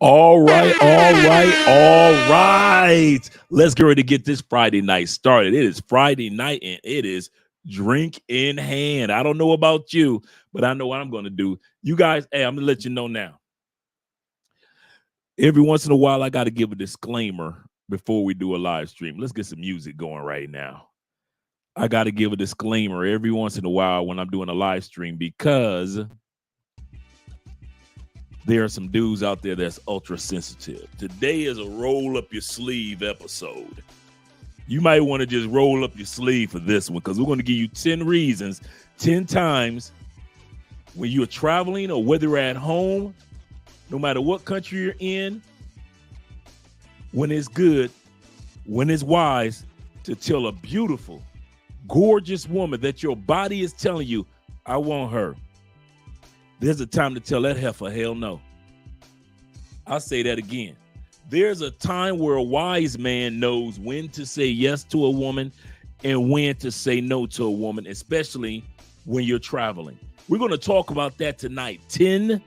All right, all right, all right. Let's get ready to get this Friday night started. It is Friday night and it is drink in hand. I don't know about you, but I know what I'm going to do. You guys, hey, I'm going to let you know now. Every once in a while, I got to give a disclaimer before we do a live stream. Let's get some music going right now. I got to give a disclaimer every once in a while when I'm doing a live stream because there are some dudes out there that's ultra sensitive. Today is a roll up your sleeve episode. You might want to just roll up your sleeve for this one because we're going to give you 10 reasons, 10 times when you're traveling or whether you're at home, no matter what country you're in, when it's good, when it's wise to tell a beautiful, gorgeous woman that your body is telling you, I want her. There's a time to tell that heifer, hell no. I'll say that again. There's a time where a wise man knows when to say yes to a woman and when to say no to a woman, especially when you're traveling. We're going to talk about that tonight. 10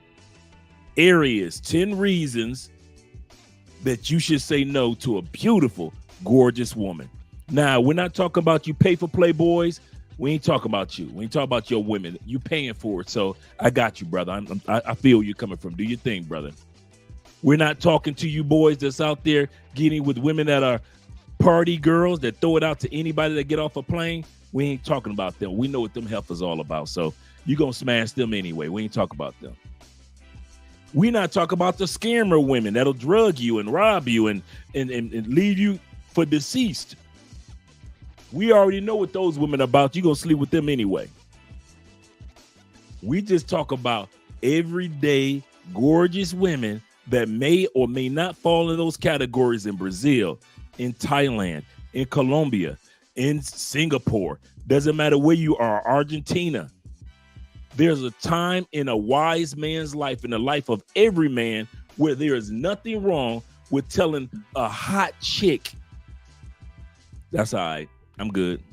areas, 10 reasons that you should say no to a beautiful, gorgeous woman. Now, we're not talking about you pay for playboys. We ain't talking about you. We ain't talking about your women. You paying for it. So I got you, brother. I feel you coming from. Do your thing, brother. We're not talking to you boys that's out there getting with women that are party girls that throw it out to anybody that get off a plane. We ain't talking about them. We know what them heifers all about. So you're going to smash them anyway. We ain't talking about them. We're not talking about the scammer women that'll drug you and rob you and leave you for deceased. We already know what those women are about. You're going to sleep with them anyway. We just talk about everyday gorgeous women that may or may not fall in those categories in Brazil, in Thailand, in Colombia, in Singapore. Doesn't matter where you are, Argentina. There's a time in a wise man's life, in the life of every man, where there is nothing wrong with telling a hot chick, that's all right. I'm good.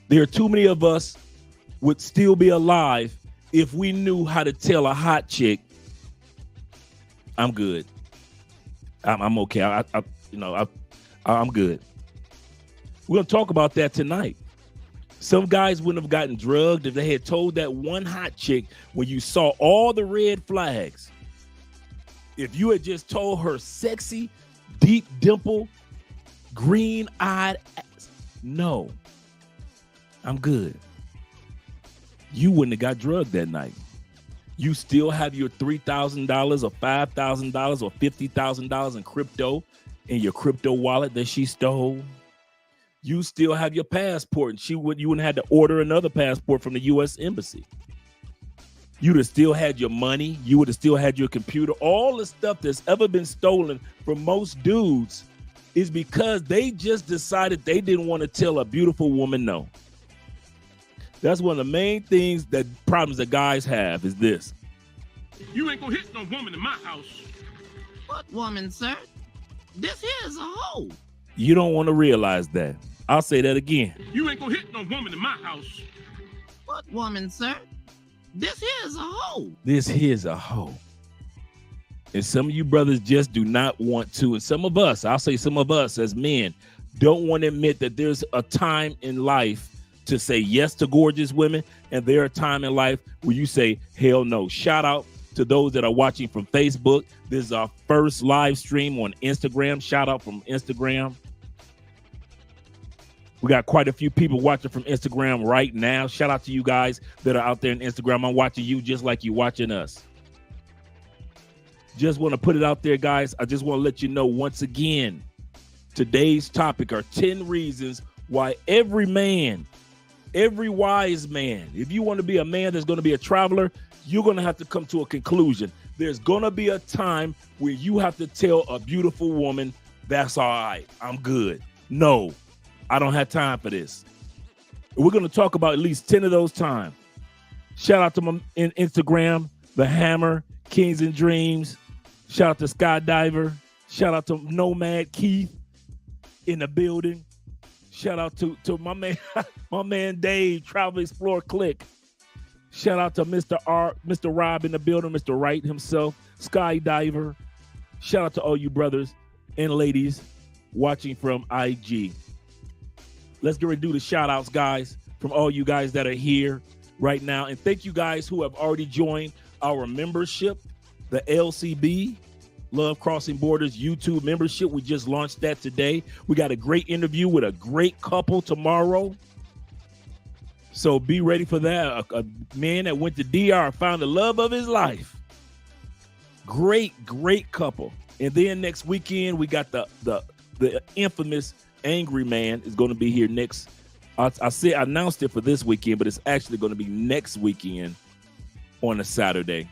There are too many of us would still be alive if we knew how to tell a hot chick, I'm good. I'm okay. I'm good. We're gonna talk about that tonight. Some guys wouldn't have gotten drugged if they had told that one hot chick when you saw all the red flags. If you had just told her sexy, deep dimple, green-eyed ass, no, I'm good. You wouldn't have got drugged that night. You still have your $3,000 or $5,000 or $50,000 in crypto in your crypto wallet that she stole. You still have your passport, and you wouldn't have to order another passport from the U.S. Embassy. You'd have still had your money. You would have still had your computer. All the stuff that's ever been stolen from most dudes is because they just decided they didn't want to tell a beautiful woman no. That's one of the main problems that guys have is this. You ain't gonna hit no woman in my house. What woman, sir? This here is a hoe. You don't want to realize that. I'll say that again. You ain't gonna hit no woman in my house. What woman, sir? This here is a hoe. This here's a hoe. And some of you brothers just do not want to. And some of us, I'll say some of us as men, don't want to admit that there's a time in life to say yes to gorgeous women, and there are time in life where you say hell no. Shout out to those that are watching from Facebook. This is our first live stream on Instagram. Shout out from Instagram. We got quite a few people watching from Instagram right now. Shout out to you guys that are out there in Instagram. I'm watching you just like you watching us. Just want to put it out there, guys. I just want to let you know once again, today's topic are 10 reasons why every man, every wise man, if you want to be a man that's going to be a traveler, you're going to have to come to a conclusion. There's going to be a time where you have to tell a beautiful woman, that's all right, I'm good. No, I don't have time for this. We're going to talk about at least 10 of those times. Shout out to my Instagram, The Hammer, Kings and Dreams. Shout out to Skydiver. Shout out to Nomad Keith in the building. Shout out to my man Dave, Travel Explore Click. Shout out to Mr. Rob in the building, Mr. Wright himself. skydiver. Shout out to all you brothers and ladies watching from IG. Let's get ready to do the shout outs, guys, from all you guys that are here right now. And thank you guys who have already joined our membership, the LCB, Love Crossing Borders YouTube membership. We just launched that today. We got a great interview with a great couple tomorrow. So be ready for that. A man that went to DR, found the love of his life. Great couple. And then next weekend, we got the infamous Angry Man is going to be here next. I announced it for this weekend, but it's actually going to be next weekend on a Saturday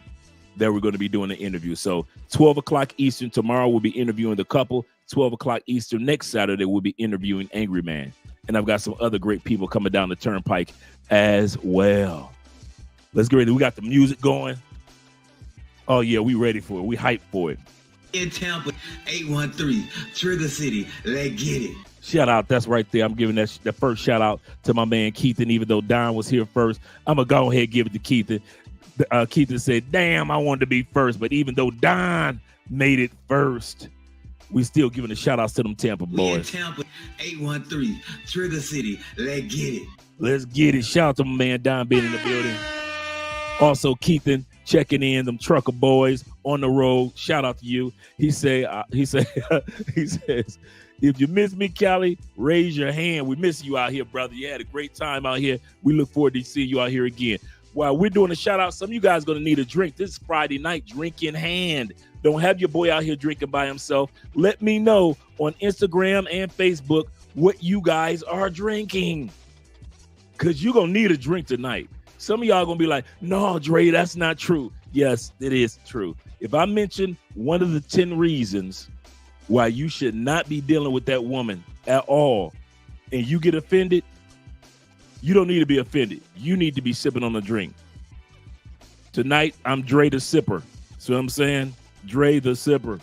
that we're going to be doing the interview. So 12 o'clock Eastern tomorrow, we'll be interviewing the couple. 12 o'clock Eastern next Saturday, we'll be interviewing Angry Man. And I've got some other great people coming down the turnpike as well. Let's get ready. We got the music going. Oh, yeah, we ready for it. We hyped for it. In Tampa, 813, Trigger City. Let's get it. Shout out. That's right there. I'm giving that first shout out to my man Keithan. Even though Don was here first, I'm going to go ahead and give it to Keithan. Keithan said, damn, I wanted to be first. But even though Don made it first, we still giving the shout outs to them Tampa boys. In Tampa, 813, Trigger City. Let's get it. Let's get it. Shout out to my man Don being in the building. Also, Keithan checking in, them trucker boys on the road. Shout out to you. He says, if you miss me, Cali, raise your hand. We miss you out here, brother. You had a great time out here. We look forward to seeing you out here again. While we're doing a shout out, some of you guys are going to need a drink. This is Friday night, drink in hand. Don't have your boy out here drinking by himself. Let me know on Instagram and Facebook what you guys are drinking, because you're going to need a drink tonight. Some of y'all going to be like, no, Dre, that's not true. Yes, it is true. If I mention one of the 10 reasons why you should not be dealing with that woman at all, and you get offended, you don't need to be offended. You need to be sipping on a drink. Tonight, I'm Dre the Sipper. See what I'm saying? Dre the Sipper.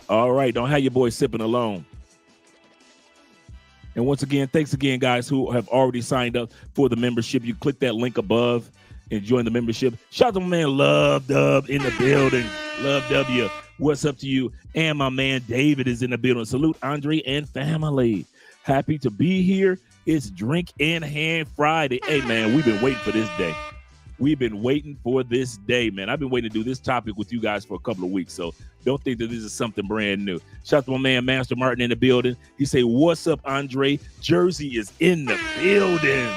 All right, don't have your boy sipping alone. And once again, thanks again, guys, who have already signed up for the membership. You click that link above and join the membership. Shout out to my man Love Dub in the building. Love W. What's up to you? And my man David is in the building. Salute Andre and family. Happy to be here. It's Drink in Hand Friday. Hey, man, we've been waiting for this day. We've been waiting for this day, man. I've been waiting to do this topic with you guys for a couple of weeks, so don't think that this is something brand new. Shout out to my man Master Martin in the building. He say, what's up, Andre? Jersey is in the building.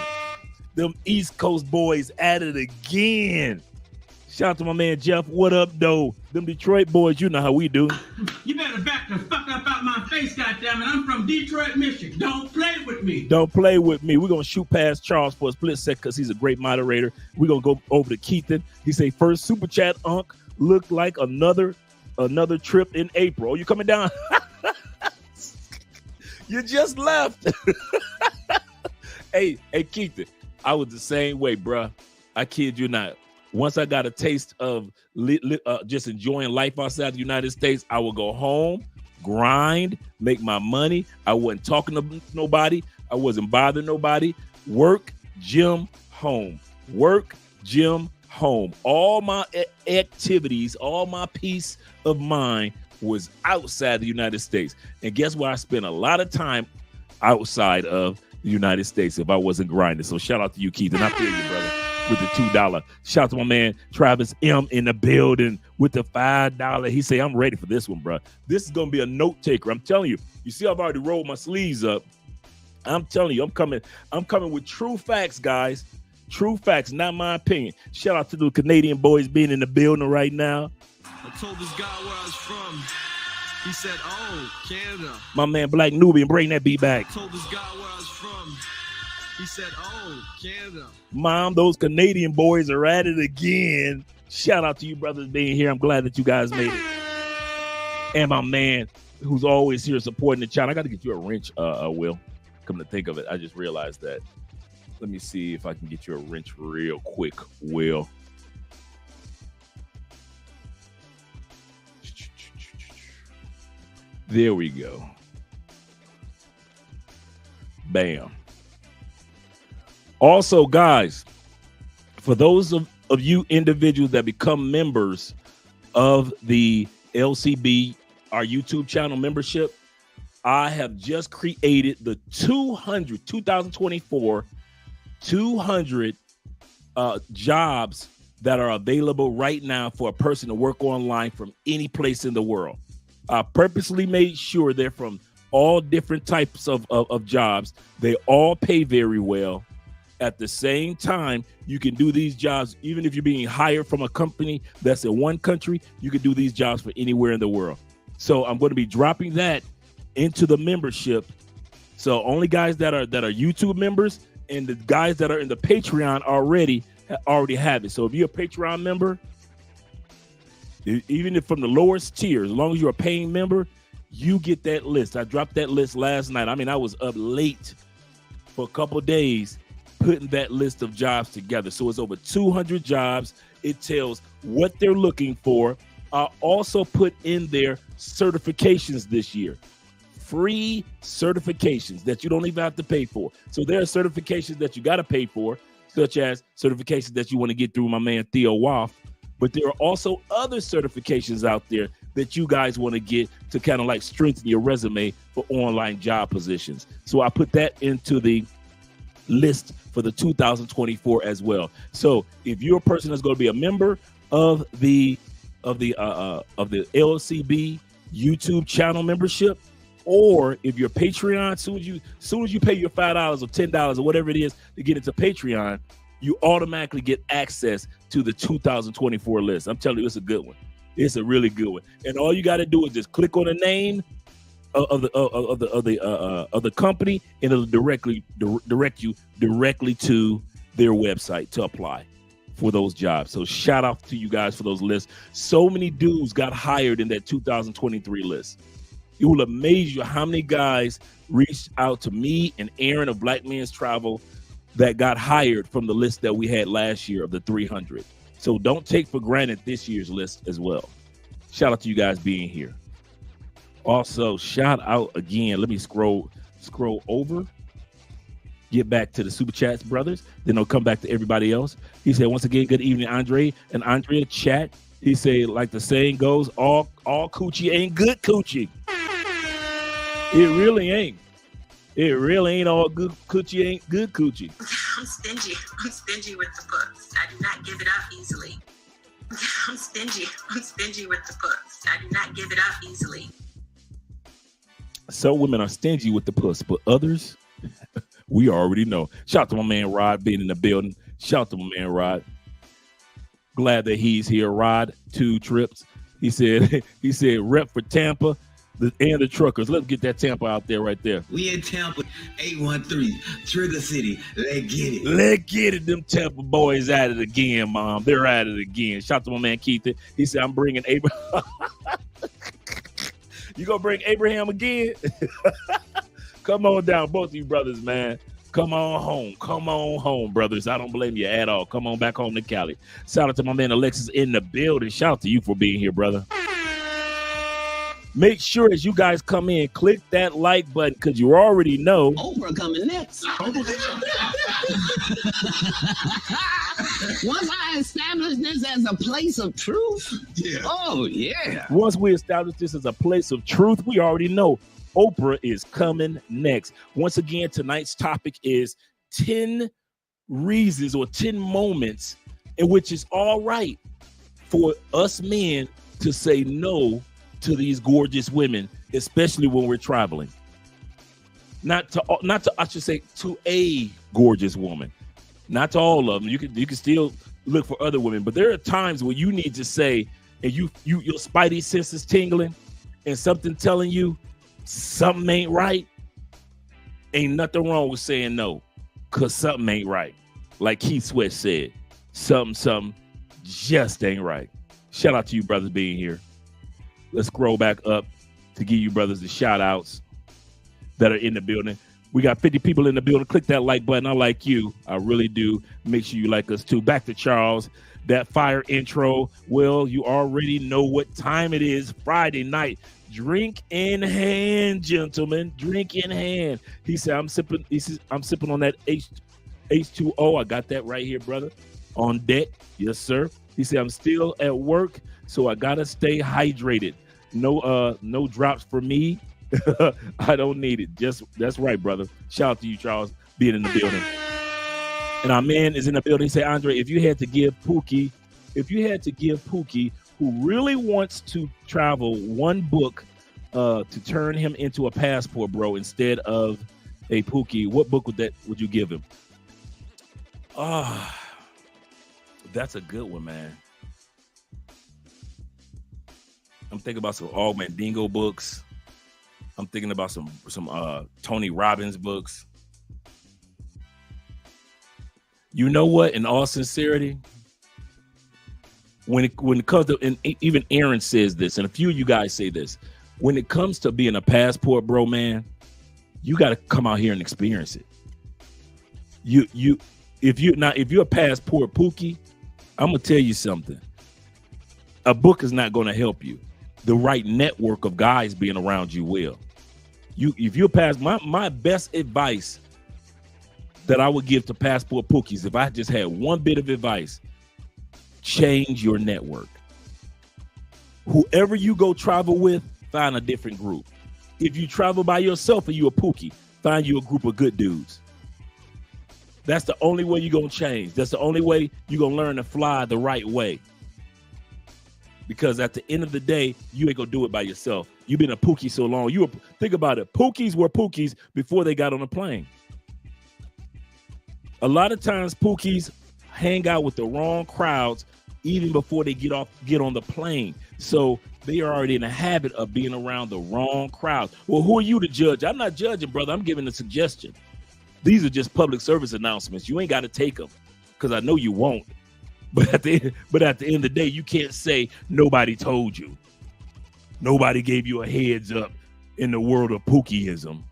Them East Coast boys at it again. Shout out to my man Jeff. What up, though? Them Detroit boys, you know how we do. You better back the fuck up out my face, goddammit. I'm from Detroit, Michigan. Don't play with me. Don't play with me. We're going to shoot past Charles for a split second because he's a great moderator. We're going to go over to Keithan. He say, first super chat, Unc, looked like another trip in April. You coming down? You just left. Hey, Keithan, I was the same way, bruh. I kid you not. Once I got a taste of just enjoying life outside the United States, I would go home, grind, make my money. I wasn't talking to nobody. I wasn't bothering nobody. Work, gym, home. Work, gym, home. All my activities, all my peace of mind was outside the United States. And guess what? I spent a lot of time outside of the United States if I wasn't grinding. So shout out to you, Keith. And I feel you, brother, with the $2. Shout out to my man Travis M in the building with the $5. He say, I'm ready for this one, bro. This is going to be a note taker. I'm telling you. You see, I've already rolled my sleeves up. I'm telling you, I'm coming with true facts, guys. True facts, not my opinion. Shout out to the Canadian boys being in the building right now. I told this guy where I was from. He said, oh, Canada. My man Black Nubian, bring that beat back. I told this guy where I was from. He said, oh, Canada. Mom, those Canadian boys are at it again. Shout out to you brothers being here. I'm glad that you guys made it. And my man who's always here supporting the channel. I got to get you a wrench, Will. Come to think of it, I just realized that. Let me see if I can get you a wrench real quick, Will. There we go. Bam. Also, guys, for those of of you individuals that become members of the LCB, our YouTube channel membership, I have just created the 2024 200 jobs that are available right now for a person to work online from any place in the world. I purposely made sure they're from all different types of jobs. They all pay very well. At the same time, you can do these jobs, even if you're being hired from a company that's in one country, you can do these jobs for anywhere in the world. So I'm going to be dropping that into the membership. So only guys that are YouTube members and the guys that are in the Patreon already have it. So if you're a Patreon member, even if from the lowest tier, as long as you're a paying member, you get that list. I dropped that list last night. I mean, I was up late for a couple of days putting that list of jobs together. So it's over 200 jobs. It tells what they're looking for. I also put in there certifications this year. Free certifications that you don't even have to pay for. So there are certifications that you got to pay for, such as certifications that you want to get through my man Theo Woff. But there are also other certifications out there that you guys want to get to kind of like strengthen your resume for online job positions. So I put that into the list for the 2024 as well. So if you're a person that's going to be a member of the LCB YouTube channel membership, or if you're Patreon, soon as you pay your $5 or $10 or whatever it is to get into Patreon, you automatically get access to the 2024 list. I'm telling you, it's a good one. It's a really good one. And all you got to do is just click on the name of the company, and it'll direct you directly to their website to apply for those jobs. So shout out to you guys for those lists. So many dudes got hired in that 2023 list. It will amaze you how many guys reached out to me and Aaron of Black Men's Travel that got hired from the list that we had last year of the 300. So don't take for granted this year's list as well. Shout out to you guys being here. Also, shout out again. Let me scroll over. Get back to the Super Chats, brothers. Then I'll come back to everybody else. He said, once again, good evening, Andre and Andrea chat. He said, like the saying goes, all coochie ain't good coochie. It really ain't. It really ain't all good coochie ain't good coochie. I'm stingy. I'm stingy with the books. I do not give it up easily. I'm stingy. I'm stingy with the books. I do not give it up easily. Some women are stingy with the puss, but others, we already know. Shout out to my man Rod being in the building. Shout out to my man Rod. Glad that he's here. Rod, 2 trips. He said rep for Tampa and the truckers. Let's get that Tampa out there right there. We in Tampa, 813, Trigger City. Let's get it. Let's get it. Them Tampa boys at it again, Mom. They're at it again. Shout out to my man Keith. He said, I'm bringing Abraham. You gonna bring Abraham again? Come on down, both of you brothers, man. Come on home. Come on home, brothers. I don't blame you at all. Come on back home to Cali. Shout out to my man Alexis in the building. Shout out to you for being here, brother. Make sure as you guys come in, click that like button because you already know. Oprah coming next. Once I establish this as a place of truth, oh yeah. Once we establish this as a place of truth, we already know Oprah is coming next. Once again, tonight's topic is 10 reasons or 10 moments in which it's all right for us men to say no to these gorgeous women, especially when we're traveling. Not to I should say to a gorgeous woman. Not to all of them. You can still look for other women, but there are times where you need to say, and your spidey senses tingling, and something telling you something ain't right. Ain't nothing wrong with saying no, cause something ain't right. Like Keith Sweat said, something just ain't right. Shout out to you brothers being here. Let's scroll back up to give you brothers the shout outs that are in the building. We got 50 people in the building. Click that like button. I like you. I really do. Make sure you like us too. Back to Charles. That fire intro. Well, you already know what time it is. Friday night. Drink in hand, gentlemen. Drink in hand. He said, I'm sipping on that H2O. I got that right here, brother. on deck. Yes, sir. He said, I'm still at work, so I gotta stay hydrated. No drops for me. I don't need it. That's right, brother. Shout out to you, Charles, being in the building. And our man is in the building. He said, Andre, if you had to give Pookie, who really wants to travel, one book to turn him into a passport, bro, instead of a Pookie, what book would you give him? That's a good one, man. I'm thinking about some Og Mandingo books. I'm thinking about some Tony Robbins books. You know what? In all sincerity, when it comes to, and even Aaron says this, and a few of you guys say this, when it comes to being a passport, bro, man, you got to come out here and experience it. If you're a passport Pookie, I'm gonna tell you something. A book is not going to help you. The right network of guys being around you will. If you're my best advice that I would give to passport Pookies, if I just had one bit of advice, change your network. Whoever you go travel with, find a different group. If you travel by yourself and you're a Pookie, find you a group of good dudes. That's the only way you're going to change. That's the only way you're going to learn to fly the right way. Because at the end of the day, you ain't going to do it by yourself. You've been a Pookie so long. Think about it. Pookies were Pookies before they got on a plane. A lot of times Pookies hang out with the wrong crowds even before they get on the plane. So they are already in the habit of being around the wrong crowd. Well, who are you to judge? I'm not judging, brother. I'm giving a suggestion. These are just public service announcements. You ain't got to take them because I know you won't. But at the end of the day, you can't say nobody told you. Nobody gave you a heads up in the world of Pookieism.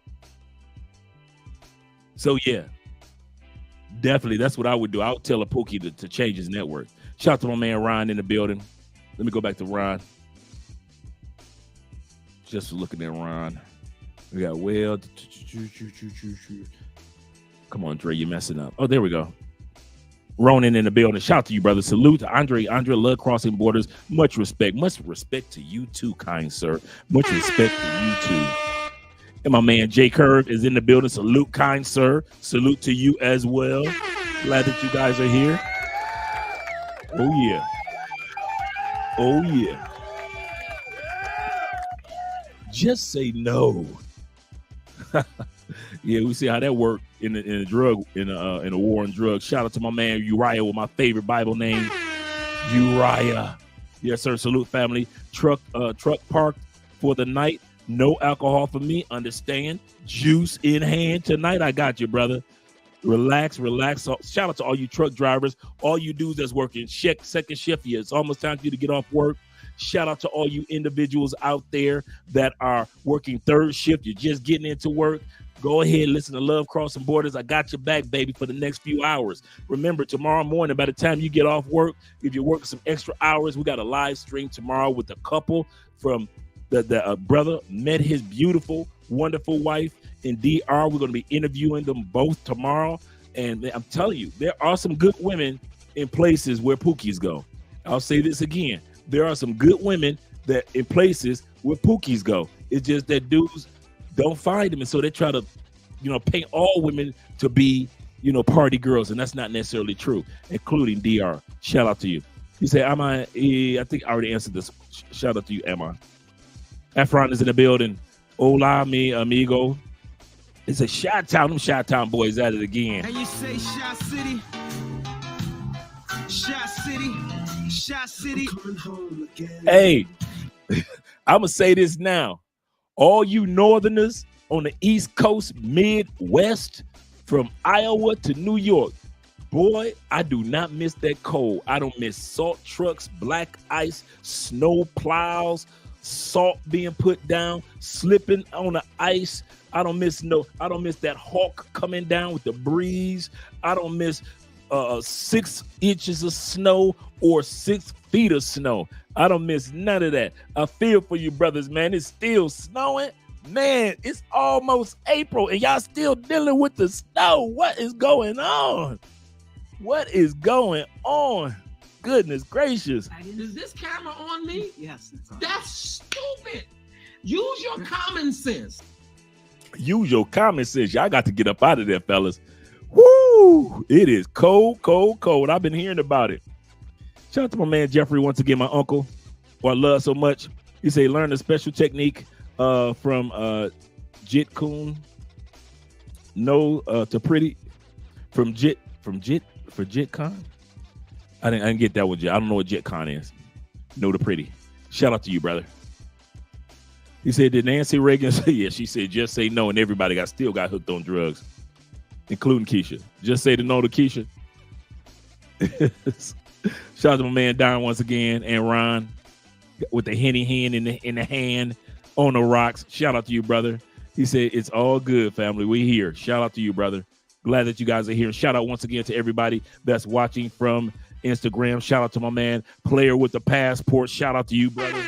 So, yeah, definitely that's what I would do. I would tell a Pookie to change his network. Shout out to my man Ryan in the building. Let me go back to Ron. Just looking at Ron. We got Will. Come on, Dre, you're messing up. Oh, there we go. Ronan in the building. Shout out to you, brother. Salute to Andre. Andre, love crossing borders. Much respect. Much respect to you too, kind sir. Much respect to you too. And my man Jay Curve is in the building. Salute, kind sir. Salute to you as well. Glad that you guys are here. Oh, yeah. Oh, yeah. Just say no. Yeah, we see how that worked in a war on drugs. Shout out to my man Uriah with my favorite Bible name, Uriah. Yes, sir. Salute, family. Truck parked for the night. No alcohol for me. Understand? Juice in hand tonight. I got you, brother. Relax. Shout out to all you truck drivers, all you dudes that's working second shift. Yeah, it's almost time for you to get off work. Shout out to all you individuals out there that are working third shift. You're just getting into work. Go ahead, listen to Love Crossing Borders. I got your back, baby, for the next few hours. Remember, tomorrow morning, by the time you get off work, if you're working some extra hours, we got a live stream tomorrow with a couple from the brother met his beautiful, wonderful wife in DR. We're going to be interviewing them both tomorrow. And I'm telling you, there are some good women in places where Pookies go. I'll say this again. There are some good women that in places where Pookies go. It's just that dudes don't find them, and so they try to, paint all women to be, party girls, and that's not necessarily true, including DR. Shout out to you. He said, I think I already answered this. Shout out to you, Emma. Efron is in the building. Hola, mi amigo. It's a Chi-Town. Them Chi-Town boys at it again. And you say Chi City. Chi City. Chi City. Hey, I'm going to say this now. All you northerners on the East Coast, Midwest, from Iowa to New York, boy, I do not miss that cold. I don't miss salt trucks, black ice, snow plows, salt being put down, slipping on the ice. I don't miss that hawk coming down with the breeze. I don't miss 6 inches of snow or 6 feet of snow. I don't miss none of that. I feel for you brothers, man. It's still snowing. Man, it's almost April and y'all still dealing with the snow. What is going on? What is going on? Goodness gracious. Is this camera on me? Yes. It's on. That's stupid. Use your common sense. Use your common sense. Y'all got to get up out of there, fellas. Woo! It is cold, cold, cold. I've been hearing about it. Shout out to my man Jeffrey once again, my uncle, who I love so much. He say learn a special technique from Jit Kun. No to pretty from Jit Con. I didn't get that one, Jit. I don't know what Jit Con is. No to pretty. Shout out to you, brother. He said, did Nancy Reagan say yes? She said, just say no, and everybody still got hooked on drugs, including Keisha. Just say the no to Keisha. Shout out to my man Don once again, and Ron with the henny hand in the hand on the rocks. Shout out to you, brother. He said, it's all good, family. We here. Shout out to you, brother. Glad that you guys are here. Shout out once again to everybody that's watching from Instagram. Shout out to my man, Player with the Passport. Shout out to you, brother.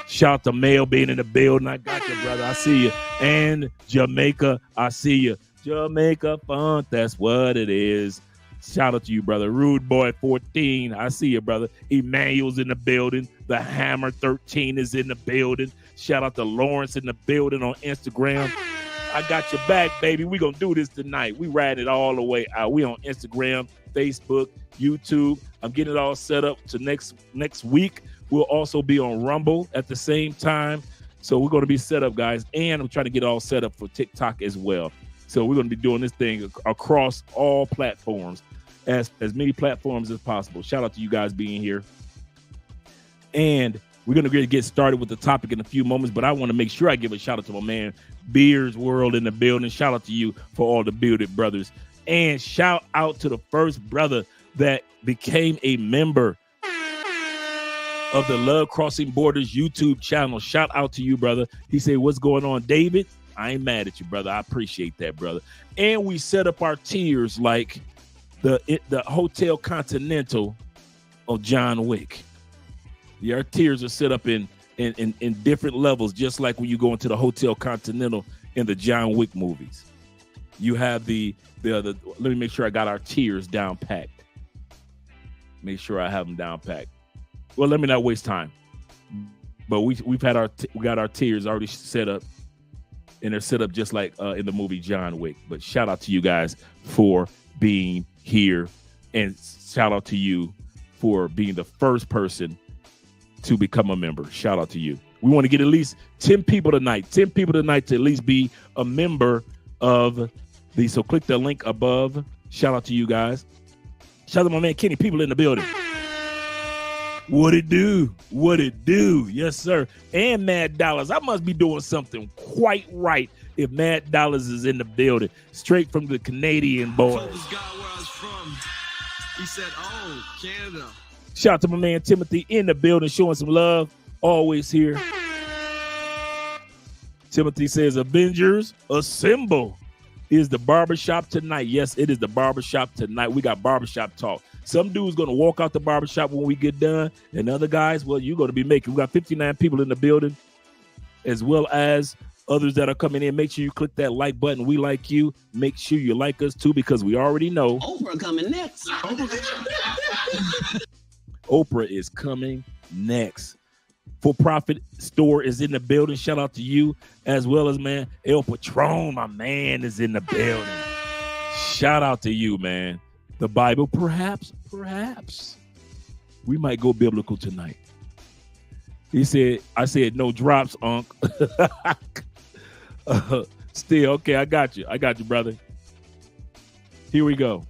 Shout out to Mel being in the building. I got you, brother. I see you. And Jamaica, I see you. Jamaica funk, that's what it is. Shout out to you, brother. Rude Boy 14, I see you, brother. Emmanuel's in the building. The Hammer 13 is in the building. Shout out to Lawrence in the building on Instagram. I got your back, baby. We gonna do this tonight. We riding it all the way out. We on Instagram, Facebook, YouTube. I'm getting it all set up to next week. We'll also be on Rumble at the same time. So we're going to be set up, guys. And I'm trying to get it all set up for TikTok as well. So we're going to be doing this thing across all platforms, as many platforms as possible. Shout out to you guys being here. And we're going to get started with the topic in a few moments, but I want to make sure I give a shout out to my man, Beers World in the building. Shout out to you for all the Bearded Brothers. And shout out to the first brother that became a member of the Love Crossing Borders YouTube channel. Shout out to you, brother. He said, what's going on, David? I ain't mad at you, brother. I appreciate that, brother. And we set up our tiers like the Hotel Continental of John Wick. Yeah, our tiers are set up in different levels, just like when you go into the Hotel Continental in the John Wick movies. You have the let me make sure I got our tiers down packed. Make sure I have them down packed. Well, let me not waste time. But we got our tiers already set up, and they're set up just like in the movie John Wick. But shout out to you guys for being here, and shout out to you for being the first person to become a member. Shout out to you. We want to get at least 10 people tonight. 10 people tonight to at least be a member of the. So click the link above. Shout out to you guys. Shout out to my man Kenny. People in the building. What it do? What it do? Yes, sir. And Mad Dollars. I must be doing something quite right if Mad Dollars is in the building. Straight from the Canadian boys. I told this guy where I was from. He said, oh, Canada. Shout out to my man Timothy in the building, showing some love. Always here. Timothy says, Avengers Assemble. Is the barbershop tonight? Yes, it is the barbershop tonight. We got barbershop talk. Some dude's going to walk out the barbershop when we get done. And other guys, well, you're going to be making. We got 59 people in the building, as well as others that are coming in. Make sure you click that like button. We like you. Make sure you like us, too, because we already know. Oprah coming next. Oprah is coming next. For Profit Store is in the building. Shout out to you, as well as, man, El Patron, my man, is in the building. Shout out to you, man. The Bible, perhaps, we might go biblical tonight. He said, I said, no drops, Unc. Still, okay, I got you, brother. Here we go.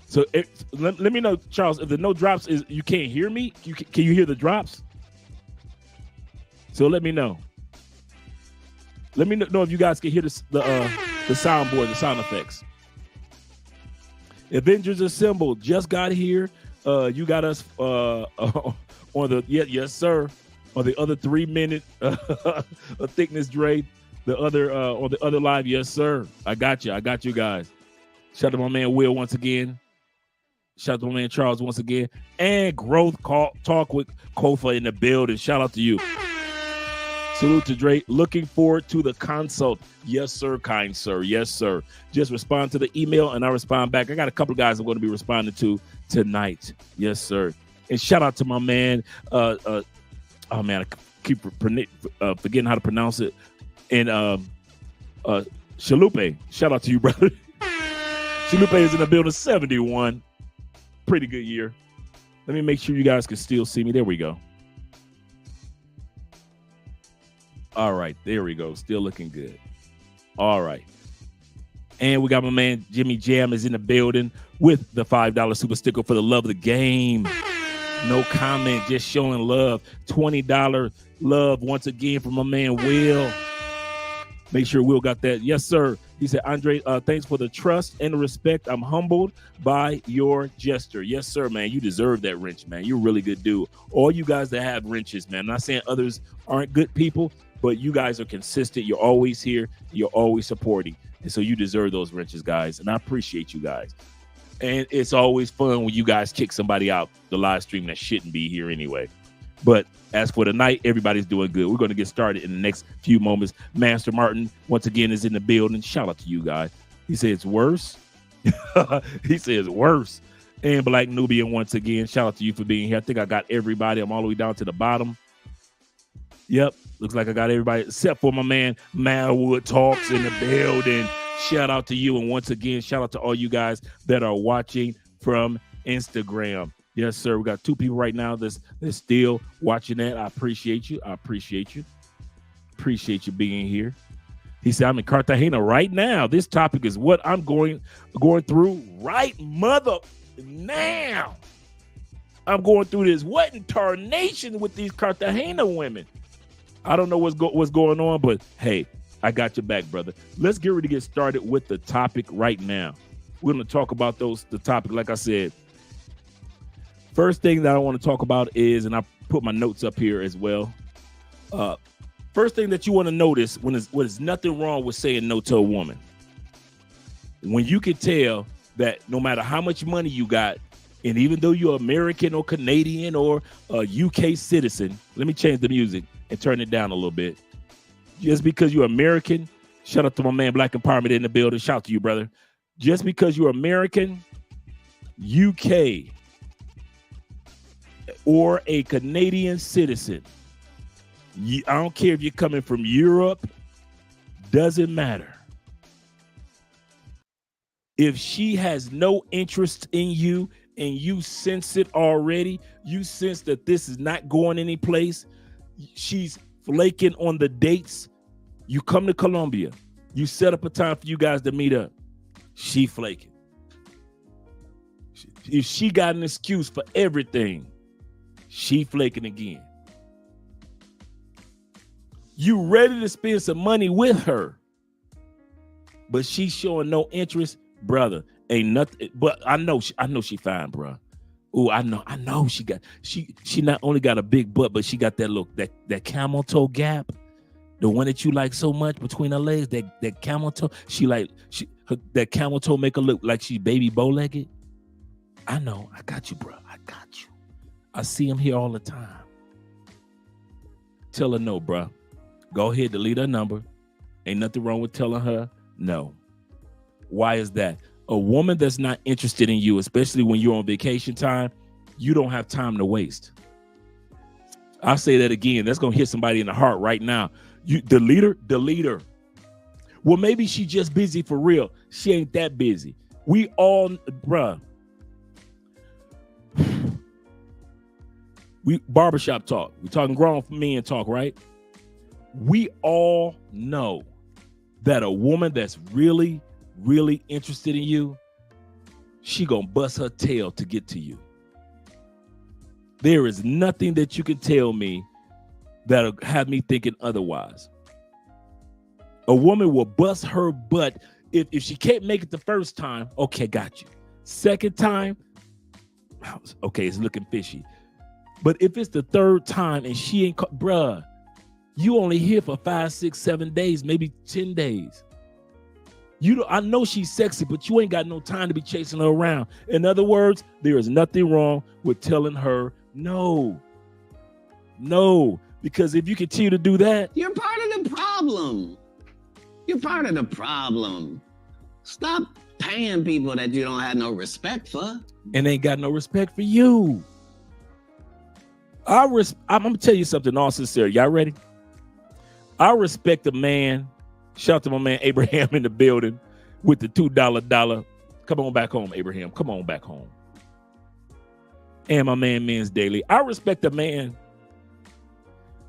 So let me know, Charles, if the no drops is, you can't hear me? Can you hear the drops? So let me know. Let me know if you guys can hear the soundboard, the sound effects. Avengers Assemble just got here. You got us on the yes sir, on the other 3-minute thickness, Dre. The other on the other live, yes sir. I got you guys. Shout out to my man Will once again. Shout out to my man Charles once again, and Growth Talk with Kofa in the building. Shout out to you. Salute to Dre. Looking forward to the consult. Yes, sir, kind sir. Yes, sir. Just respond to the email and I respond back. I got a couple of guys I'm going to be responding to tonight. Yes, sir. And shout out to my man. Oh man, I keep forgetting how to pronounce it. And Chalupe. Shout out to you, brother. Chalupe is in the building. 71. Pretty good year. Let me make sure you guys can still see me. There we go. All right, there we go. Still looking good. All right. And we got my man Jimmy Jam is in the building with the $5 super sticker for the love of the game. No comment, just showing love. $20 love once again from my man Will. Make sure Will got that. Yes, sir. He said, Andre, thanks for the trust and the respect. I'm humbled by your gesture. Yes, sir, man. You deserve that wrench, man. You're a really good dude. All you guys that have wrenches, man. I'm not saying others aren't good people, but you guys are consistent. You're always here. You're always supporting. And so you deserve those wrenches, guys. And I appreciate you guys. And it's always fun when you guys kick somebody out the live stream that shouldn't be here anyway. But as for tonight, everybody's doing good. We're going to get started in the next few moments. Master Martin, once again, is in the building. Shout out to you guys. He says it's worse. He says worse. And Black Nubian, once again, shout out to you for being here. I think I got everybody. I'm all the way down to the bottom. Yep. Looks like I got everybody except for my man Malwood Talks in the building. Shout out to you. And once again, shout out to all you guys that are watching from Instagram. Yes, sir. We got 2 people right now that's still watching that. I appreciate you. I appreciate you. Appreciate you being here. He said, I'm in Cartagena right now. This topic is what I'm going through right now. I'm going through this. What in tarnation with these Cartagena women? I don't know what's going on, but hey, I got your back, brother. Let's get ready to get started with the topic right now. We're going to talk about the topic, like I said. First thing that I want to talk about is, and I put my notes up here as well. First thing that you want to notice when there's nothing wrong with saying no to a woman. When you can tell that no matter how much money you got, and even though you're American or Canadian or a UK citizen, let me change the music and turn it down a little bit. Just because you're American, shout out to my man Black Empowerment in the building. Shout out to you, brother. Just because you're American, UK, or a Canadian citizen, I don't care if you're coming from Europe, doesn't matter. If she has no interest in you and you sense it already, you sense that this is not going any place, she's flaking on the dates, you come to Colombia, you set up a time for you guys to meet up, she flaking. If she got an excuse for everything, she flaking again. You ready to spend some money with her, but she's showing no interest, brother. Ain't nothing. But I know she fine, bro. Oh, I know she not only got a big butt, but she got that look, that camel toe gap, the one that you like so much between her legs, that camel toe. That camel toe make her look like she's baby bow-legged. I know. I got you, bro. I got you. I see him here all the time. Tell her no, bro. Go ahead, delete her number. Ain't nothing wrong with telling her no. Why is that? A woman that's not interested in you, especially when you're on vacation time, you don't have time to waste. I'll say that again. That's going to hit somebody in the heart right now. You delete her. Well, maybe she's just busy for real. She ain't that busy. We all, bruh. We barbershop talk. We talking grown men talk, right? We all know that a woman that's really, really interested in you, she gonna bust her tail to get to you. There is nothing that you can tell me that'll have me thinking otherwise. A woman will bust her butt. If she can't make it the first time, okay, got you. Second time, okay, it's looking fishy. But if it's the third time and she ain't, bruh, you only here for 5, 6, 7 days, maybe 10 days. I know she's sexy, but you ain't got no time to be chasing her around. In other words, there is nothing wrong with telling her no. No. Because if you continue to do that, you're part of the problem. You're part of the problem. Stop paying people that you don't have no respect for. And ain't got no respect for you. I'm gonna tell you something all sincere. Y'all ready? I respect a man. Shout out to my man Abraham in the building with the $2 Come on back home, Abraham. Come on back home. And my man Men's Daily. I respect a man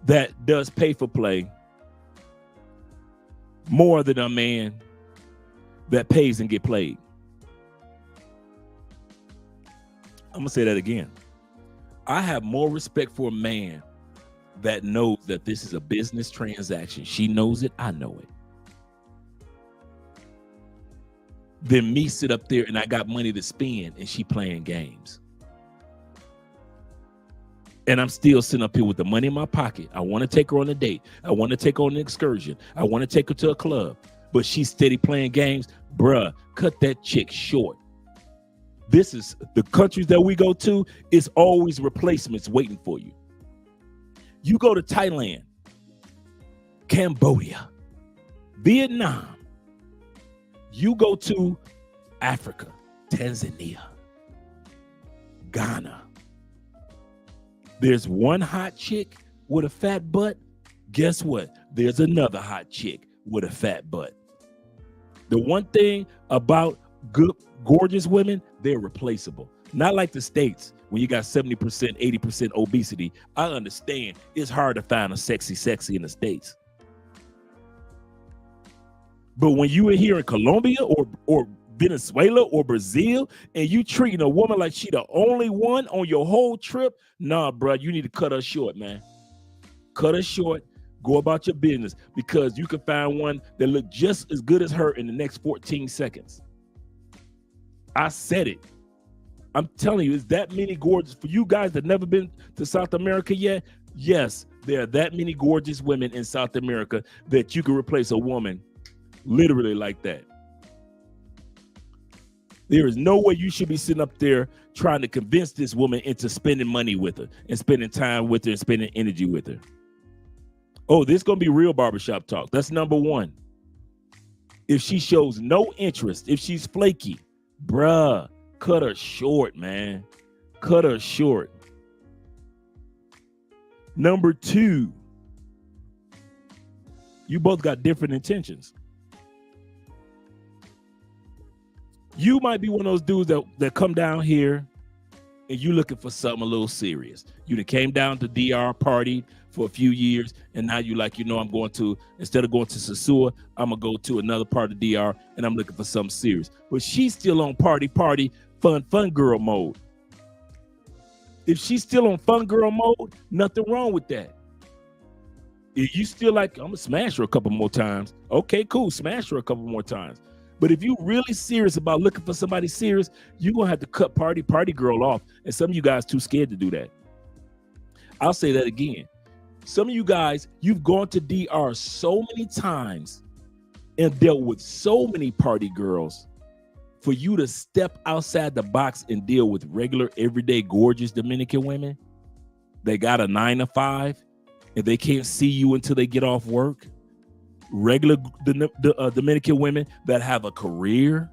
that does pay for play more than a man that pays and get played. I'm gonna say that again. I have more respect for a man that knows that this is a business transaction. She knows it, I know it. Than me sit up there and I got money to spend and she playing games. And I'm still sitting up here with the money in my pocket. I want to take her on a date. I want to take her on an excursion. I want to take her to a club. But she's steady playing games. Bruh, cut that chick short. This is the countries that we go to, it's always replacements waiting for you. You go to Thailand, Cambodia, Vietnam. You go to Africa, Tanzania, Ghana. There's one hot chick with a fat butt. Guess what? There's another hot chick with a fat butt. The one thing about good, gorgeous women, they're replaceable. Not like the States when you got 70%, 80% obesity. I understand it's hard to find a sexy in the States. But when you are here in Colombia or Venezuela or Brazil and you treating a woman like she the only one on your whole trip, nah, bro, you need to cut her short, man. Cut her short. Go about your business because you can find one that look just as good as her in the next 14 seconds. I said it. I'm telling you, it's that many gorgeous. For you guys that never been to South America yet, yes, there are that many gorgeous women in South America that you can replace a woman literally like that. There is no way you should be sitting up there trying to convince this woman into spending money with her and spending time with her and spending energy with her. Oh, this is going to be real barbershop talk. That's number one. If she shows no interest, if she's flaky, bruh, cut her short, man. Cut her short. Number two, you both got different intentions. You might be one of those dudes that come down here and you looking for something a little serious. You done came down to DR, partied for a few years, and now you like, I'm going to, instead of going to Sasua, I'm going to go to another part of DR, and I'm looking for something serious. But she's still on party, fun girl mode. If she's still on fun girl mode, nothing wrong with that. If you still like, I'm going to smash her a couple more times. Okay, cool, smash her a couple more times. But if you really serious about looking for somebody serious, you're going to have to cut party girl off. And some of you guys too scared to do that. I'll say that again. Some of you guys, you've gone to DR so many times and dealt with so many party girls for you to step outside the box and deal with regular, everyday, gorgeous Dominican women. They got a 9 to 5 and they can't see you until they get off work. Regular Dominican women that have a career,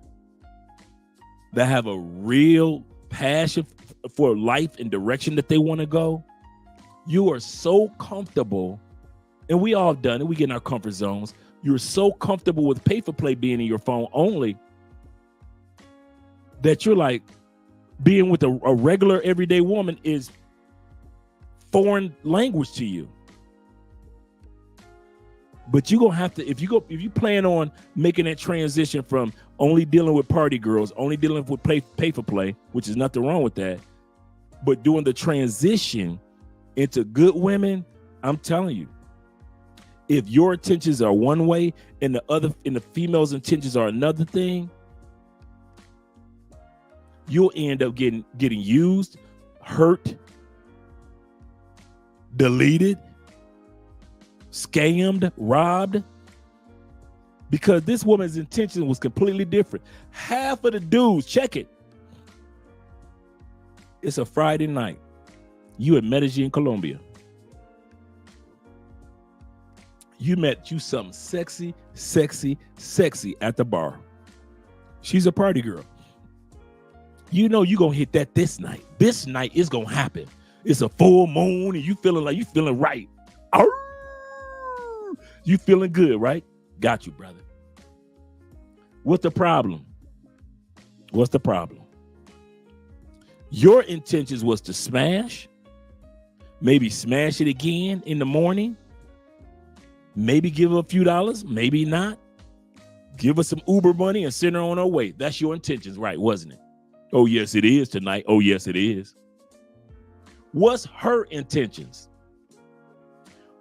that have a real passion for life and direction that they want to go. You are so comfortable, and we all done it. We get in our comfort zones. You're so comfortable with pay for play being in your phone only that you're like, being with a regular everyday woman is foreign language to you. But you're gonna have to, if you plan on making that transition from only dealing with party girls, only dealing with pay for play, which is nothing wrong with that, but doing the transition into good women, I'm telling you, if your intentions are one way and the female's intentions are another thing, you'll end up getting used, hurt, deleted, scammed, robbed, because this woman's intention was completely different. Half of the dudes, check it. It's a Friday night. You in Medellin, Colombia. You met you something sexy, sexy, sexy at the bar. She's a party girl. You know you're going to hit that this night. This night is going to happen. It's a full moon and you feeling like you feeling right. You feeling good, right? Got you, brother. What's the problem? What's the problem? Your intentions was to smash, maybe smash it again in the morning, maybe give her a few dollars, maybe not. Give her some Uber money and send her on her way. That's your intentions, right? Wasn't it? Oh, yes, it is tonight. Oh, yes, it is. What's her intentions?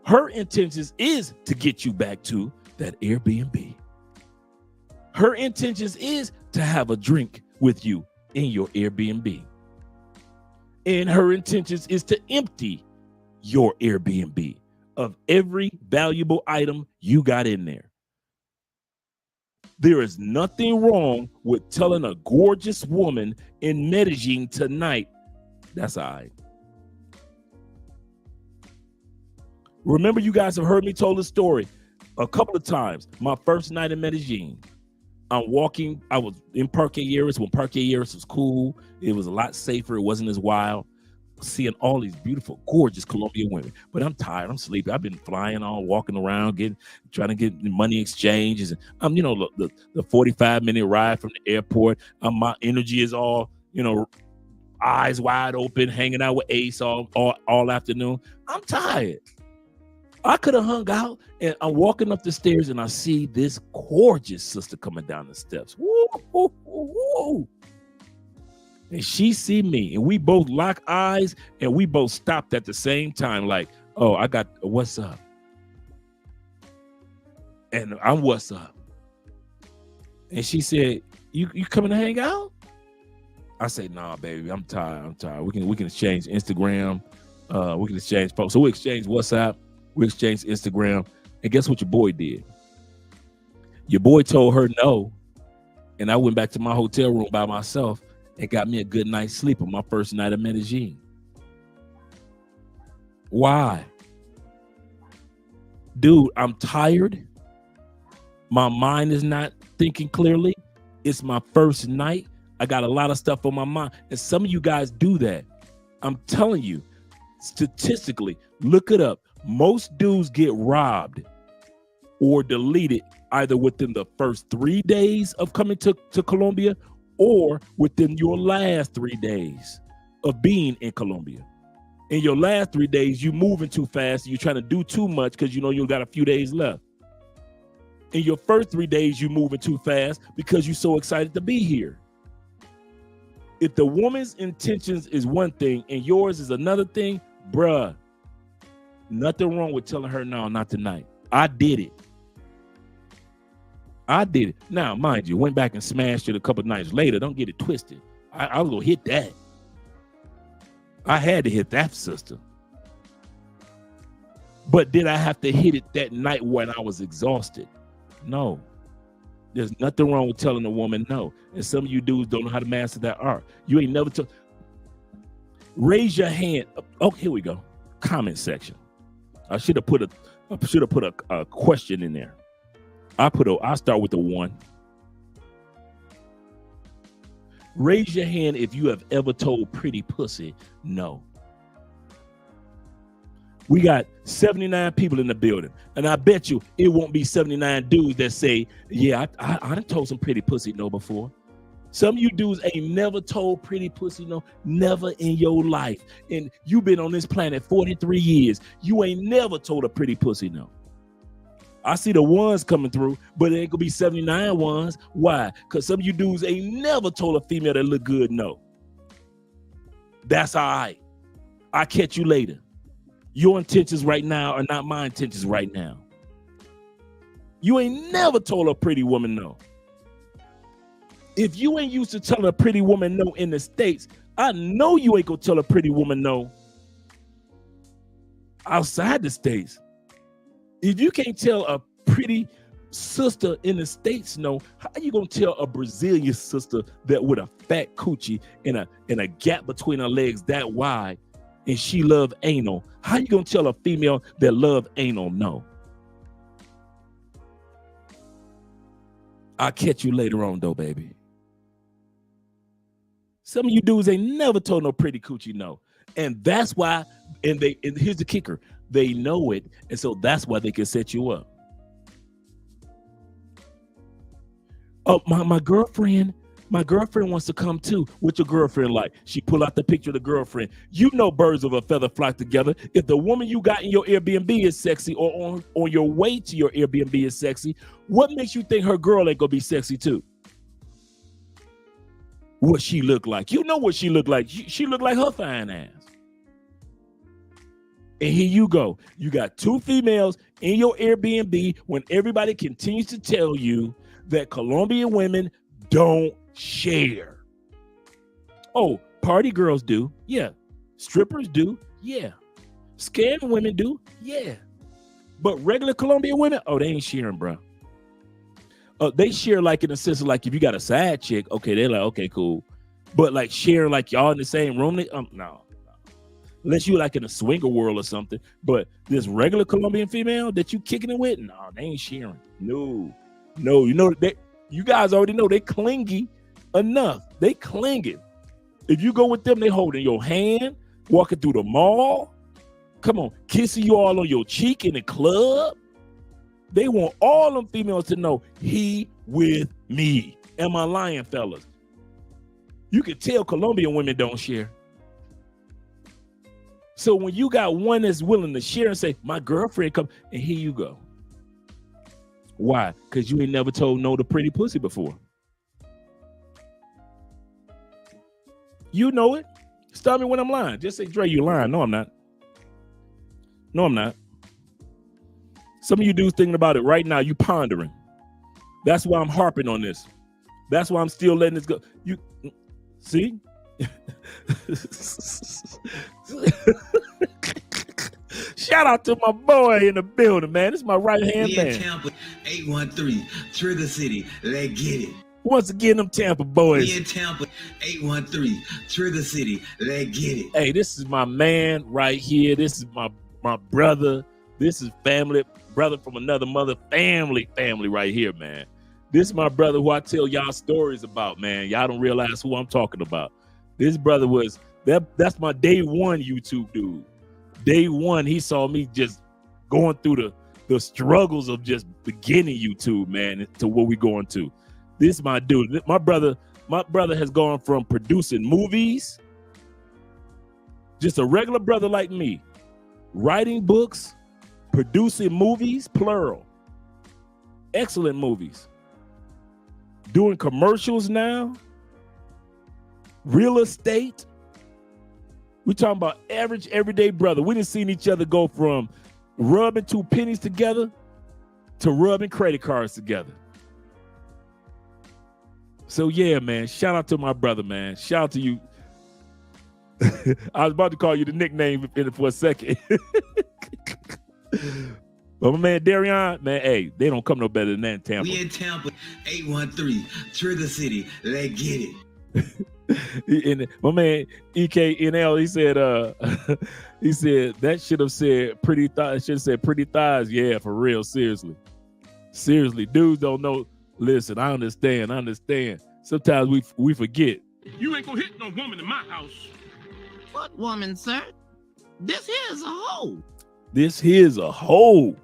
Her intentions is to get you back to that Airbnb. Her intentions is to have a drink with you in your Airbnb. And her intentions is to empty your Airbnb of every valuable item you got in there. There is nothing wrong with telling a gorgeous woman in Medellin tonight, that's all right. Remember, you guys have heard me tell this story a couple of times. My first night in Medellin, I'm walking. I was in Parque Aries when Parque Aries was cool. It was a lot safer. It wasn't as wild. Seeing all these beautiful, gorgeous Colombian women. But I'm tired. I'm sleepy. I've been flying on, walking around, trying to get money exchanges. And I'm, the 45-minute ride from the airport. My energy is all, eyes wide open, hanging out with Ace all afternoon. I'm tired. I could have hung out, and I'm walking up the stairs and I see this gorgeous sister coming down the steps. Woo, woo, woo, woo. And she see me, and we both lock eyes, and we both stopped at the same time, like, oh, I got, what's up? And I'm, what's up? And she said, you coming to hang out? I said, nah, baby, I'm tired. We can exchange Instagram. We can exchange posts. So we exchange WhatsApp. We exchanged Instagram, and guess what your boy did? Your boy told her no, and I went back to my hotel room by myself and got me a good night's sleep on my first night of Medellin. Why? Dude, I'm tired. My mind is not thinking clearly. It's my first night. I got a lot of stuff on my mind, and some of you guys do that. I'm telling you, statistically, look it up. Most dudes get robbed or deleted either within the first 3 days of coming to Colombia or within your last 3 days of being in Colombia. In your last 3 days, you moving too fast. You're trying to do too much because you got a few days left. In your first 3 days, you moving too fast because you're so excited to be here. If the woman's intentions is one thing and yours is another thing, bruh, nothing wrong with telling her, no, not tonight. I did it. Now, mind you, went back and smashed it a couple nights later. Don't get it twisted. I was going to hit that. I had to hit that sister. But did I have to hit it that night when I was exhausted? No. There's nothing wrong with telling a woman no. And some of you dudes don't know how to master that art. You ain't never told. Raise your hand. Oh, here we go. Comment section. I should have put a question in there. I start with the 1. Raise your hand if you have ever told pretty pussy no. We got 79 people in the building, and I bet you it won't be 79 dudes that say, yeah, I done told some pretty pussy no before. Some of you dudes ain't never told pretty pussy no, never in your life. And you've been on this planet 43 years. You ain't never told a pretty pussy no. I see the ones coming through, but it ain't gonna be 79 ones. Why? Because some of you dudes ain't never told a female that look good no. That's all right. I'll catch you later. Your intentions right now are not my intentions right now. You ain't never told a pretty woman no. If you ain't used to telling a pretty woman no in the States, I know you ain't gonna tell a pretty woman no outside the States. If you can't tell a pretty sister in the States no, how you gonna tell a Brazilian sister that with a fat coochie and a gap between her legs that wide and she love anal? How you gonna tell a female that love anal no? I'll catch you later on, though, baby. Some of you dudes ain't never told no pretty coochie no. And that's why, and here's the kicker, they know it, and so that's why they can set you up. Oh, my girlfriend wants to come too. What's your girlfriend like? She pull out the picture of the girlfriend. You know birds of a feather flock together. If the woman you got in your Airbnb is sexy, or on your way to your Airbnb is sexy, what makes you think her girl ain't gonna be sexy too? What she look like? You know what she look like. She look like her fine ass. And here you go. You got two females in your Airbnb when everybody continues to tell you that Colombian women don't share. Oh, party girls do. Yeah. Strippers do. Yeah. Scam women do. Yeah. But regular Colombian women, oh, they ain't sharing, bro. They share like in the sense of like if you got a side chick, okay, they're like, okay, cool. But like sharing like y'all in the same room, no. Unless you like in a swinger world or something. But this regular Colombian female that you kicking it with, no, they ain't sharing. No, you know you guys already know they clingy enough. They clinging. If you go with them, they holding your hand, walking through the mall. Come on, kissing you all on your cheek in the club. They want all them females to know he with me. Am I lying, fellas? You can tell Colombian women don't share. So when you got one that's willing to share and say, my girlfriend come, and here you go. Why? Because you ain't never told no to pretty pussy before. You know it. Stop me when I'm lying. Just say, Dre, you lying. No, I'm not. No, I'm not. Some of you dudes thinking about it right now, you pondering. That's why I'm harping on this. That's why I'm still letting this go. You see? Shout out to my boy in the building, man. This is my right-hand man. In Tampa, 813, Trigger City. Let's get it. Once again, them Tampa boys. We in Tampa, 813, Trigger City. Let's get it. Hey, this is my man right here. This is my brother. This is family, brother from another mother, family right here, man. This is my brother who I tell y'all stories about, man. Y'all don't realize who I'm talking about. This brother was, that's my day one YouTube dude. Day one, he saw me just going through the struggles of just beginning YouTube, man, to what we going to. This is my dude. My brother has gone from producing movies, just a regular brother like me, writing books, producing movies, plural, excellent movies, doing commercials now, real estate. We talking about average, everyday brother. We didn't seen each other go from rubbing 2 pennies together to rubbing credit cards together. So yeah, man, shout out to my brother, man. Shout out to you. I was about to call you the nickname for a second. But my man Darion, man, hey, they don't come no better than that in Tampa. We in Tampa, 813, Trigger City. Let's get it. And my man EKNL, he said that should have said pretty thighs. Should have said pretty thighs. Yeah, for real. Seriously, dudes don't know. Listen, I understand. Sometimes we forget. You ain't gonna hit no woman in my house. What woman, sir? This here's a hoe. This here's a hoe.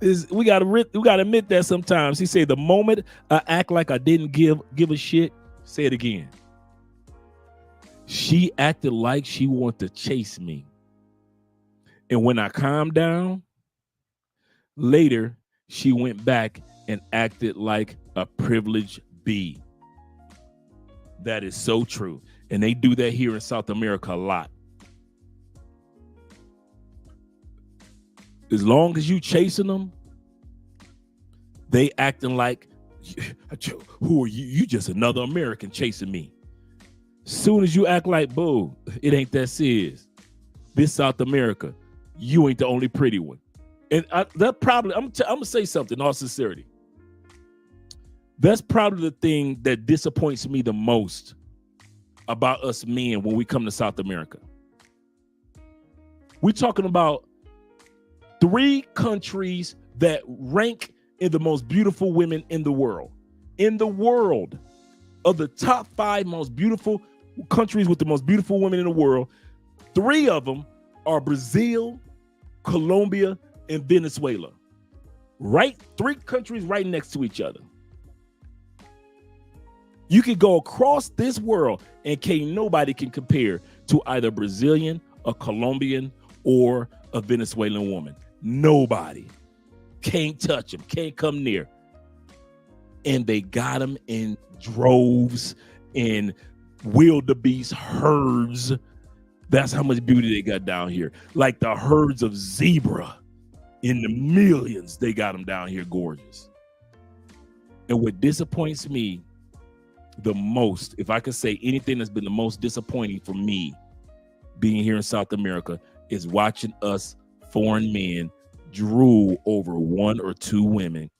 We gotta admit that sometimes. He said the moment I act like I didn't give a shit. Say it again. She acted like she wanted to chase me. And when I calmed down, later she went back and acted like a privileged bee. That is so true. And they do that here in South America a lot. As long as you chasing them, they acting like, who are you? You just another American chasing me. Soon as you act like, boo, it ain't that serious. This South America, you ain't the only pretty one. And that probably, I'm gonna say something in all sincerity. That's probably the thing that disappoints me the most about us men when we come to South America. We're talking about 3 countries that rank in the most beautiful women in the world. In the world, of the top 5 most beautiful countries with the most beautiful women in the world, 3 of them are Brazil, Colombia, and Venezuela. Right? 3 countries right next to each other. You can go across this world and nobody can compare to either Brazilian, a Colombian, or a Venezuelan woman. Nobody. Can't touch them, can't come near. And they got them in droves, in wildebeest herds. That's how much beauty they got down here. Like the herds of zebra in the millions, they got them down here gorgeous. And what disappoints me the most, if I could say anything that's been the most disappointing for me being here in South America, is watching us foreign men drool over 1 or 2 women.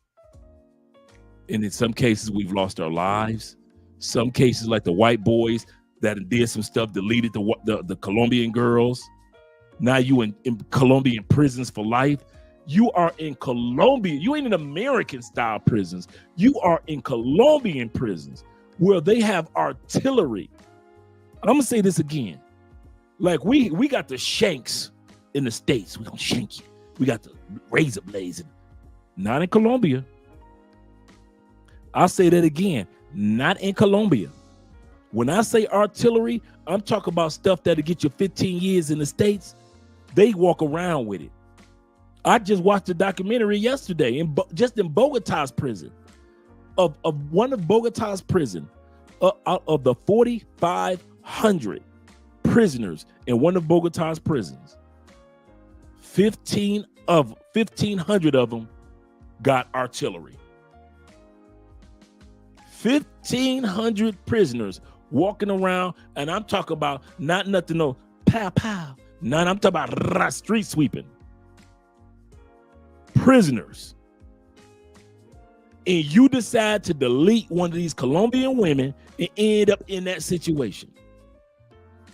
And in some cases, we've lost our lives. Some cases, like the white boys that did some stuff, deleted the Colombian girls. Now you in Colombian prisons for life. You are in Colombia. You ain't in American style prisons. You are in Colombian prisons where they have artillery. I'm gonna say this again. Like we got the shanks in the States. We're gonna shank you. We got the razor blades. Not in Colombia. I'll say that again. Not in Colombia. When I say artillery, I'm talking about stuff that'll get you 15 years in the States. They walk around with it. I just watched a documentary yesterday just in Bogota's prison. Of one of Bogota's prison, out of the 4,500 prisoners in one of Bogota's prisons, 1,500 of them got artillery. 1,500 prisoners walking around, and I'm talking about not nothing, no pow pow. Not I'm talking about street sweeping. Prisoners. And you decide to delete one of these Colombian women and end up in that situation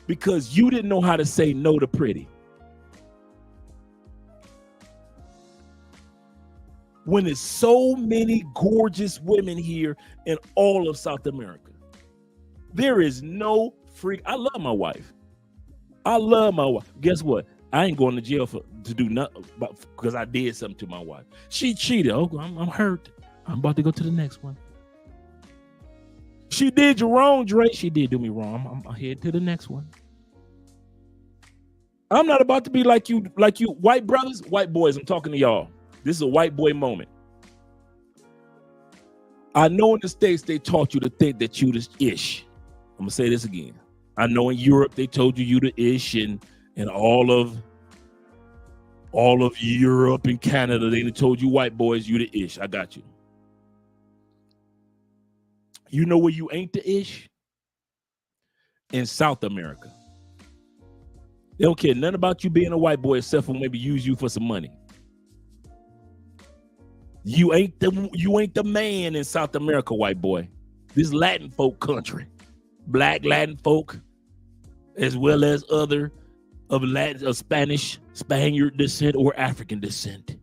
because you didn't know how to say no to pretty. When there's so many gorgeous women here in all of South America, there is no freak. I love my wife. I love my wife. Guess what? I ain't going to jail to do nothing because I did something to my wife. She cheated. Oh, I'm hurt. I'm about to go to the next one. She did you wrong, Dre. She did do me wrong. I'm head to the next one. I'm not about to be like you white brothers, white boys. I'm talking to y'all. This is a white boy moment. I know in the States they taught you to think that you the ish. I'm gonna say this again. I know in Europe they told you the ish, and all of Europe and Canada they told you white boys you the ish. I got you. You know where you ain't the ish? In South America. They don't care nothing about you being a white boy except for maybe use you for some money. You ain't the man in South America, white boy. This Latin folk country. Black Latin folk, as well as other of Latin, of Spanish, Spaniard descent, or African descent.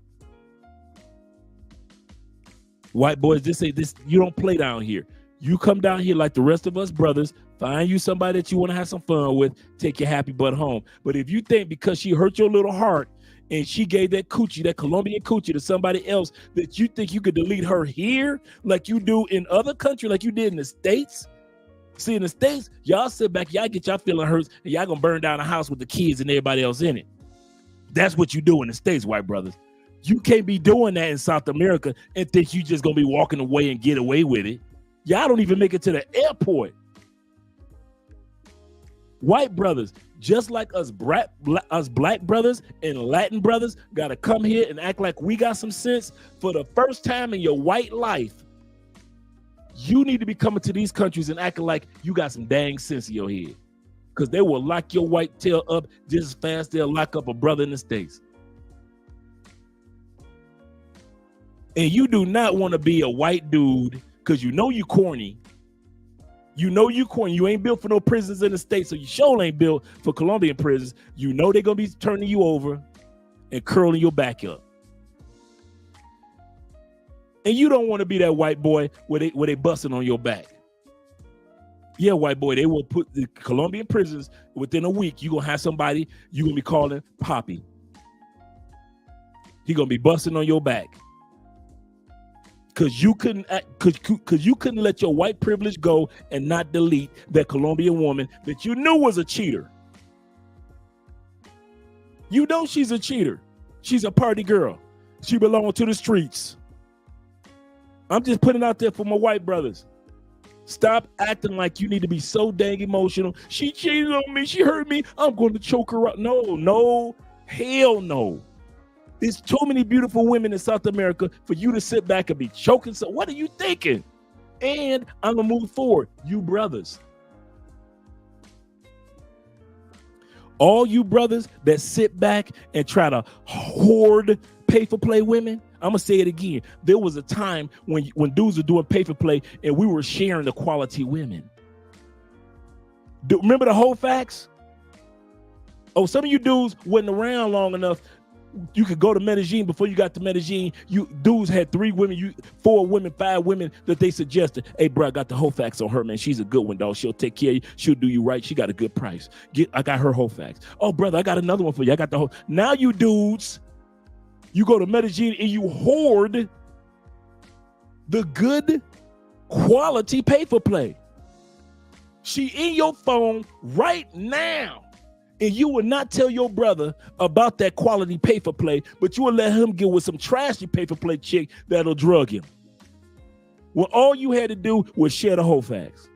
White boys, this you don't play down here. You come down here like the rest of us brothers, find you somebody that you want to have some fun with, take your happy butt home. But if you think because she hurt your little heart and she gave that coochie, that Colombian coochie to somebody else, that you think you could delete her here like you do in other countries, like you did in the States? See, in the States, y'all sit back, y'all get y'all feeling hurt, and y'all gonna burn down the house with the kids and everybody else in it. That's what you do in the States, white brothers. You can't be doing that in South America and think you just gonna be walking away and get away with it. Y'all don't even make it to the airport. White brothers, just like us black brothers and Latin brothers, gotta come here and act like we got some sense. For the first time in your white life, you need to be coming to these countries and acting like you got some dang sense in your head. Because they will lock your white tail up just as fast they'll lock up a brother in the States. And you do not want to be a white dude because you know you corny. You know you corny. You ain't built for no prisons in the States, so you sure ain't built for Colombian prisons. You know they're going to be turning you over and curling your back up. And you don't want to be that white boy where they busting on your back. Yeah, white boy, they will put the Colombian prisons within a week. You're going to have somebody you're going to be calling Poppy. He going to be busting on your back. Because you couldn't let your white privilege go and not delete that Colombian woman that you knew was a cheater. You know she's a cheater. She's a party girl. She belonged to the streets. I'm just putting it out there for my white brothers. Stop acting like you need to be so dang emotional. She cheated on me. She hurt me. I'm going to choke her up. No, hell no. There's too many beautiful women in South America for you to sit back and be choking. So what are you thinking? And I'm going to move forward. You brothers. All you brothers that sit back and try to hoard pay-for-play women, I'm going to say it again. There was a time when dudes were doing pay-for-play and we were sharing the quality women. Remember the whole facts? Oh, some of you dudes wasn't around long enough. You could go to Medellin. Before you got to Medellin, you dudes had 3 women, 4 women, 5 women that they suggested. Hey, bro, I got the whole facts on her, man. She's a good one, dog. She'll take care of you. She'll do you right. She got a good price. I got her whole facts. Oh, brother, I got another one for you. I got the whole. Now you dudes, you go to Medellin and you hoard the good quality pay-for-play. She in your phone right now. And you will not tell your brother about that quality pay-for-play, but you will let him get with some trashy pay-for-play chick that'll drug him. Well, all you had to do was share the whole facts.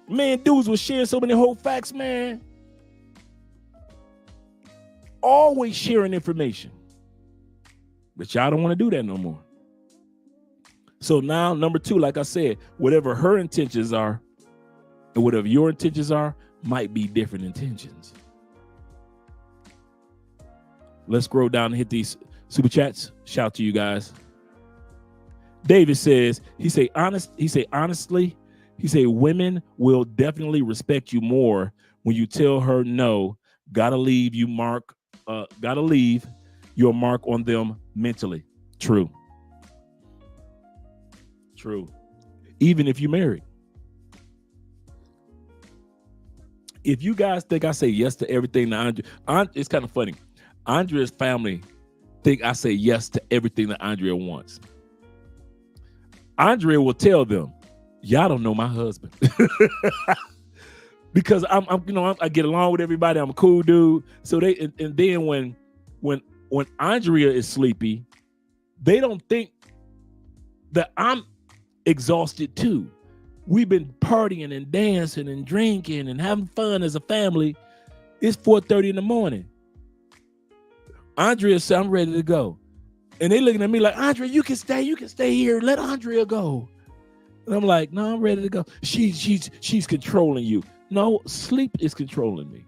Man, dudes were sharing so many whole facts, man. Always sharing information. But y'all don't want to do that no more. So now, number 2, like I said, whatever her intentions are, and whatever your intentions are, might be different intentions. Let's scroll down and hit these super chats. Shout out to you guys. David says, honestly, women will definitely respect you more when you tell her no. Gotta leave your mark on them mentally. True. Even if you're married. If you guys think I say yes to everything that it's kind of funny. Andrea's family think I say yes to everything that Andrea wants. Andrea will tell them, y'all don't know my husband. Because I get along with everybody. I'm a cool dude. So and then when Andrea is sleepy, they don't think that I'm exhausted too. We've been partying and dancing and drinking and having fun as a family. It's 4:30 in the morning. Andrea said, I'm ready to go. And they looking at me like, Andrea, you can stay here. Let Andrea go. And I'm like, no, I'm ready to go. She's controlling you. No, sleep is controlling me.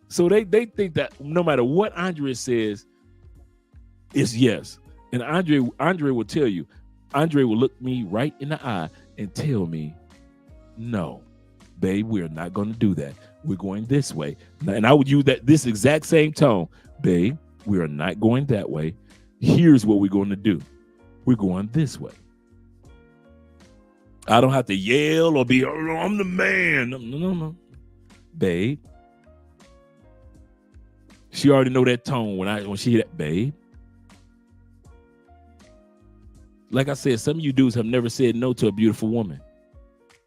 So they think that no matter what Andrea says, it's yes. And Andrea will tell you, Andrea will look me right in the eye and tell me, no, babe, we're not going to do that. We're going this way. And I would use this exact same tone. Babe, we are not going that way. Here's what we're going to do. We're going this way. I don't have to yell or be, oh, I'm the man. No. Babe. She already know that tone when she hear that, babe. Like I said, some of you dudes have never said no to a beautiful woman.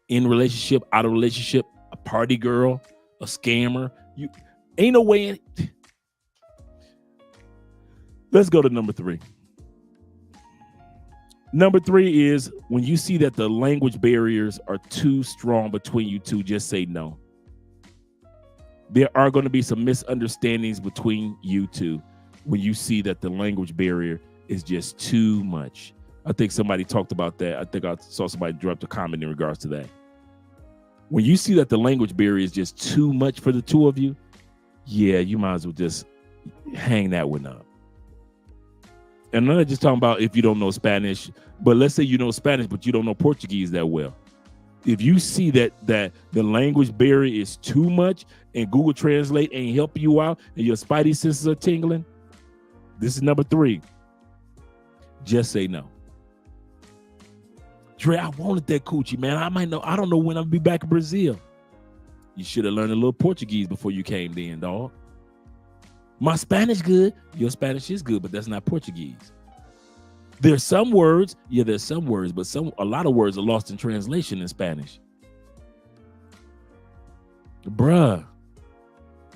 In relationship, out of relationship, a party girl, a scammer. You ain't no way in. Let's go to number 3. Number 3 is when you see that the language barriers are too strong between you two, just say no. There are going to be some misunderstandings between you two when you see that the language barrier is just too much. I think somebody talked about that. I think I saw somebody drop a comment in regards to that. When you see that the language barrier is just too much for the two of you, yeah, you might as well just hang that one up. And I'm not just talking about if you don't know Spanish, but let's say you know Spanish, but you don't know Portuguese that well. If you see that the language barrier is too much and Google Translate ain't helping you out and your spidey senses are tingling, This is number 3. Just say no. Dre, I wanted that coochie, man. I don't know when I'll be back in Brazil. You should have learned a little Portuguese before you came in, dog. My Spanish good. Your Spanish is good, but that's not Portuguese. There's some words, but a lot of words are lost in translation in Spanish. Bruh,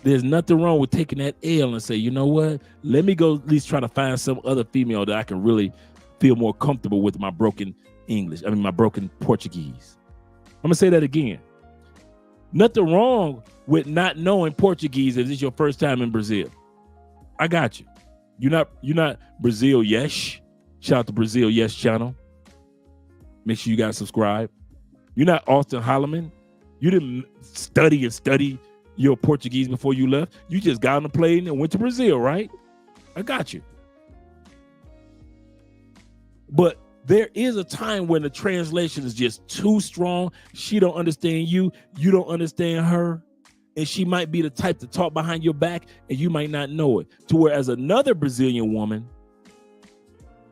there's nothing wrong with taking that L and say, you know what? Let me go at least try to find some other female that I can really feel more comfortable with my broken my broken Portuguese. I'm gonna say that again. Nothing wrong with not knowing Portuguese if it's your first time in Brazil. I got you. You're not Brazil Yes. Shout out to Brazil Yes channel. Make sure you guys subscribe. You're not Austin Holloman. You didn't study your Portuguese before you left. You just got on the plane and went to Brazil, right? I got you. But there is a time when the translation is just too strong. She don't understand you. You don't understand her. And she might be the type to talk behind your back and you might not know it. To whereas another Brazilian woman,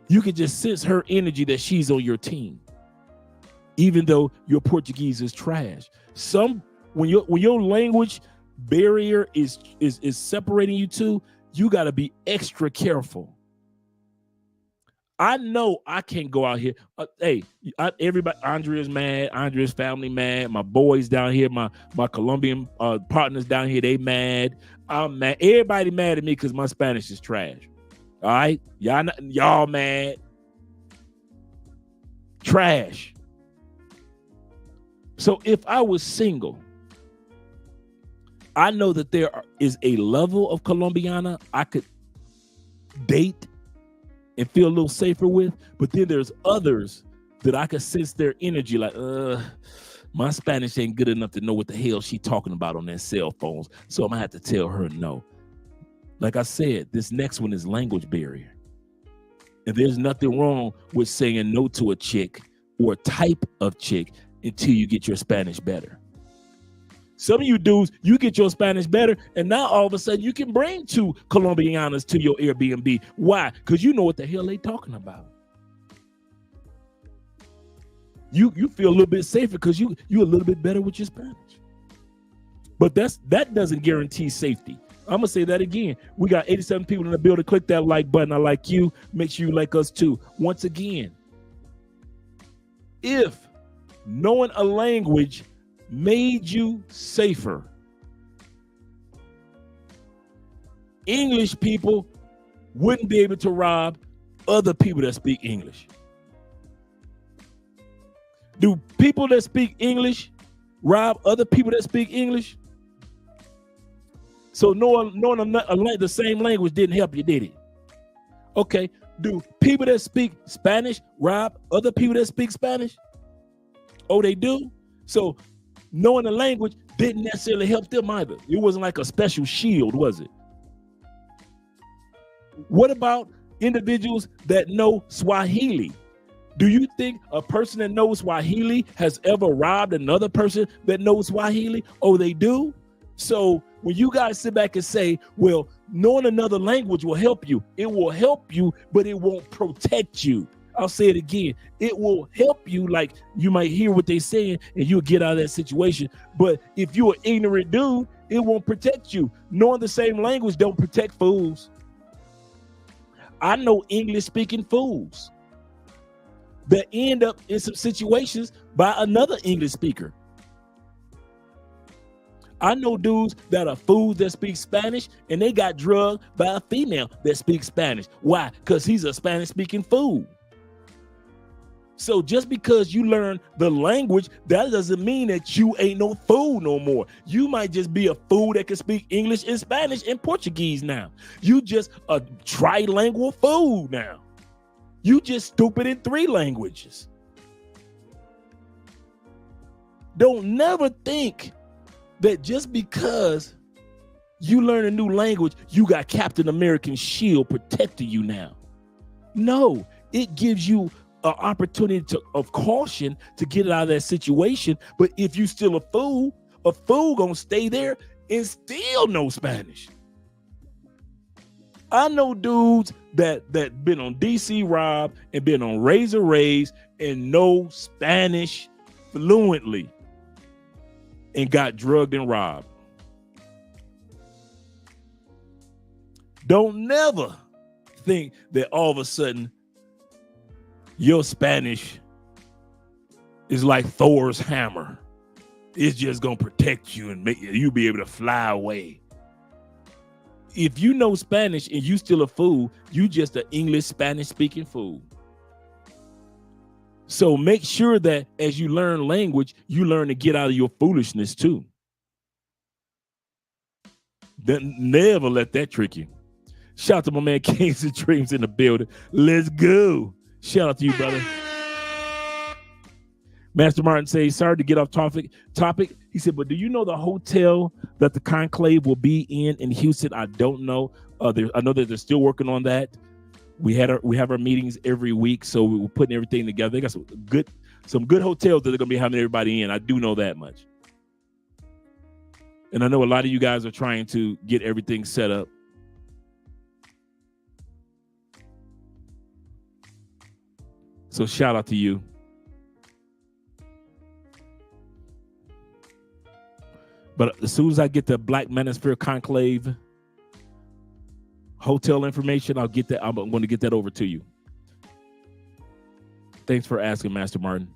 you can just sense her energy that she's on your team, even though your Portuguese is trash. When your language barrier is separating you two, you got to be extra careful. I know I can't go out here. Everybody, Andrea's mad. Andrea's family mad. My boys down here, my Colombian partners down here, they mad. I'm mad. Everybody mad at me because my Spanish is trash. All right, y'all mad. Trash. So if I was single, I know that there is a level of Colombiana I could date and feel a little safer with, but then there's others that I could sense their energy like, my Spanish ain't good enough to know what the hell she talking about on their cell phones, so I'm gonna have to tell her no. Like I said, this next one is language barrier. And there's nothing wrong with saying no to a chick or type of chick until you get your Spanish better. Some of you dudes, you get your Spanish better, and now all of a sudden you can bring 2 Colombianas to your Airbnb. Why? Because you know what the hell they talking about. You feel a little bit safer because you a little bit better with your Spanish. But that doesn't guarantee safety. I'm gonna say that again. We got 87 people in the building. Click that like button. I like you. Make sure you like us too. Once again, if knowing a language made you safer, English people wouldn't be able to rob other people that speak English. Do people that speak English rob other people that speak English? So knowing the same language didn't help you, did it? Okay. Do people that speak Spanish rob other people that speak Spanish? Oh, they do? So knowing the language didn't necessarily help them either. It wasn't like a special shield, was it? What about individuals that know Swahili? Do you think a person that knows Swahili has ever robbed another person that knows Swahili? Oh, they do? So when you guys sit back and say, well, knowing another language will help you, it will help you, but it won't protect you. I'll say it again. It will help you, like you might hear what they're saying and you'll get out of that situation. But if you're an ignorant dude, it won't protect you. Knowing the same language don't protect fools. I know English speaking fools that end up in some situations by another English speaker. I know dudes that are fools that speak Spanish and they got drugged by a female that speaks Spanish. Why? Because he's a Spanish speaking fool. So just because you learn the language, that doesn't mean that you ain't no fool no more. You might just be a fool that can speak English and Spanish and Portuguese now. You just a trilingual fool now. You just stupid in 3 languages. Don't never think that just because you learn a new language, you got Captain American's shield protecting you now. No, it gives you an opportunity of caution to get out of that situation. But if you still a fool gonna stay there and still know Spanish. I know dudes that been on DC Rob and been on Razor Rays and know Spanish fluently and got drugged and robbed. Don't never think that all of a sudden your Spanish is like Thor's hammer. It's just gonna protect you and make you be able to fly away. If you know Spanish and you still a fool, you just an English Spanish speaking fool. So make sure that as you learn language, you learn to get out of your foolishness too. Never let that trick you. Shout out to my man Kings and Dreams in the building. Let's go. Shout out to you, brother. Master Martin says, sorry to get off topic. He said, but do you know the hotel that the conclave will be in Houston? I don't know. I know that they're still working on that. We have our meetings every week, so we're putting everything together. They got some good hotels that they're gonna be having everybody in. I do know that much. And I know a lot of you guys are trying to get everything set up. So shout out to you. But as soon as I get the Black Manosphere Conclave hotel information, I'll get that. I'm going to get that over to you. Thanks for asking, Master Martin.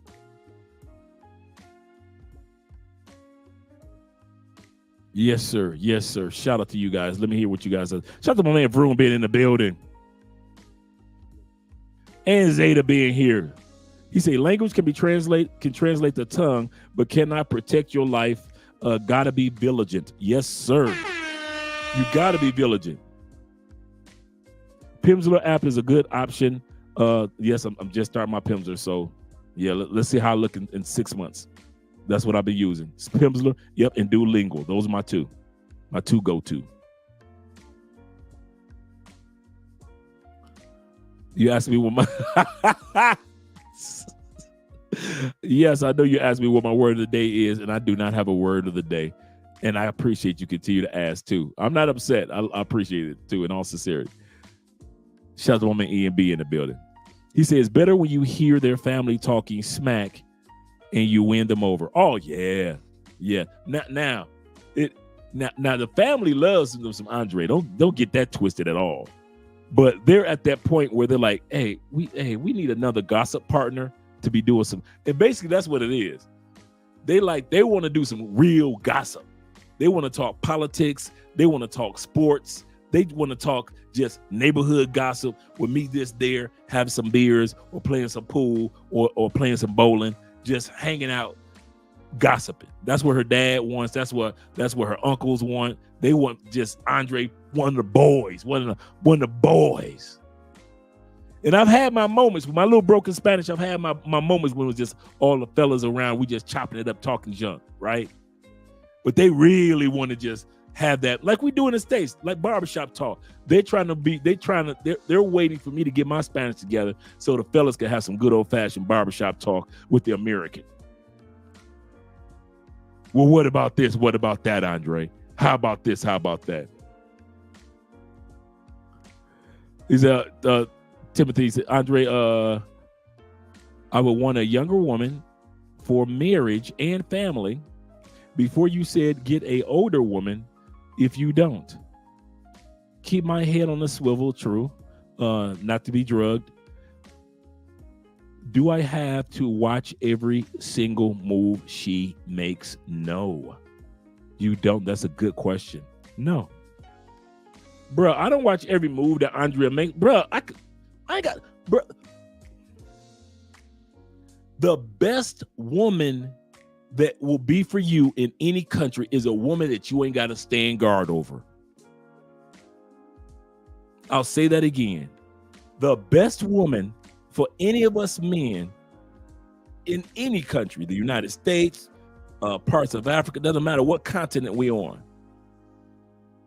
Yes, sir. Yes, sir. Shout out to you guys. Let me hear what you guys are. Shout out to my man Vroom being in the building. And Zeta being here. He said language can translate the tongue, but cannot protect your life. Gotta be vigilant. Yes, sir. You gotta be vigilant. Pimsleur app is a good option. Yes, I'm just starting my Pimsleur, so yeah, let's see how I look in 6 months. That's what I've been using. Pimsleur, yep, and Duolingo. Those are my two go-to. You asked me what my Yes, I know you asked me what my word of the day is, and I do not have a word of the day. And I appreciate you continue to ask too. I'm not upset. I appreciate it too, in all sincerity. Shout out to my man E and B in the building. He says, better when you hear their family talking smack and you win them over. Oh yeah. Yeah. Now the family loves some Andre. Don't get that twisted at all. But they're at that point where they're like, hey, we need another gossip partner to be doing some, and basically that's what it is. They want to do some real gossip. They want to talk politics. They want to talk sports. They want to talk just neighborhood gossip. We'll meet this there, have some beers, or playing some pool, or playing some bowling, just hanging out, gossiping. That's what her dad wants. That's what her uncles want. They want just Andre, one of the boys. And I've had my moments with my little broken Spanish. I've had my moments when it was just all the fellas around. We just chopping it up, talking junk, right? But they really want to just have that, like we do in the States, like barbershop talk. They're waiting for me to get my Spanish together so the fellas can have some good old fashioned barbershop talk with the American. Well, what about this? What about that, Andre? How about this? How about that? He's Timothy said, Andre, I would want a younger woman for marriage and family before you said get a older woman if you don't. Keep my head on the swivel, true. Not to be drugged. Do I have to watch every single move she makes? No. You don't. That's a good question. No. Bro, I don't watch every move that Andrea makes. Bro, bro. The best woman that will be for you in any country is a woman that you ain't got to stand guard over. I'll say that again. The best woman for any of us men in any country, the United States, parts of Africa, doesn't matter what continent we're on,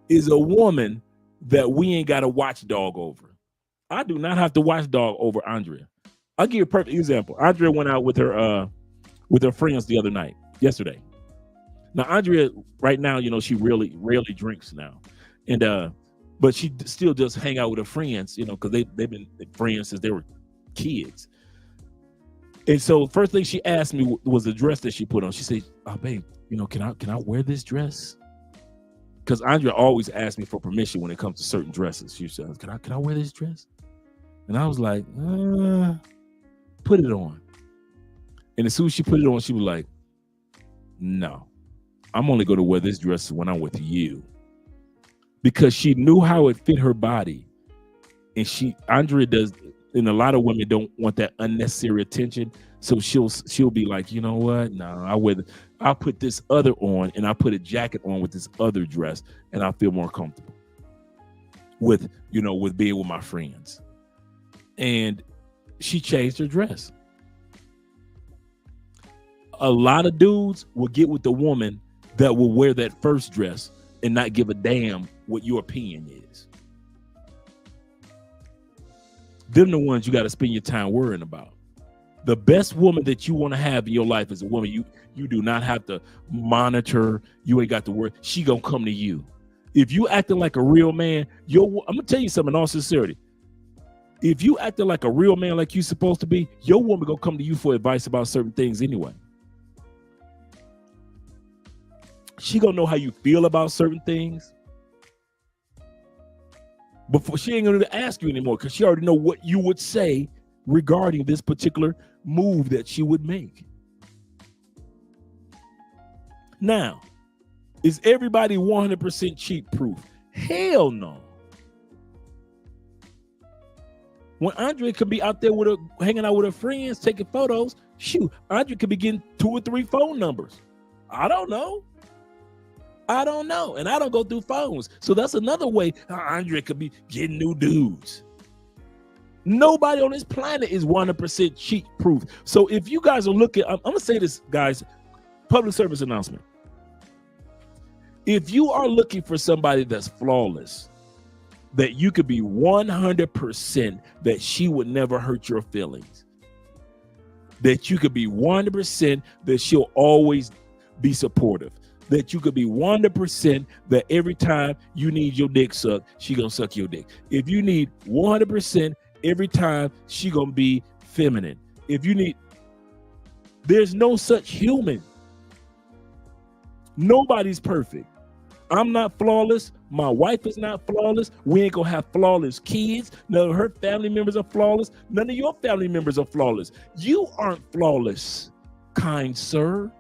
is a woman that we ain't got a watchdog over. I do not have to watchdog over Andrea. I'll give you a perfect example. Andrea went out with her friends yesterday. Now, Andrea, right now, she really rarely drinks now. And but she still just hang out with her friends, you know, because they've been friends since they were kids. And so first thing she asked me was the dress that she put on. She said, "Oh, babe, you know, can I wear this dress?" Because Andrea always asks me for permission when it comes to certain dresses. She says, "Can I wear this dress?" And I was like, "Put it on." And as soon as she put it on, she was like, "No, I'm only going to wear this dress when I'm with you." Because she knew how it fit her body. And Andrea does, and a lot of women don't want that unnecessary attention. So she'll be like, "You know what? No, I'll put this other on, and I'll put a jacket on with this other dress, and I feel more comfortable with being with my friends." And she changed her dress. A lot of dudes will get with the woman that will wear that first dress and not give a damn what your opinion is. Them the ones you got to spend your time worrying about. The best woman that you want to have in your life is a woman you do not have to monitor. You ain't got to worry. She gonna come to you. If you acting like a real man, I'm gonna tell you something in all sincerity. If you acting like a real man like you supposed to be, your woman gonna come to you for advice about certain things anyway. She gonna know how you feel about certain things. Before she ain't gonna ask you anymore because she already know what you would say regarding this particular move that she would make. Now, is everybody 100% cheat proof? Hell no. When Andrea could be out there hanging out with her friends, taking photos, shoot, Andrea could be getting 2 or 3 phone numbers. I don't know. And I don't go through phones. So that's another way Andrea could be getting new dudes. Nobody on this planet is 100% cheat proof. So if you guys are looking, I'm going to say this, guys, public service announcement. If you are looking for somebody that's flawless, that you could be 100% that she would never hurt your feelings, that you could be 100% that she'll always be supportive, that you could be 100% that every time you need your dick sucked, she gonna suck your dick. If you need 100% every time, she gonna be feminine. There's no such human. Nobody's perfect. I'm not flawless. My wife is not flawless. We ain't gonna have flawless kids. None of her family members are flawless. None of your family members are flawless. You aren't flawless, kind sir.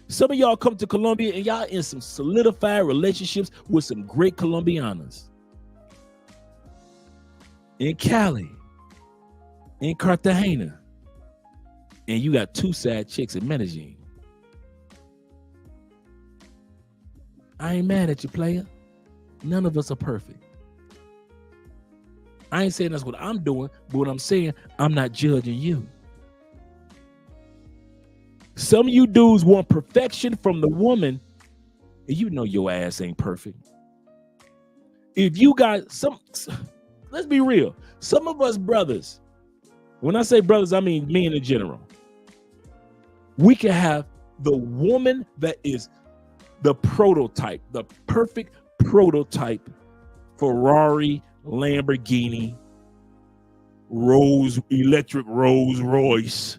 Some of y'all come to Colombia and y'all in some solidified relationships with some great Colombianas. In Cali, in Cartagena, and you got 2 sad chicks in Medellin. I ain't mad at you, player. None of us are perfect. I ain't saying that's what I'm doing, but what I'm saying, I'm not judging you. Some of you dudes want perfection from the woman, and you know your ass ain't perfect. If you got let's be real. Some of us brothers, when I say brothers, I mean men in general. We can have the woman that is the prototype, the perfect prototype Ferrari, Lamborghini, electric Rolls Royce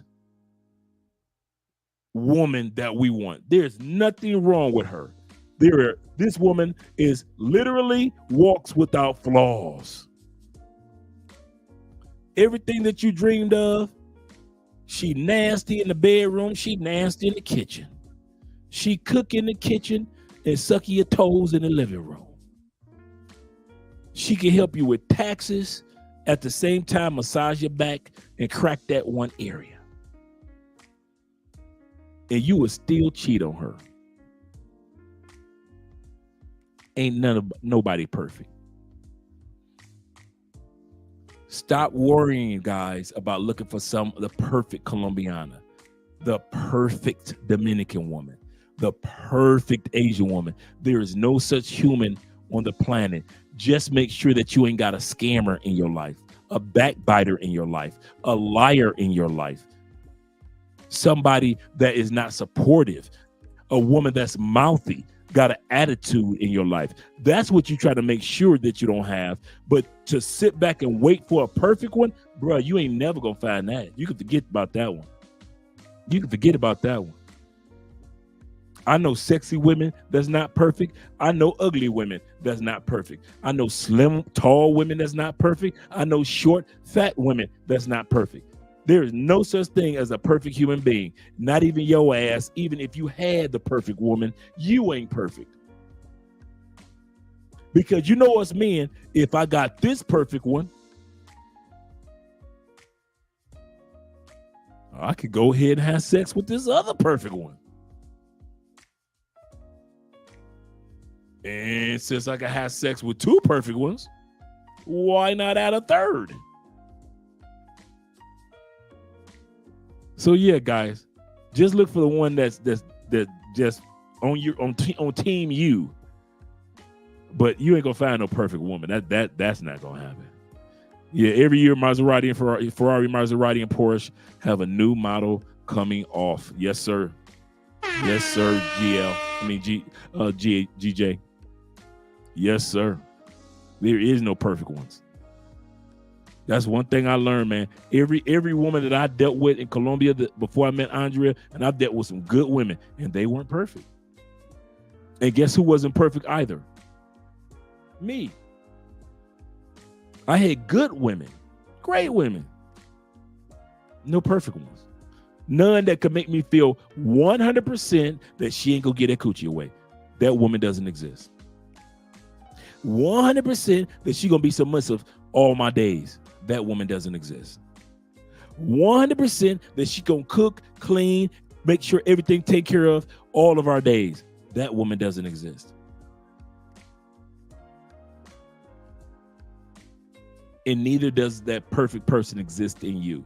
woman that we want. There's nothing wrong with her. This woman is literally walks without flaws. Everything that you dreamed of, she nasty in the bedroom, she nasty in the kitchen. She cook in the kitchen and suck your toes in the living room. She can help you with taxes, at the same time massage your back and crack that one area. And you will still cheat on her. Ain't nobody perfect. Stop worrying, guys, about looking for the perfect Colombiana, the perfect Dominican woman, the perfect Asian woman. There is no such human on the planet. Just make sure that you ain't got a scammer in your life, a backbiter in your life, a liar in your life, somebody that is not supportive, a woman that's mouthy, got an attitude in your life. That's what you try to make sure that you don't have. But to sit back and wait for a perfect one, bro, you ain't never gonna find that. You can forget about that one. You can forget about that one. I know sexy women that's not perfect. I know ugly women that's not perfect. I know slim, tall women that's not perfect. I know short, fat women that's not perfect. There is no such thing as a perfect human being, not even your ass. Even if you had the perfect woman, you ain't perfect. Because you know us men, if I got this perfect one, I could go ahead and have sex with this other perfect one. And since I can have sex with two perfect ones, why not add a third? So yeah, guys, just look for the one that's just on team you. But you ain't gonna find no perfect woman. That's not gonna happen. Yeah, every year Maserati and Ferrari, Maserati and Porsche have a new model coming off. Yes, sir. Yes, sir. GJ. Yes, sir. There is no perfect ones. That's one thing I learned, man. Every woman that I dealt with in Colombia before I met Andrea, and I dealt with some good women, and they weren't perfect. And guess who wasn't perfect either? Me. I had good women, great women. No perfect ones. None that could make me feel 100% that she ain't gonna get that coochie away. That woman doesn't exist. 100% that she gonna be submissive all my days. That woman doesn't exist. 100% that she gonna cook, clean, make sure everything taken care of all of our days. That woman doesn't exist. And neither does that perfect person exist in you.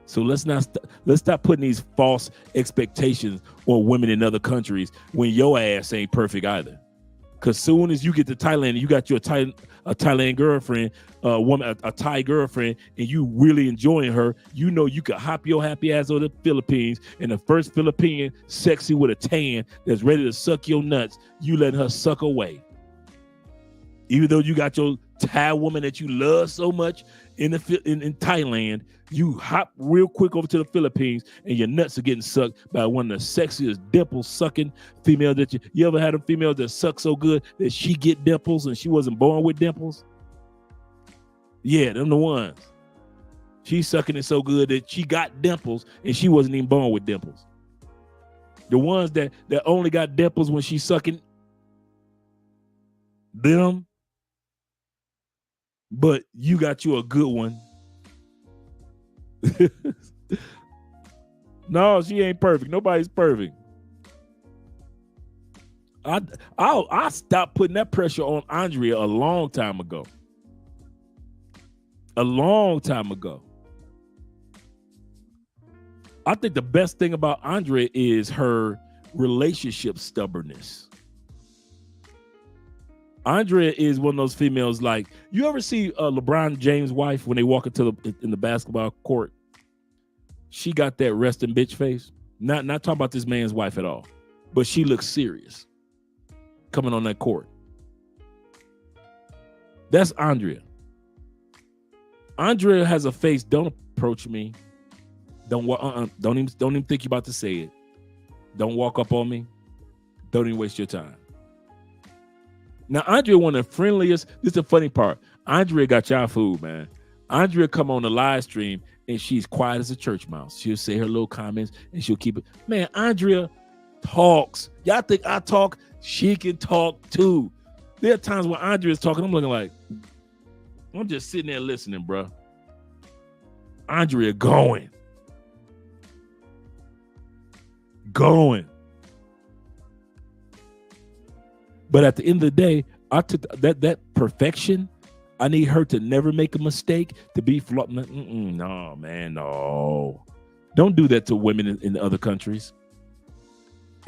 So let's stop putting these false expectations on women in other countries when your ass ain't perfect either. Because soon as you get to Thailand and you got your Thailand girlfriend, a Thai girlfriend, and you really enjoying her, you know you could hop your happy ass over the Philippines, and the first Philippine sexy with a tan that's ready to suck your nuts, you let her suck away. Even though you got your Thai woman that you love so much in Thailand, you hop real quick over to the Philippines and your nuts are getting sucked by one of the sexiest dimple sucking females that you ever had a female that suck so good that she get dimples and she wasn't born with dimples? Yeah, them the ones. She's sucking it so good that she got dimples and she wasn't even born with dimples. The ones that only got dimples when she's sucking them. But you got you a good one. No, she ain't perfect. Nobody's perfect. I stopped putting that pressure on Andrea a long time ago. A long time ago. I think the best thing about Andrea is her relationship stubbornness. Andrea is one of those females like, you ever see LeBron James' wife when they walk in the basketball court? She got that resting bitch face. Not talking about this man's wife at all, but she looks serious coming on that court. That's Andrea. Andrea has a face. Don't approach me. Don't even think you're about to say it. Don't walk up on me. Don't even waste your time. Now, Andrea, one of the friendliest, this is the funny part. Andrea got y'all food, man. Andrea come on the live stream and she's quiet as a church mouse. She'll say her little comments and she'll keep it. Man, Andrea talks. Y'all think I talk? She can talk too. There are times when Andrea's talking, I'm looking like, I'm just sitting there listening, bro. Andrea going. But at the end of the day, I took that perfection. I need her to never make a mistake, to be flawed. No, man, no. Don't do that to women in other countries.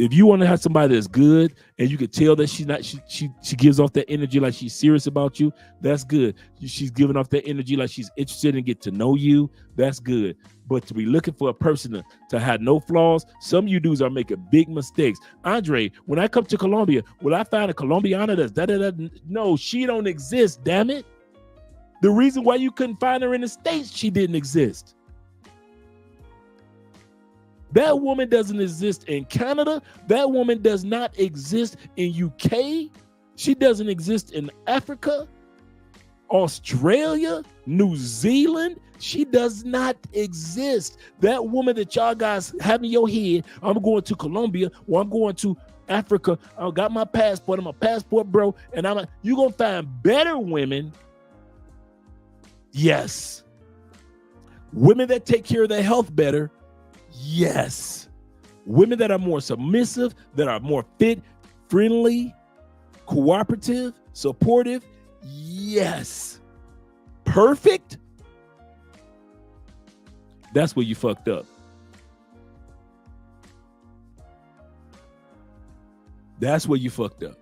if you want to have somebody that's good and you can tell that she's not, she gives off that energy like she's serious about you, that's good. She's giving off that energy like she's interested in get to know you, that's good. But to be looking for a person to have no flaws, some of you dudes are making big mistakes. Andre, when I come to Colombia, will I find a Colombiana that's da-da-da? No, she don't exist, damn it. The reason why you couldn't find her in the States, she didn't exist. That woman doesn't exist in Canada. That woman does not exist in UK. She doesn't exist in Africa, Australia, New Zealand. She does not exist. That woman that y'all guys have in your head, I'm going to Colombia or I'm going to Africa. I got my passport. I'm a passport bro. And you're going to find better women. Yes. Women that take care of their health better. Yes. Women that are more submissive, that are more fit, friendly, cooperative, supportive. Yes. Perfect. That's where you fucked up. That's where you fucked up.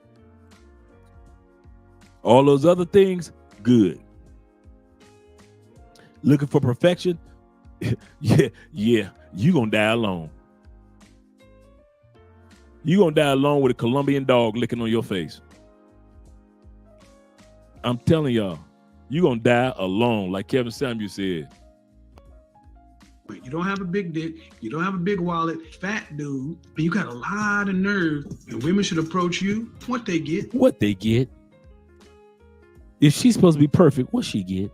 All those other things, good. Looking for perfection? yeah, you gonna die alone. You gonna die alone with a Colombian dog licking on your face. I'm telling y'all, you gonna die alone, like Kevin Samuel said. You don't have a big dick, you don't have a big wallet, fat dude, and you got a lot of nerve, and women should approach you. What they get? What they get? If she's supposed to be perfect, what she get?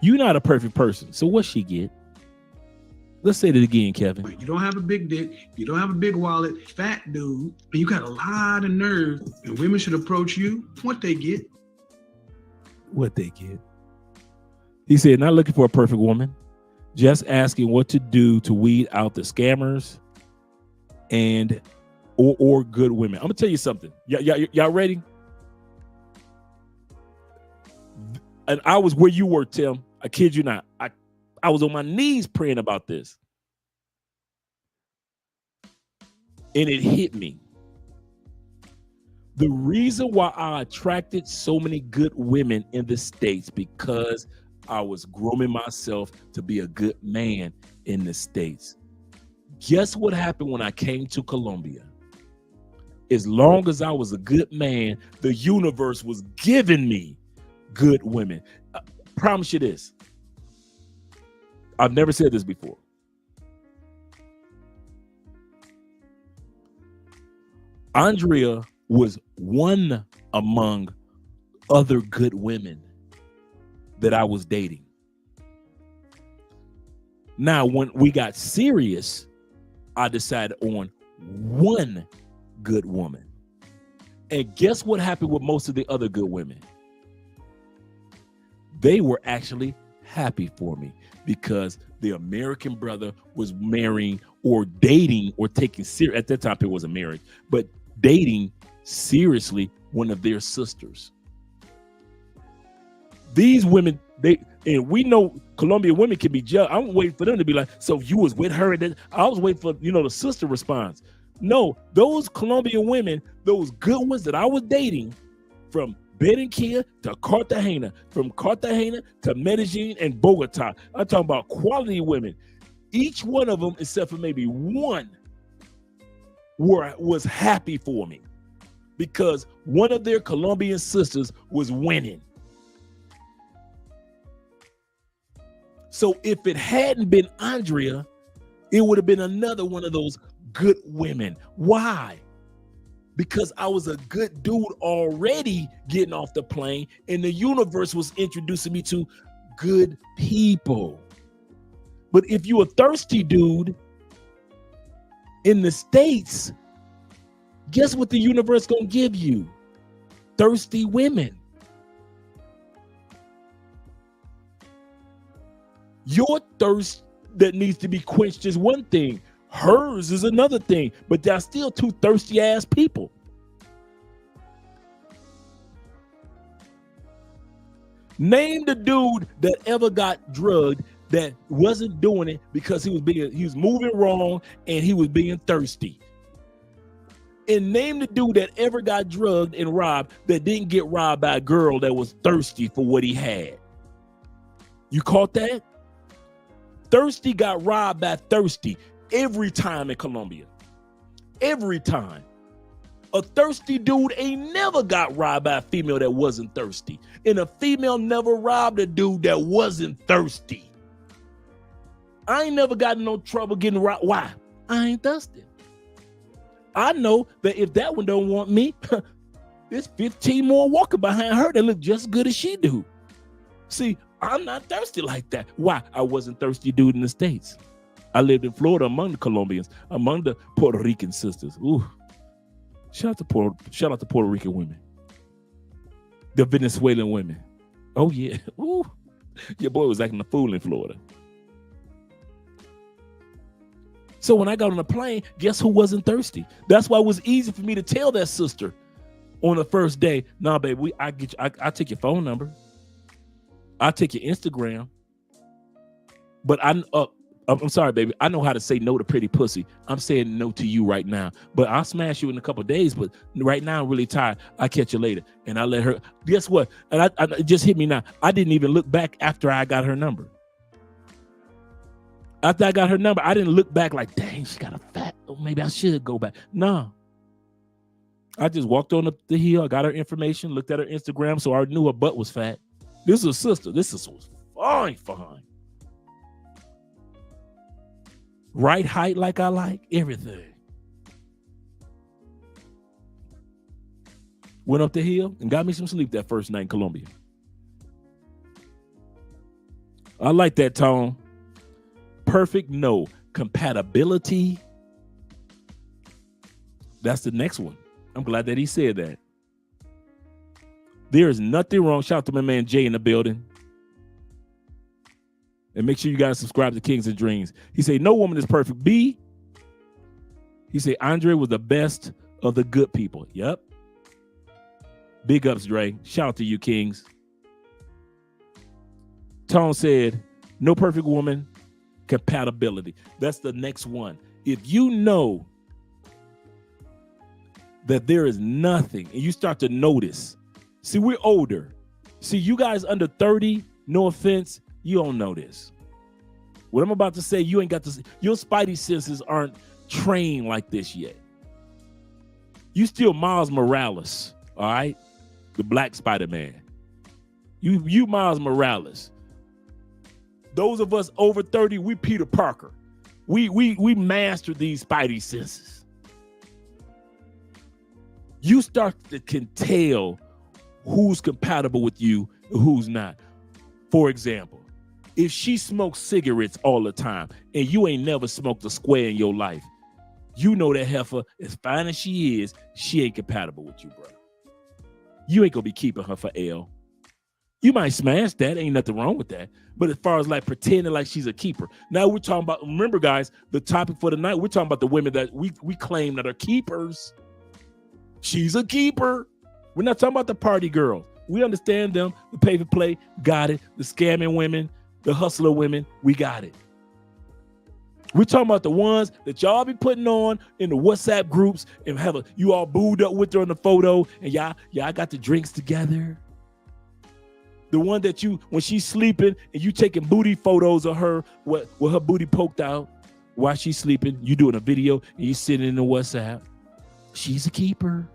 You're not a perfect person, so what she get? Let's say that again, Kevin. You don't have a big dick, you don't have a big wallet, fat dude, and you got a lot of nerve, and women should approach you. What they get? What they get? He said, not looking for a perfect woman, just asking what to do to weed out the scammers and or good women. I'm gonna tell you something. Y'all ready? And I was where you were, Tim. I kid you not. I was on my knees praying about this. And it hit me. The reason why I attracted so many good women in the States because I was grooming myself to be a good man in the States. Guess what happened when I came to Colombia? As long as I was a good man, the universe was giving me good women. I promise you this. I've never said this before. Andrea was one among other good women that I was dating. Now, when we got serious, I decided on one good woman. And guess what happened with most of the other good women? They were actually happy for me because the American brother was marrying or dating or taking serious. At that time, it wasn't marriage, but dating seriously one of their sisters. These women, and we know Colombian women can be jealous. I'm waiting for them to be like, so you was with her, and then I was waiting for the sister response. No, those Colombian women, those good ones that I was dating, from Barranquilla to Cartagena, from Cartagena to Medellin and Bogota. I'm talking about quality women. Each one of them, except for maybe one, was happy for me because one of their Colombian sisters was winning. So if it hadn't been Andrea, it would have been another one of those good women. Why? Because I was a good dude already getting off the plane, and the universe was introducing me to good people. But if you a thirsty dude in the States, guess what the universe gonna give you? Thirsty women. Your thirst that needs to be quenched is one thing. Hers is another thing, but they're still two thirsty ass people. Name the dude that ever got drugged that wasn't doing it because he was moving wrong and he was being thirsty. And name the dude that ever got drugged and robbed that didn't get robbed by a girl that was thirsty for what he had. You caught that? Thirsty got robbed by thirsty every time in Colombia. Every time. A thirsty dude ain't never got robbed by a female that wasn't thirsty. And a female never robbed a dude that wasn't thirsty. I ain't never got in no trouble getting robbed. Why? I ain't thirsty. I know that if that one don't want me, there's 15 more walking behind her that look just as good as she do. See, I'm not thirsty like that. Why? I wasn't thirsty dude in the States. I lived in Florida among the Colombians, among the Puerto Rican sisters. Ooh. Shout out to Puerto Rican women. The Venezuelan women. Oh yeah. Ooh. Your boy was acting a fool in Florida. So when I got on the plane, guess who wasn't thirsty? That's why it was easy for me to tell that sister on the first day, nah, baby, I take your phone number. I'll take your Instagram. But I'm sorry, baby. I know how to say no to pretty pussy. I'm saying no to you right now. But I'll smash you in a couple of days. But right now, I'm really tired. I'll catch you later. And I let her, guess what? And it just hit me now. I didn't even look back after I got her number. After I got her number, I didn't look back like, dang, she got a fat. Oh, maybe I should go back. No. I just walked on the hill. I got her information, looked at her Instagram, so I knew her butt was fat. This is a sister. This was fine. Right height like I like, everything. Went up the hill and got me some sleep that first night in Colombia. I like that tone. Perfect, no. Compatibility. That's the next one. I'm glad that he said that. There is nothing wrong. Shout out to my man Jay in the building. And make sure you guys subscribe to Kings and Dreams. He said, no woman is perfect. B, he said, Andre was the best of the good people. Yep. Big ups, Dre. Shout out to you, Kings. Tone said, no perfect woman, compatibility. That's the next one. If you know that there is nothing and you start to notice, see, we're older. See, you guys under 30, no offense, you don't know this. What I'm about to say, you ain't got to, your spidey senses aren't trained like this yet. You still Miles Morales, all right? The Black Spider-Man. You Miles Morales. Those of us over 30, we Peter Parker. We mastered these spidey senses. You start to can tell who's compatible with you and who's not. For example, if she smokes cigarettes all the time and you ain't never smoked a square in your life, you know that heifer, as fine as she is, she ain't compatible with you, bro. You ain't gonna be keeping her for L. You might smash that, ain't nothing wrong with that. But as far as like pretending like she's a keeper. Now we're talking about, remember guys, the topic for the night, we're talking about the women that we claim that are keepers. She's a keeper. We're not talking about the party girl. We understand them, the pay for play, got it. The scamming women, the hustler women, we got it. We're talking about the ones that y'all be putting on in the WhatsApp groups and you all booed up with her on the photo and y'all got the drinks together. The one that you, when she's sleeping and you taking booty photos of her with her booty poked out while she's sleeping, you doing a video and you sitting in the WhatsApp. She's a keeper.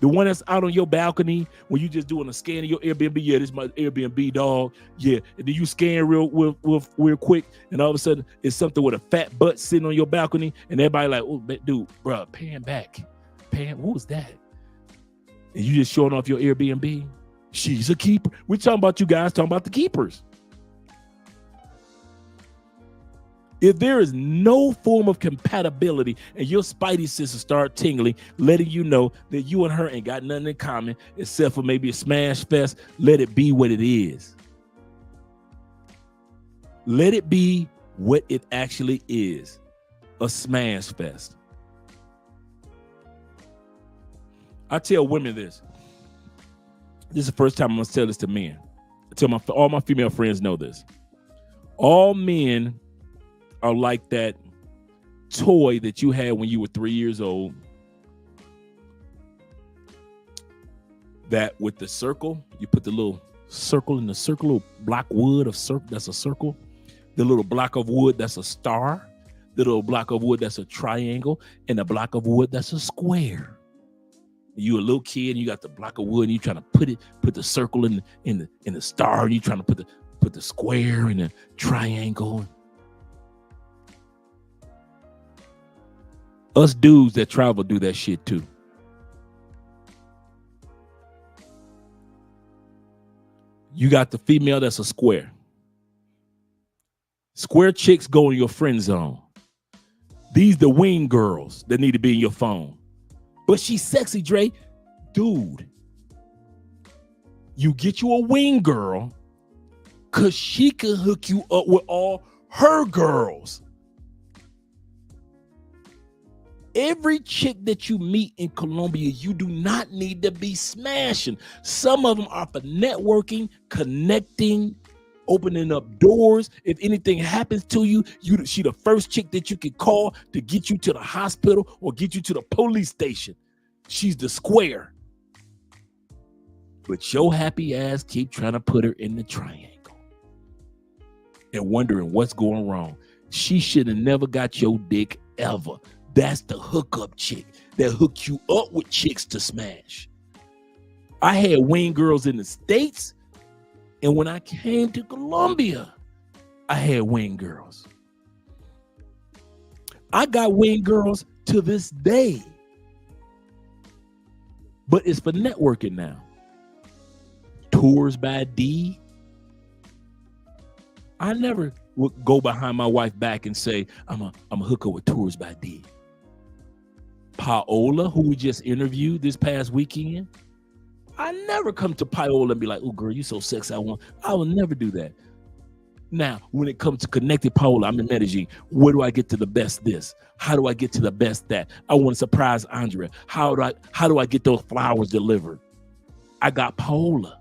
The one that's out on your balcony when you just doing a scan of your Airbnb. Yeah, this is my Airbnb, dog. Yeah, and then you scan real quick, and all of a sudden it's something with a fat butt sitting on your balcony, and everybody like, oh, dude, bro, pan back. What was that? And you just showing off your Airbnb. She's a keeper. We're talking about you guys talking about the keepers. If there is no form of compatibility and your spidey senses start tingling, letting you know that you and her ain't got nothing in common except for maybe a smash fest, let it be what it is. Let it be what it actually is, a smash fest. I tell women this. This is the first time I'm going to tell this to men. I tell all my female friends know this. All men are like that toy that you had when you were 3 years old that with the circle, you put the little circle in the circle, little block wood of circle, that's a circle. The little block of wood, that's a star. The little block of wood, that's a triangle. And the block of wood, that's a square. You a little kid and you got the block of wood and you trying to put the circle in the star, and you trying to put the square in the triangle. Us dudes that travel do that shit too. You got the female that's a square. Square chicks go in your friend zone. These the wing girls that need to be in your phone. But she's sexy, Dre. Dude, you get you a wing girl because she can hook you up with all her girls. Every chick that you meet in Colombia, you do not need to be smashing. Some of them are for networking, connecting, opening up doors. If anything happens to you, she the first chick that you can call to get you to the hospital or get you to the police station. She's the square. But your happy ass keep trying to put her in the triangle and wondering what's going wrong. She should have never got your dick ever. That's the hookup chick that hook you up with chicks to smash. I had wing girls in the States, and when I came to Colombia, I had wing girls. I got wing girls to this day, but it's for networking now. Tours by D. I never would go behind my wife back and say, I'm a hooker with Tours by D. Paola, who we just interviewed this past weekend, I never come to Paola and be like, oh, girl, you so sexy. I will never do that. Now, when it comes to connected Paola, I'm in Medellin. Where do I get to the best this? How do I get to the best that? I want to surprise Andrea. How do I get those flowers delivered? I got Paola.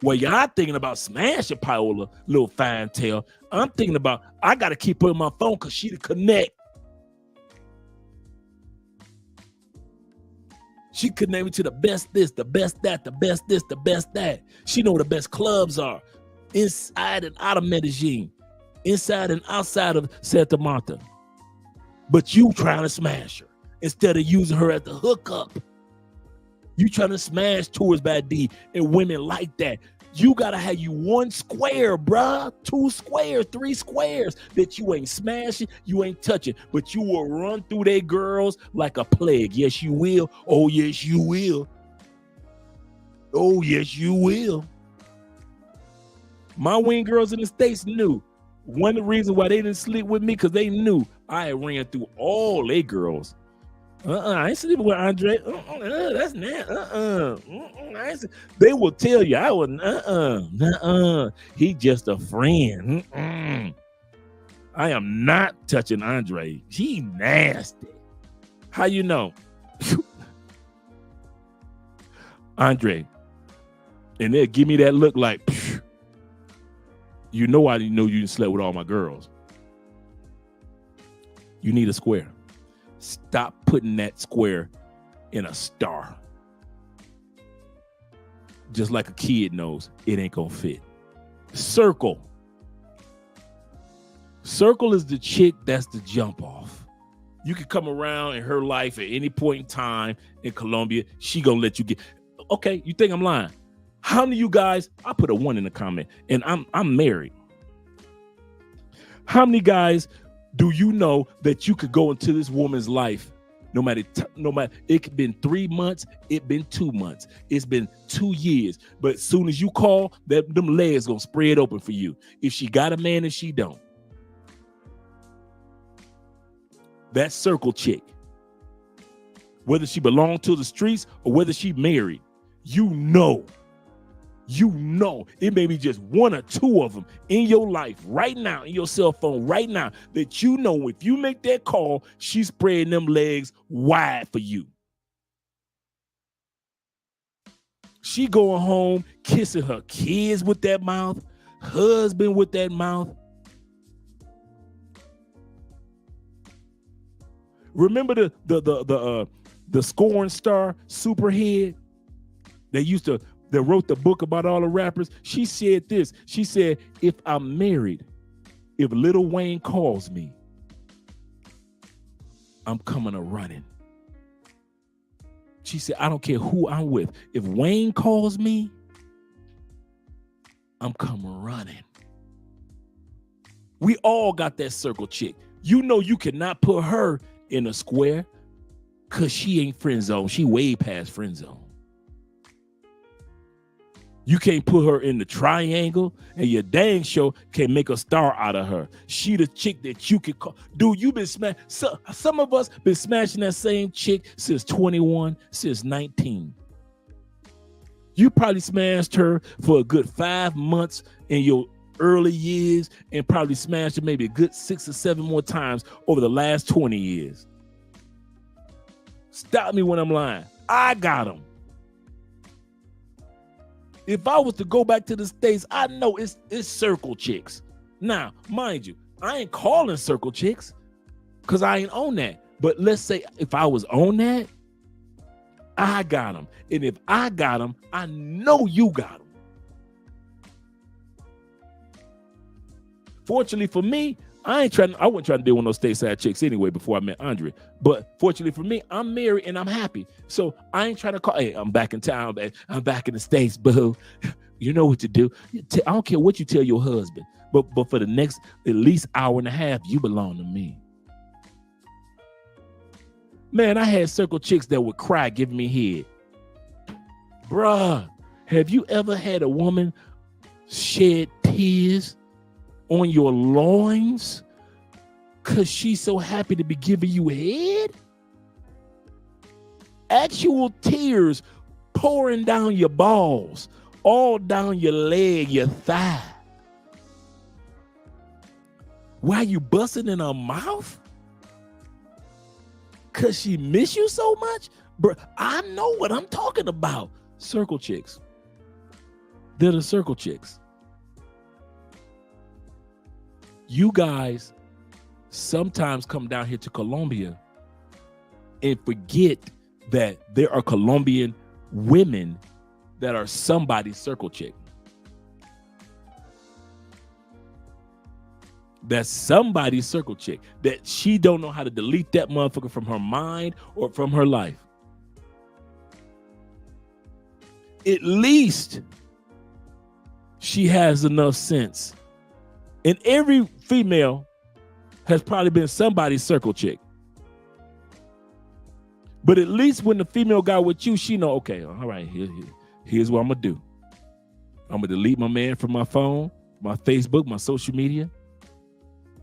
Well, y'all thinking about smashing Paola, little fine tail. I'm thinking about, I got to keep her in my phone because she to connect. She connect me to the best this, the best that, the best this, the best that. She know where the best clubs are. Inside and out of Medellin. Inside and outside of Santa Marta. But you trying to smash her instead of using her as the hookup. You trying to smash Tours by D, and women like that. You gotta have you one square, bruh, 2 squares, 3 squares that you ain't smashing, you ain't touching, but you will run through their girls like a plague. Yes, you will. Oh, yes, you will. Oh, yes, you will. My wing girls in the States knew. One of the reasons why they didn't sleep with me, because they knew I had ran through all they girls. I ain't sleeping with Andre. That's not. They will tell you I was. He just a friend. I am not touching Andre. He nasty. How you know? Andre. And they'll give me that look like, you know I didn't know you slept with all my girls. You need a square. Stop putting that square in a star. Just like a kid knows it ain't gonna fit. Circle. Circle is the chick that's the jump off. You can come around in her life at any point in time in Colombia. She gonna let you get. Okay, you think I'm lying? How many of you guys? I put a 1 in the comment, and I'm married. How many guys do you know that you could go into this woman's life? No matter, it could been 3 months, it been 2 months, it's been 2 years. But as soon as you call, them legs gonna spread open for you. If she got a man and she don't. That circle chick, whether she belong to the streets or whether she married, you know, it may be just 1 or 2 of them in your life right now, in your cell phone right now, that you know if you make that call, she's spreading them legs wide for you. She going home, kissing her kids with that mouth, husband with that mouth. Remember the scoring star Superhead that wrote the book about all the rappers, she said this. She said, if I'm married, if Lil Wayne calls me, I'm coming a running. She said, I don't care who I'm with. If Wayne calls me, I'm coming running. We all got that circle chick. You know you cannot put her in a square because she ain't friend zone. She way past friend zone. You can't put her in the triangle, and your dang show can make a star out of her. She the chick that you can call. Dude, you been smashed. Some of us been smashing that same chick since 21, since 19. You probably smashed her for a good 5 months in your early years and probably smashed her maybe a good 6 or 7 more times over the last 20 years. Stop me when I'm lying. I got them. If I was to go back to the States, I know it's circle chicks. Now, mind you, I ain't calling circle chicks because I ain't on that. But let's say if I was on that, I got them. And if I got them, I know you got them. Fortunately for me, I wasn't trying to deal with no stateside chicks anyway before I met Andrea. But fortunately for me, I'm married and I'm happy. So I ain't trying to call, hey, I'm back in town, babe. I'm back in the States, boo. You know what to do. I don't care what you tell your husband. But for the next at least hour and a half, you belong to me. Man, I had circle chicks that would cry giving me head. Bruh, have you ever had a woman shed tears on your loins because she's so happy to be giving you head? Actual tears pouring down your balls, all down your leg, your thigh. Why you busting in her mouth? Because she miss you so much? Bro, I know what I'm talking about. Circle chicks. They're the circle chicks. You guys sometimes come down here to Colombia and forget that there are Colombian women that are somebody's circle chick. That's somebody's circle chick that she don't know how to delete that motherfucker from her mind or from her life. At least she has enough sense. And every female has probably been somebody's circle chick. But at least when the female got with you, she know, okay, all right, here's what I'm going to do. I'm going to delete my man from my phone, my Facebook, my social media.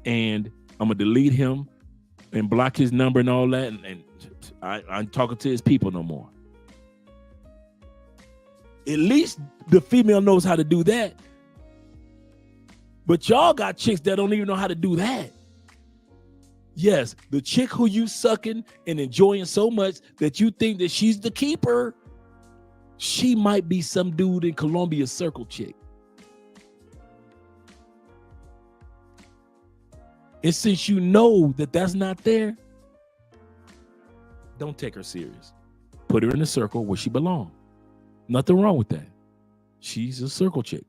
And I'm going to delete him and block his number and all that. And I'm talking to his people no more. At least the female knows how to do that. But y'all got chicks that don't even know how to do that. Yes, the chick who you sucking and enjoying so much that you think that she's the keeper, she might be some dude in Colombia's circle chick. And since you know that that's not there, don't take her serious. Put her in a circle where she belongs. Nothing wrong with that. She's a circle chick.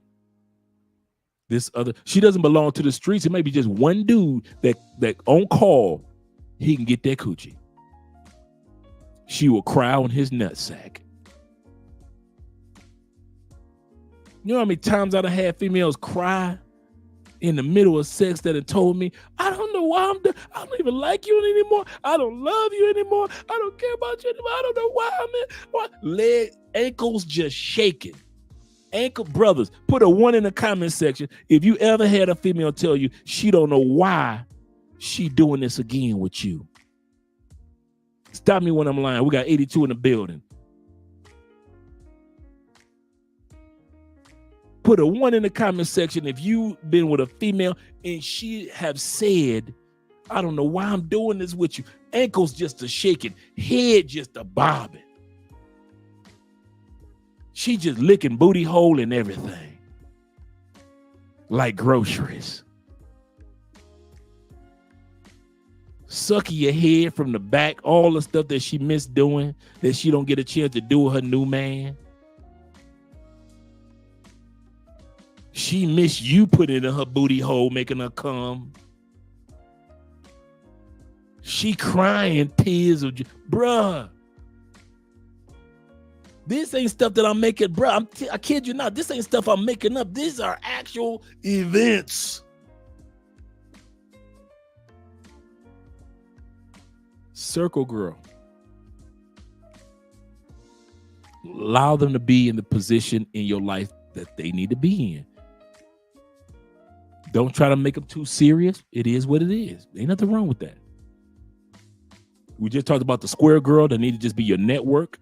She doesn't belong to the streets. It may be just one dude that on call, he can get that coochie. She will cry on his nutsack. You know how many times I've had females cry in the middle of sex that have told me, I don't know why I don't even like you anymore. I don't love you anymore. I don't care about you anymore. I don't know why ankles just shaking. Ankle brothers, put a 1 in the comment section if you ever had a female tell you she don't know why she doing this again with you. Stop me when I'm lying. We got 82 in the building. Put a 1 in the comment section if you've been with a female and she have said, I don't know why I'm doing this with you. Ankles just a shaking, head just a bobbing. She just licking booty hole and everything. Like groceries. Sucking your head from the back, all the stuff that she missed doing, that she don't get a chance to do with her new man. She miss you putting it in her booty hole, making her come. She crying tears of bruh. This ain't stuff that I'm making, bruh. I kid you not. This ain't stuff I'm making up. These are actual events. Circle girl. Allow them to be in the position in your life that they need to be in. Don't try to make them too serious. It is what it is. Ain't nothing wrong with that. We just talked about the square girl that need to just be your network.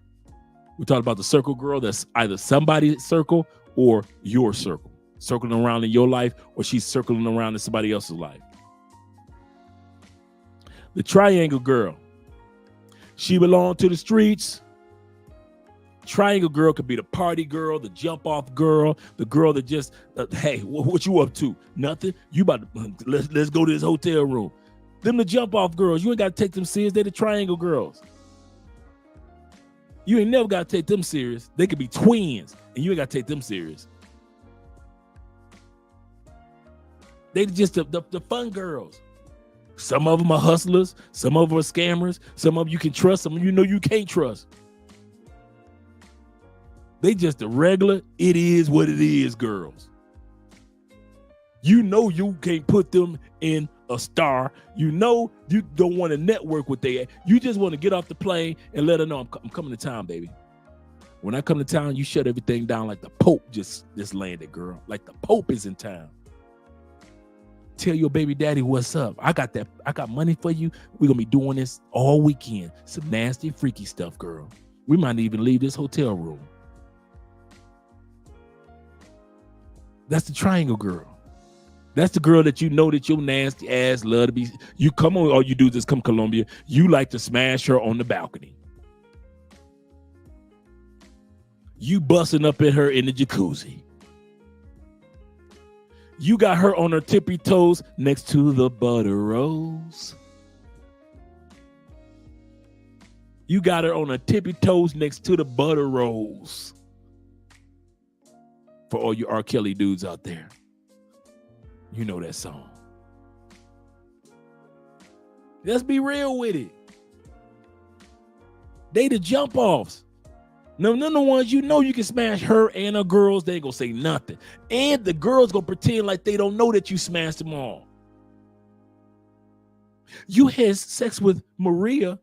We talked about the circle girl that's either somebody's circle or your circle. Circling around in your life, or she's circling around in somebody else's life. The triangle girl. She belongs to the streets. Triangle girl could be the party girl, the jump off girl, the girl that just, hey, what you up to? Nothing. You about to, let's go to this hotel room. Them the jump off girls. You ain't got to take them serious. They the triangle girls. You ain't never got to take them serious. They could be twins, and you ain't got to take them serious. They just the fun girls. Some of them are hustlers. Some of them are scammers. Some of them you can trust. Some of them you can't trust. They just the regular, it is what it is girls. You know you can't put them in a star. You know you don't want to network with they. You just want to get off the plane and let her know I'm coming to town, baby. When I come to town, you shut everything down like the Pope just landed, girl. Like the Pope is in town. Tell your baby daddy what's up. I got money for you. We're going to be doing this all weekend. Some nasty, freaky stuff, girl. We might even leave this hotel room. That's the triangle girl. That's the girl that you know that your nasty ass love to be. You come on, all you do is just come Colombia. You like to smash her on the balcony. You busting up at her in the jacuzzi. You got her on her tippy toes next to the butter rolls. You got her on her tippy toes next to the butter rolls. For all you R. Kelly dudes out there, you know that song. Let's be real with it. They the jump offs. None of the ones you know you can smash her and her girls, they ain't gonna say nothing. And the girls gonna pretend like they don't know that you smashed them all. You had sex with Maria.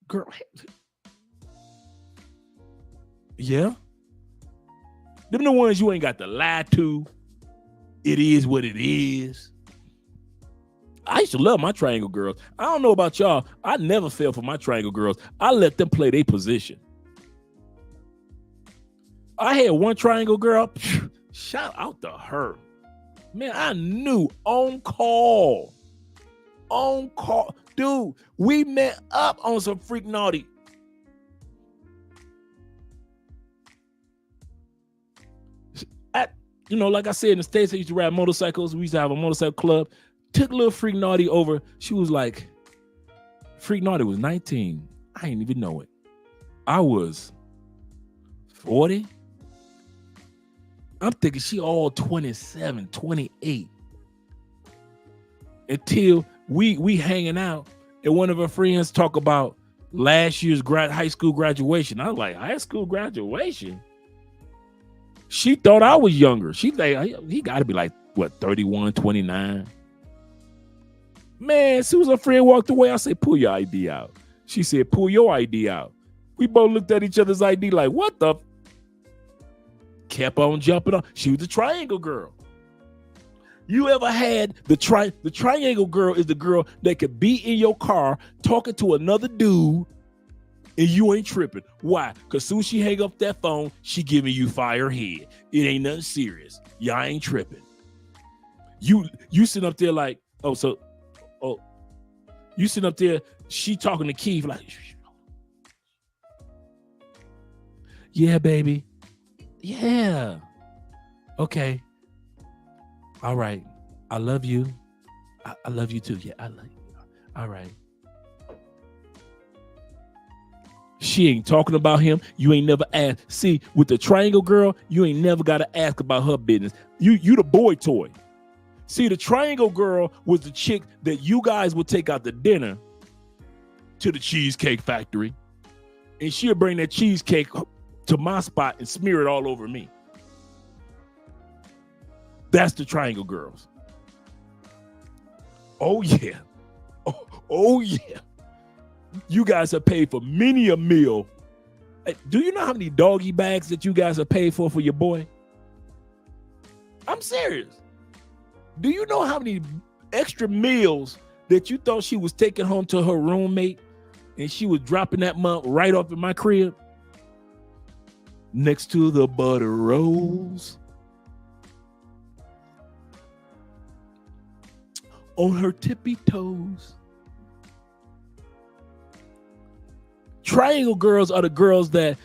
Girl. Yeah. Them the ones you ain't got to lie to. It is what it is. I used to love my triangle girls. I don't know about y'all. I never fell for my triangle girls. I let them play their position. I had one triangle girl. Shout out to her. Man, I knew on call. On call. Dude, we met up on some freak naughty. Like I said, in the States, I used to ride motorcycles. We used to have a motorcycle club. Took little freak naughty over. She was like, freak naughty was 19. I didn't even know it. I was 40. I'm thinking she all 27, 28. Until we hanging out and one of her friends talk about last year's high school graduation. I was like, high school graduation? She thought I was younger. She like, he got to be like, what, 31, 29? Man, as soon as her friend walked away, I said, pull your ID out. She said, pull your ID out. We both looked at each other's ID like, what the? Kept on jumping on. She was the triangle girl. You ever had the triangle girl is the girl that could be in your car talking to another dude and you ain't tripping. Why? Because soon as she hang up that phone, she giving you fire head. It ain't nothing serious. Y'all ain't tripping. You sitting up there like, you sitting up there, she talking to Keith like, yeah, baby. Yeah. Okay. All right. I love you. I love you too. Yeah, I love you. All right. She ain't talking about him. You ain't never asked. See, with the triangle girl, you ain't never got to ask about her business. You the boy toy. See, the triangle girl was the chick that you guys would take out to dinner to the Cheesecake Factory, and she'll bring that cheesecake to my spot and smear it all over me. That's the triangle girls. Oh, yeah. Oh yeah. You guys have paid for many a meal. Do you know how many doggy bags that you guys have paid for your boy? I'm serious. Do you know how many extra meals that you thought she was taking home to her roommate and she was dropping that month right off in my crib? Next to the butter rolls. On her tippy toes. Triangle girls are the girls that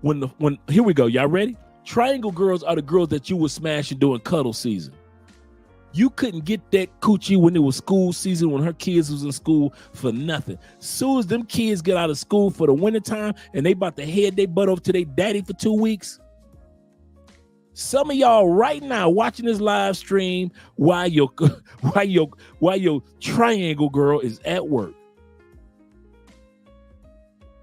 when here we go, y'all ready? Triangle girls are the girls that you would smash during cuddle season. You couldn't get that coochie when it was school season, when her kids was in school, for nothing. Soon as them kids get out of school for the wintertime and they about to head their butt over to their daddy for 2 weeks. Some of y'all right now watching this live stream while your triangle girl is at work.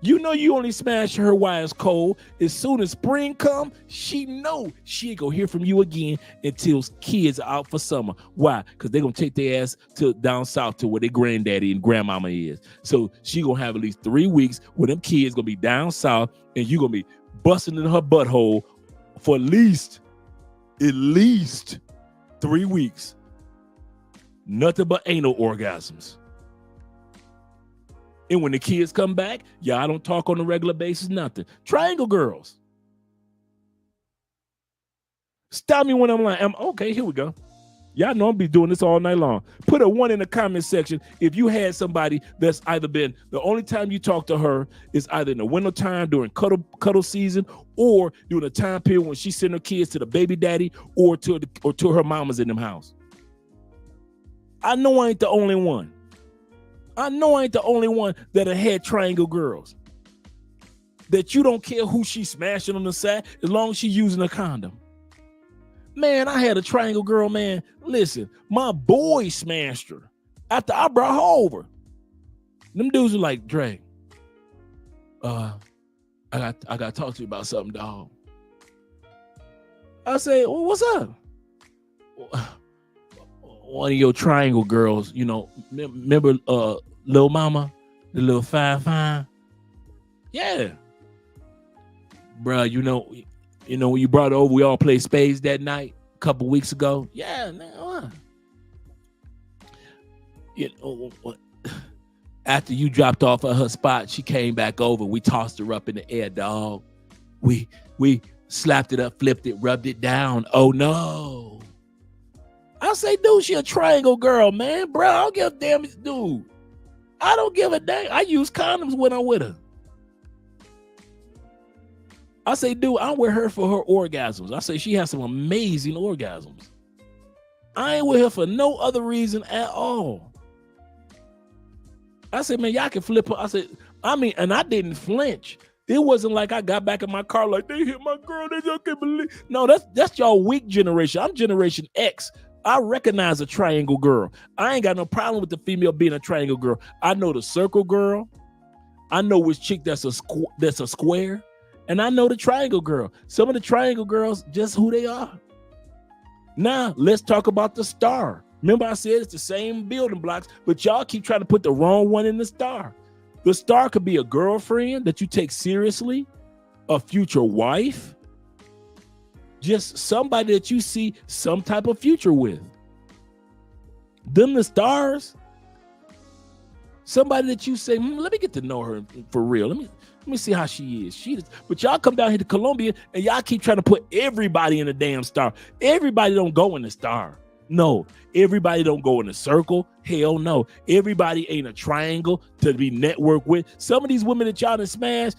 You know you only smash her while it's cold. As soon as spring come, she know she ain't gonna hear from you again until kids are out for summer. Why? Because they're gonna take their ass to down south to where their granddaddy and grandmama is. So she gonna have at least 3 weeks where them kids gonna be down south and you gonna be busting in her butthole for at least 3 weeks. Nothing but anal orgasms. And when the kids come back, y'all don't talk on a regular basis, nothing. Triangle girls. Stop me when I'm like, okay, here we go. Y'all know I'll be doing this all night long. Put a 1 in the comment section if you had somebody that's either been, the only time you talk to her is either in the winter time during cuddle season or during a time period when she send her kids to the baby daddy or to her mamas in them house. I know I ain't the only one. I know I ain't the only one that have had triangle girls. That you don't care who she smashing on the side as long as she using a condom. Man, I had a triangle girl, man. Listen, my boy smashed her after I brought her over. Them dudes were like, Dre, I got to talk to you about something, dog. I say, well, what's up? One of your triangle girls, you know, remember Lil Mama, the little fine? Yeah. Bruh, you know, when you brought her over, we all played spades that night a couple weeks ago. Yeah, man. You know, after you dropped off at her spot, she came back over. We tossed her up in the air, dog. We slapped it up, flipped it, rubbed it down. Oh, no. I say, dude, she a triangle girl, man. Bro, I don't give a damn. Dude, I don't give a damn. I use condoms when I'm with her. I say, dude, I'm with her for her orgasms. I say, she has some amazing orgasms. I ain't with her for no other reason at all. I said, man, y'all can flip her. And I didn't flinch. It wasn't like I got back in my car like, they hit my girl. They just can't believe. No, that's y'all weak generation. I'm Generation X. I recognize a triangle girl. I ain't got no problem with the female being a triangle girl. I know the circle girl. I know which chick that's a square. And I know the triangle girl. Some of the triangle girls, just who they are. Now, let's talk about the star. Remember I said it's the same building blocks, but y'all keep trying to put the wrong one in the star. The star could be a girlfriend that you take seriously, a future wife, just somebody that you see some type of future with. Them the stars. Somebody that you say, let me get to know her for real. Let me see how she is. But y'all come down here to Colombia and y'all keep trying to put everybody in a damn star. Everybody don't go in the star. No, everybody don't go in a circle. Hell no. Everybody ain't a triangle to be networked with. Some of these women that y'all done smashed,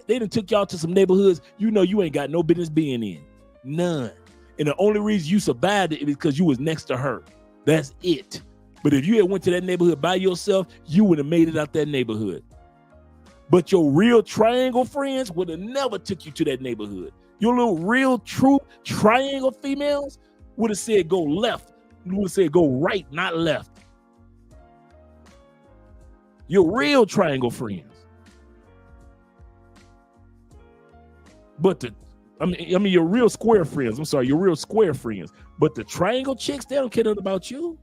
they done took y'all to some neighborhoods you know you ain't got no business being in. None. And the only reason you survived it is because you was next to her. That's it. But if you had went to that neighborhood by yourself, you would have made it out that neighborhood. But your real triangle friends would have never took you to that neighborhood. Your little real true triangle females would have said go left. Would have said go right, not left. Your real triangle friends. But I mean your real square friends. I'm sorry, your real square friends. But the triangle chicks, they don't care nothing about you.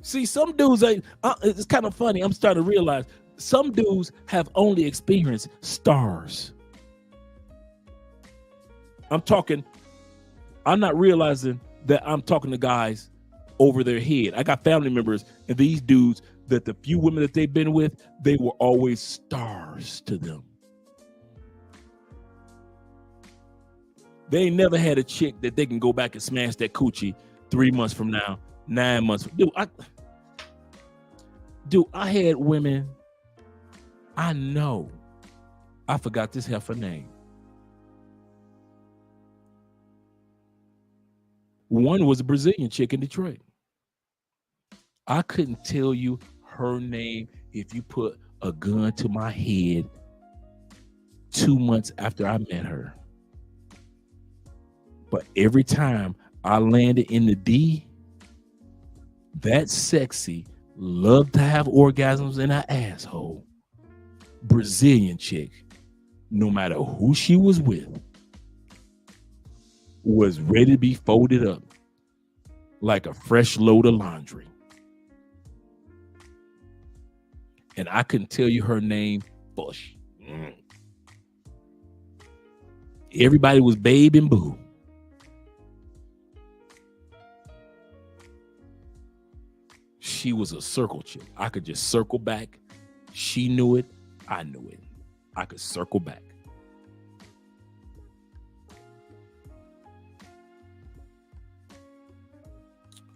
See, some dudes, it's kind of funny. I'm starting to realize some dudes have only experienced stars. I'm not realizing that I'm talking to guys over their head. I got family members and these dudes that the few women that they've been with, they were always stars to them. They ain't never had a chick that they can go back and smash that coochie 3 months from now, 9 months. I had women. I know. I forgot this heifer name. One was a Brazilian chick in Detroit. I couldn't tell you her name if you put a gun to my head 2 months after I met her. But every time I landed in the D, that sexy, loved to have orgasms in her asshole, Brazilian chick, no matter who she was with, was ready to be folded up like a fresh load of laundry. And I couldn't tell you her name, Bush. Everybody was babe and boo. She was a circle chick. I could just circle back. She knew it. I knew it. I could circle back.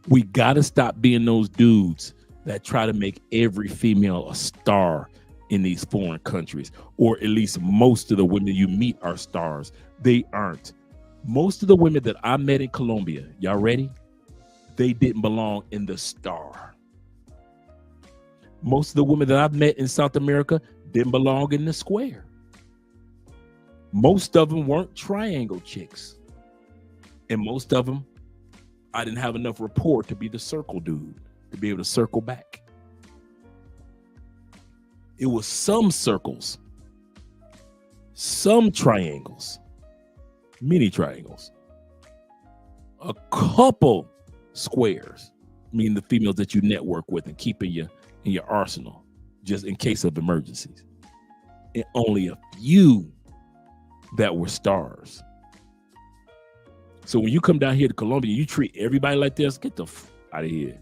We got to stop being those dudes that try to make every female a star in these foreign countries, or at least most of the women you meet are stars. They aren't. Most of the women that I met in Colombia, y'all ready? They didn't belong in the star. Most of the women that I've met in South America didn't belong in the square. Most of them weren't triangle chicks. And most of them, I didn't have enough rapport to be the circle dude, to be able to circle back. It was some circles, some triangles, mini triangles, a couple squares, meaning the females that you network with and keep in your arsenal, just in case of emergencies. And only a few that were stars. So when you come down here to Colombia, you treat everybody like this, get the out of here.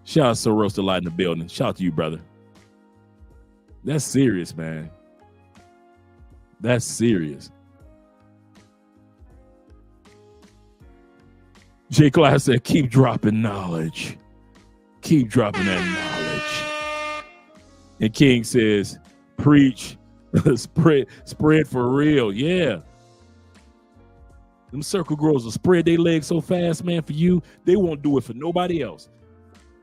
Shout out to Roast a Lot in the building. Shout out to you, brother. That's serious, man. That's serious. J. Class said, keep dropping knowledge. Keep dropping that knowledge. And King says, preach, spread for real. Yeah. Them circle girls will spread their legs so fast, man, for you. They won't do it for nobody else.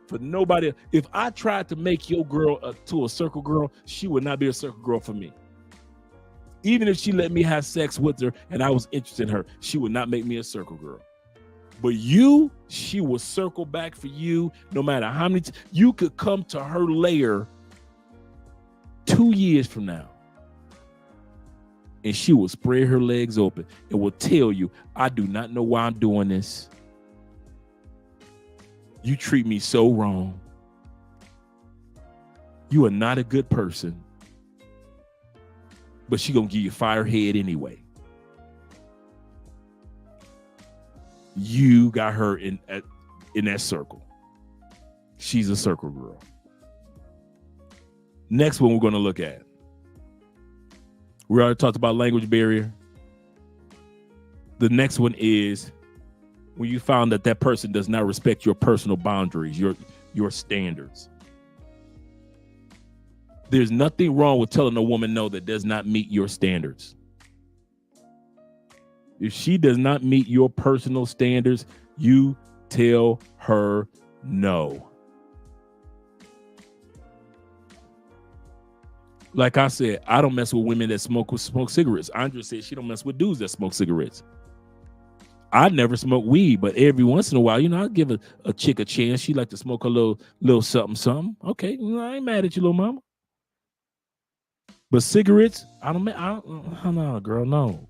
For nobody else. If I tried to make your girl to a circle girl, she would not be a circle girl for me. Even if she let me have sex with her and I was interested in her, she would not make me a circle girl. But you, she will circle back for you no matter how many. You could come to her lair 2 years from now and she will spread her legs open and will tell you, I do not know why I'm doing this. You treat me so wrong. You are not a good person. But she gonna give you firehead anyway. You got her in that circle. She's a circle girl. Next one we're gonna look at. We already talked about language barrier. The next one is when you found that person does not respect your personal boundaries, your standards. There's nothing wrong with telling a woman no that does not meet your standards. If she does not meet your personal standards, you tell her No. Like I said, I don't mess with women that smoke cigarettes. Andrea said she don't mess with dudes that smoke cigarettes. I never smoke weed, but every once in a while, I give a chick a chance. She like to smoke a little something. Okay, I ain't mad at you, little mama. But cigarettes, I don't no, girl, no.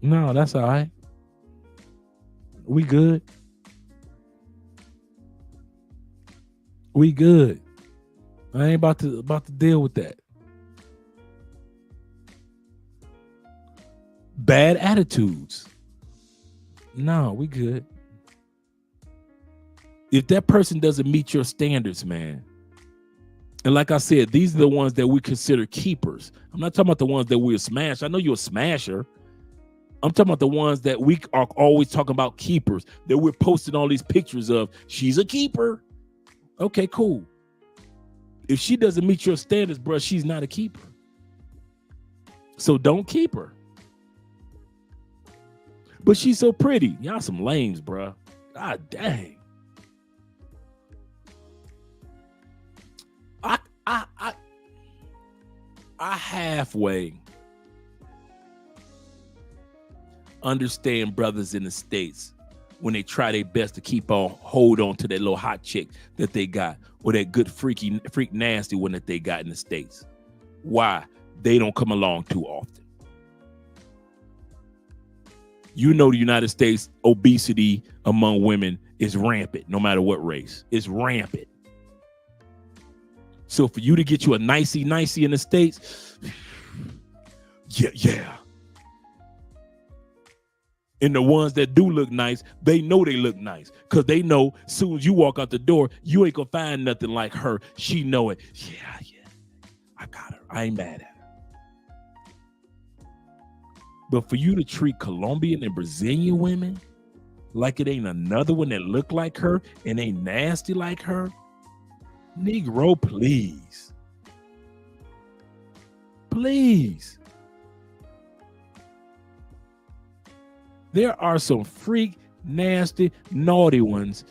No, that's all right. We good. We good. I ain't about to deal with that. Bad attitudes. No, we good. If that person doesn't meet your standards, man. And like I said, these are the ones that we consider keepers. I'm not talking about the ones that we'll smash. I know you're a smasher. I'm talking about the ones that we are always talking about keepers, that we're posting all these pictures of. She's a keeper. Okay, cool. If she doesn't meet your standards, bro, she's not a keeper. So don't keep her. But she's so pretty. Y'all some lames, bro. God dang. I halfway understand brothers in the States when they try their best to hold on to that little hot chick that they got, or that good freak nasty one that they got in the States. Why? They don't come along too often. The United States obesity among women is rampant, no matter what race. It's rampant. So for you to get you a nicey in the States, yeah. And the ones that do look nice, they know they look nice, because they know as soon as you walk out the door, you ain't gonna find nothing like her. She know it. Yeah. I got her. I ain't mad at her. But for you to treat Colombian and Brazilian women like it ain't another one that look like her and ain't nasty like her, Negro, please. Please. There are some freak, nasty, naughty ones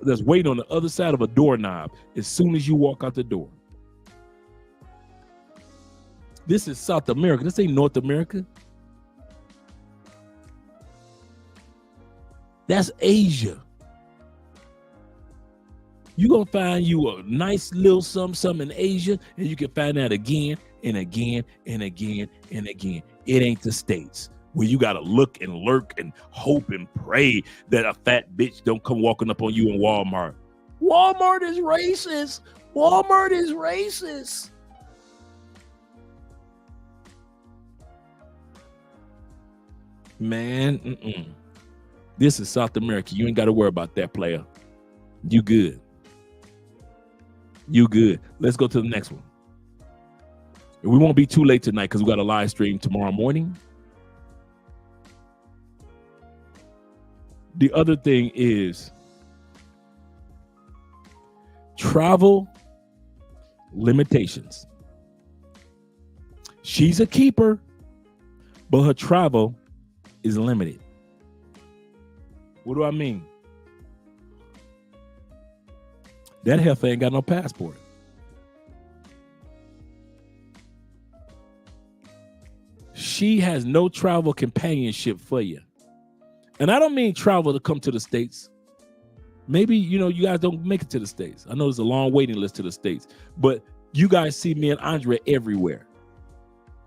that's waiting on the other side of a doorknob as soon as you walk out the door. This is South America. This ain't North America. That's Asia. You're going to find you a nice little something in Asia, and you can find that again and again and again and again. It ain't the States, where you got to look and lurk and hope and pray that a fat bitch don't come walking up on you in Walmart. Walmart is racist. Walmart is racist. Man, this is South America. You ain't got to worry about that, player. You good. You good. Let's go to the next one. We won't be too late tonight because we got a live stream tomorrow morning. The other thing is travel limitations. She's a keeper, but her travel is limited. What do I mean? That heifer ain't got no passport. She has no travel companionship for you. And I don't mean travel to come to the States. Maybe, you guys don't make it to the States. I know there's a long waiting list to the States, but you guys see me and Andrea everywhere.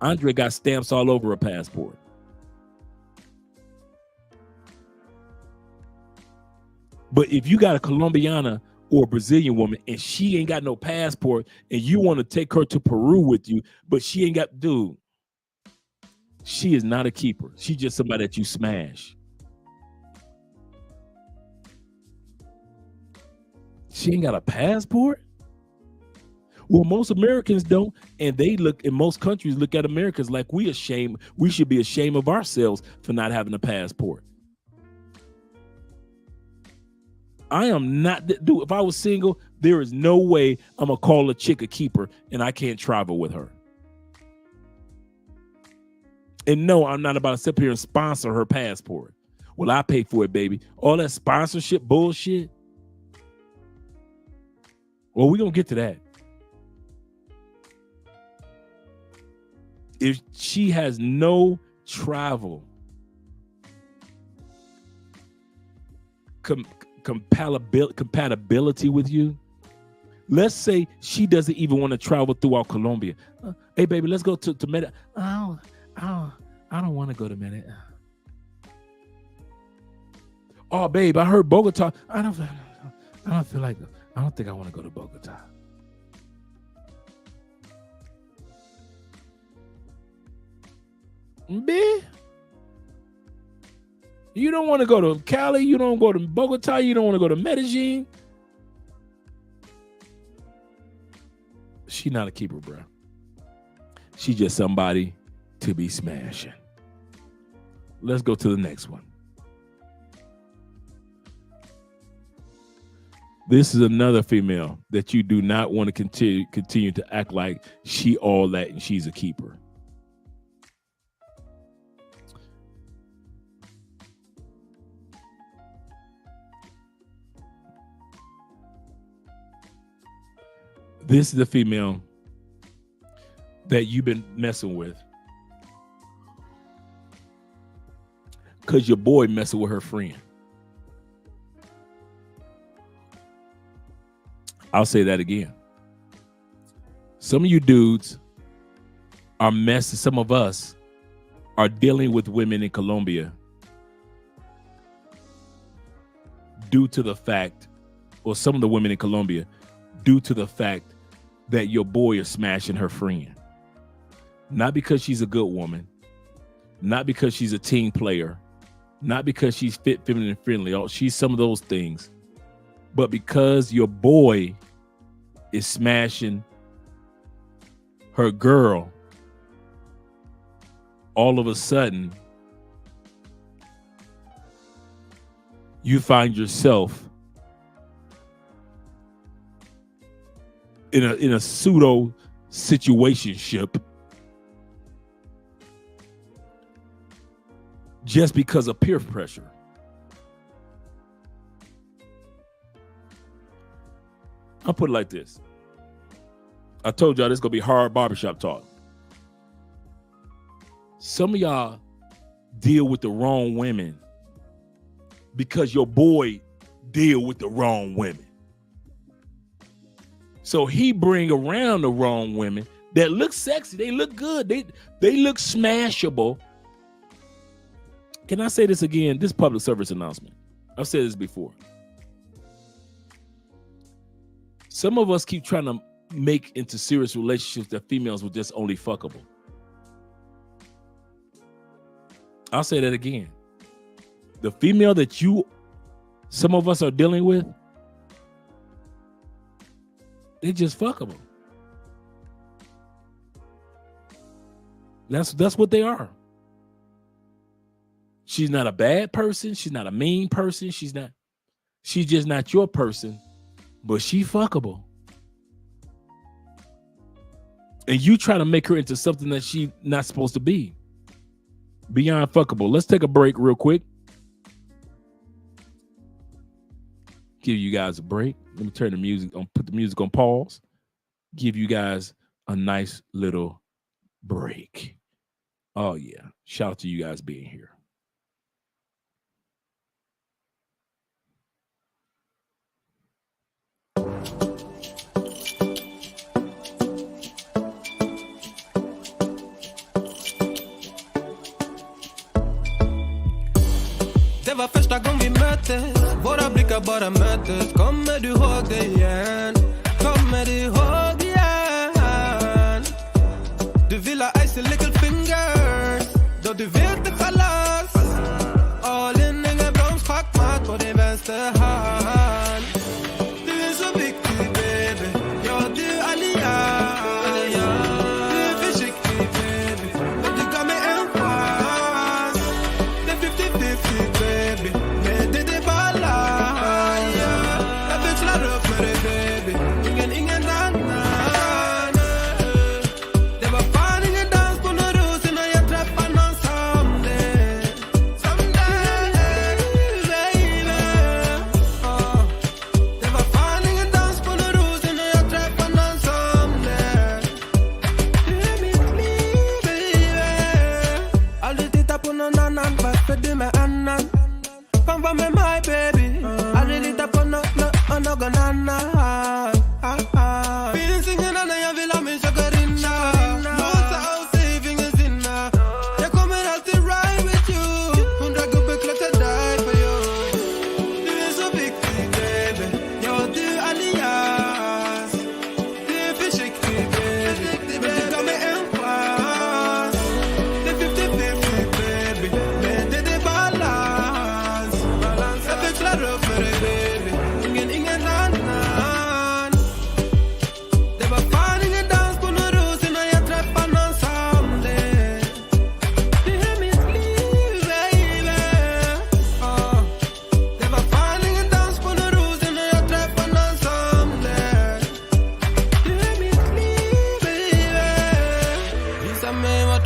Andrea got stamps all over her passport. But if you got a Colombiana or a Brazilian woman and she ain't got no passport and you want to take her to Peru with you, but she ain't got, dude, she is not a keeper. She's just somebody that you smash. She ain't got a passport? Well, most Americans don't, and most countries look at Americans like we should be ashamed of ourselves for not having a passport. I am not, dude, if I was single, there is no way I'm going to call a chick a keeper and I can't travel with her. And no, I'm not about to sit here and sponsor her passport. Well, I pay for it, baby. All that sponsorship bullshit. Well, we're going to get to that. If she has no travel compatibility with you, let's say she doesn't even want to travel throughout Colombia. Hey, baby, let's go to Medellin. I don't want to go to Medellin. Oh, babe, I heard Bogota. I don't think I want to go to Bogota. B, you don't want to go to Cali. You don't go to Bogota. You don't want to go to Medellin. She not a keeper, bro. She just somebody to be smashing. Let's go to the next one. This is another female that you do not want to continue to act like she all that and she's a keeper. This is the female that you've been messing with because your boy messing with her friend. I'll say that again. Some of you dudes are messing. Some of us are dealing with women in Colombia due to the fact, or some of the women in Colombia, due to the fact that your boy is smashing her friend. Not because she's a good woman, not because she's a team player, not because she's fit, feminine, and friendly. She's some of those things. But because your boy is smashing her girl, all of a sudden, you find yourself in a pseudo situationship just because of peer pressure. I'll put it like this. I told y'all this is going to be hard barbershop talk. Some of y'all deal with the wrong women because your boy deal with the wrong women. So he bring around the wrong women that look sexy. They look good. They look smashable. Can I say this again? This public service announcement. I've said this before. Some of us keep trying to make into serious relationships that females were just only fuckable. I'll say that again. The female that some of us are dealing with, they just fuckable. That's what they are. She's not a bad person. She's not a mean person. She's just not your person, but she fuckable. And you try to make her into something that she's not supposed to be. Beyond fuckable. Let's take a break real quick. Give you guys a break. Let me turn the music on, put the music on pause. Give you guys a nice little break. Oh yeah. Shout out to you guys being here. Det var första gången vi möttes. Våra blickar bara möttes. Kommer du ihåg det igen? Kommer du ihåg igen? Du vill ha ice little fingers. Då du vet det chalas. All in, ingen broms, schackmatt på din vänster hand. Du är så viktig baby. Ja, du är allians. Du är försiktig baby. Men du gav mig en chans. Det är 50-50 baby. Men det är balans. Jag växlar upp med dig baby. Ingen annan. Det var fan ingen dans på någon ros innan jag träffade någon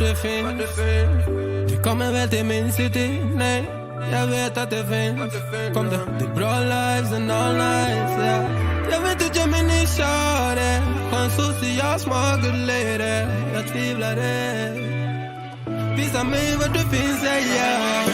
det finns. Det kommer väl till min city, nej. Jag vet att det finns. Kom det är bra lives and all nights, yeah. Jag vet att jag men ni kör det. Skön social smuggle lady. Jag tvivlar det. Visa mig vad du finns, yeah.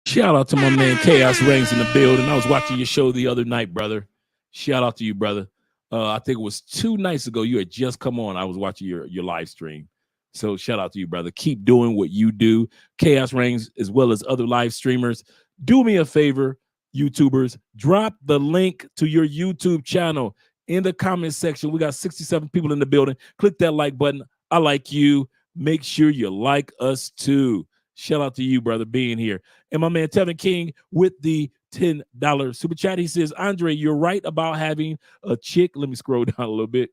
Shout out to my man Chaos Rings in the building. I was watching your show the other night, brother. Shout out to you, brother. I think it was 2 nights ago. You had just come on. I was watching your live stream. So shout out to you, brother. Keep doing what you do. Chaos Rings, as well as other live streamers. Do me a favor, YouTubers. Drop the link to your YouTube channel in the comment section. We got 67 people in the building. Click that like button. I like you. Make sure you like us too. Shout out to you, brother, being here. And my man Tevin King with the $10 super chat. He says, Andre, you're right about having a chick. Let me scroll down a little bit.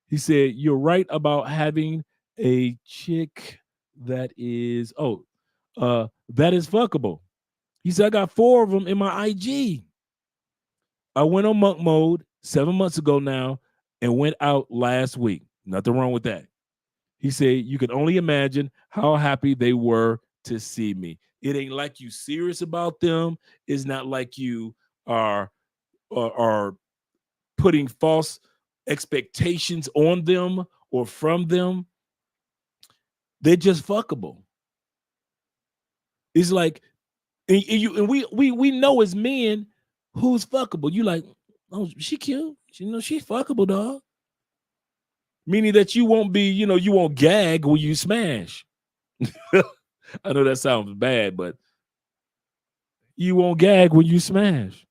He said, you're right about having a chick that is, that is fuckable. He said, I got 4 of them in my IG. I went on monk mode 7 months ago now and went out last week. Nothing wrong with that. He said, you can only imagine how happy they were to see me. It ain't like you serious about them. It's not like you are putting false expectations on them or from them. They're just fuckable. It's like, and we know as men who's fuckable. You like, oh, she cute. She's fuckable, dog. Meaning that you won't be, you won't gag when you smash. I know that sounds bad, but you won't gag when you smash.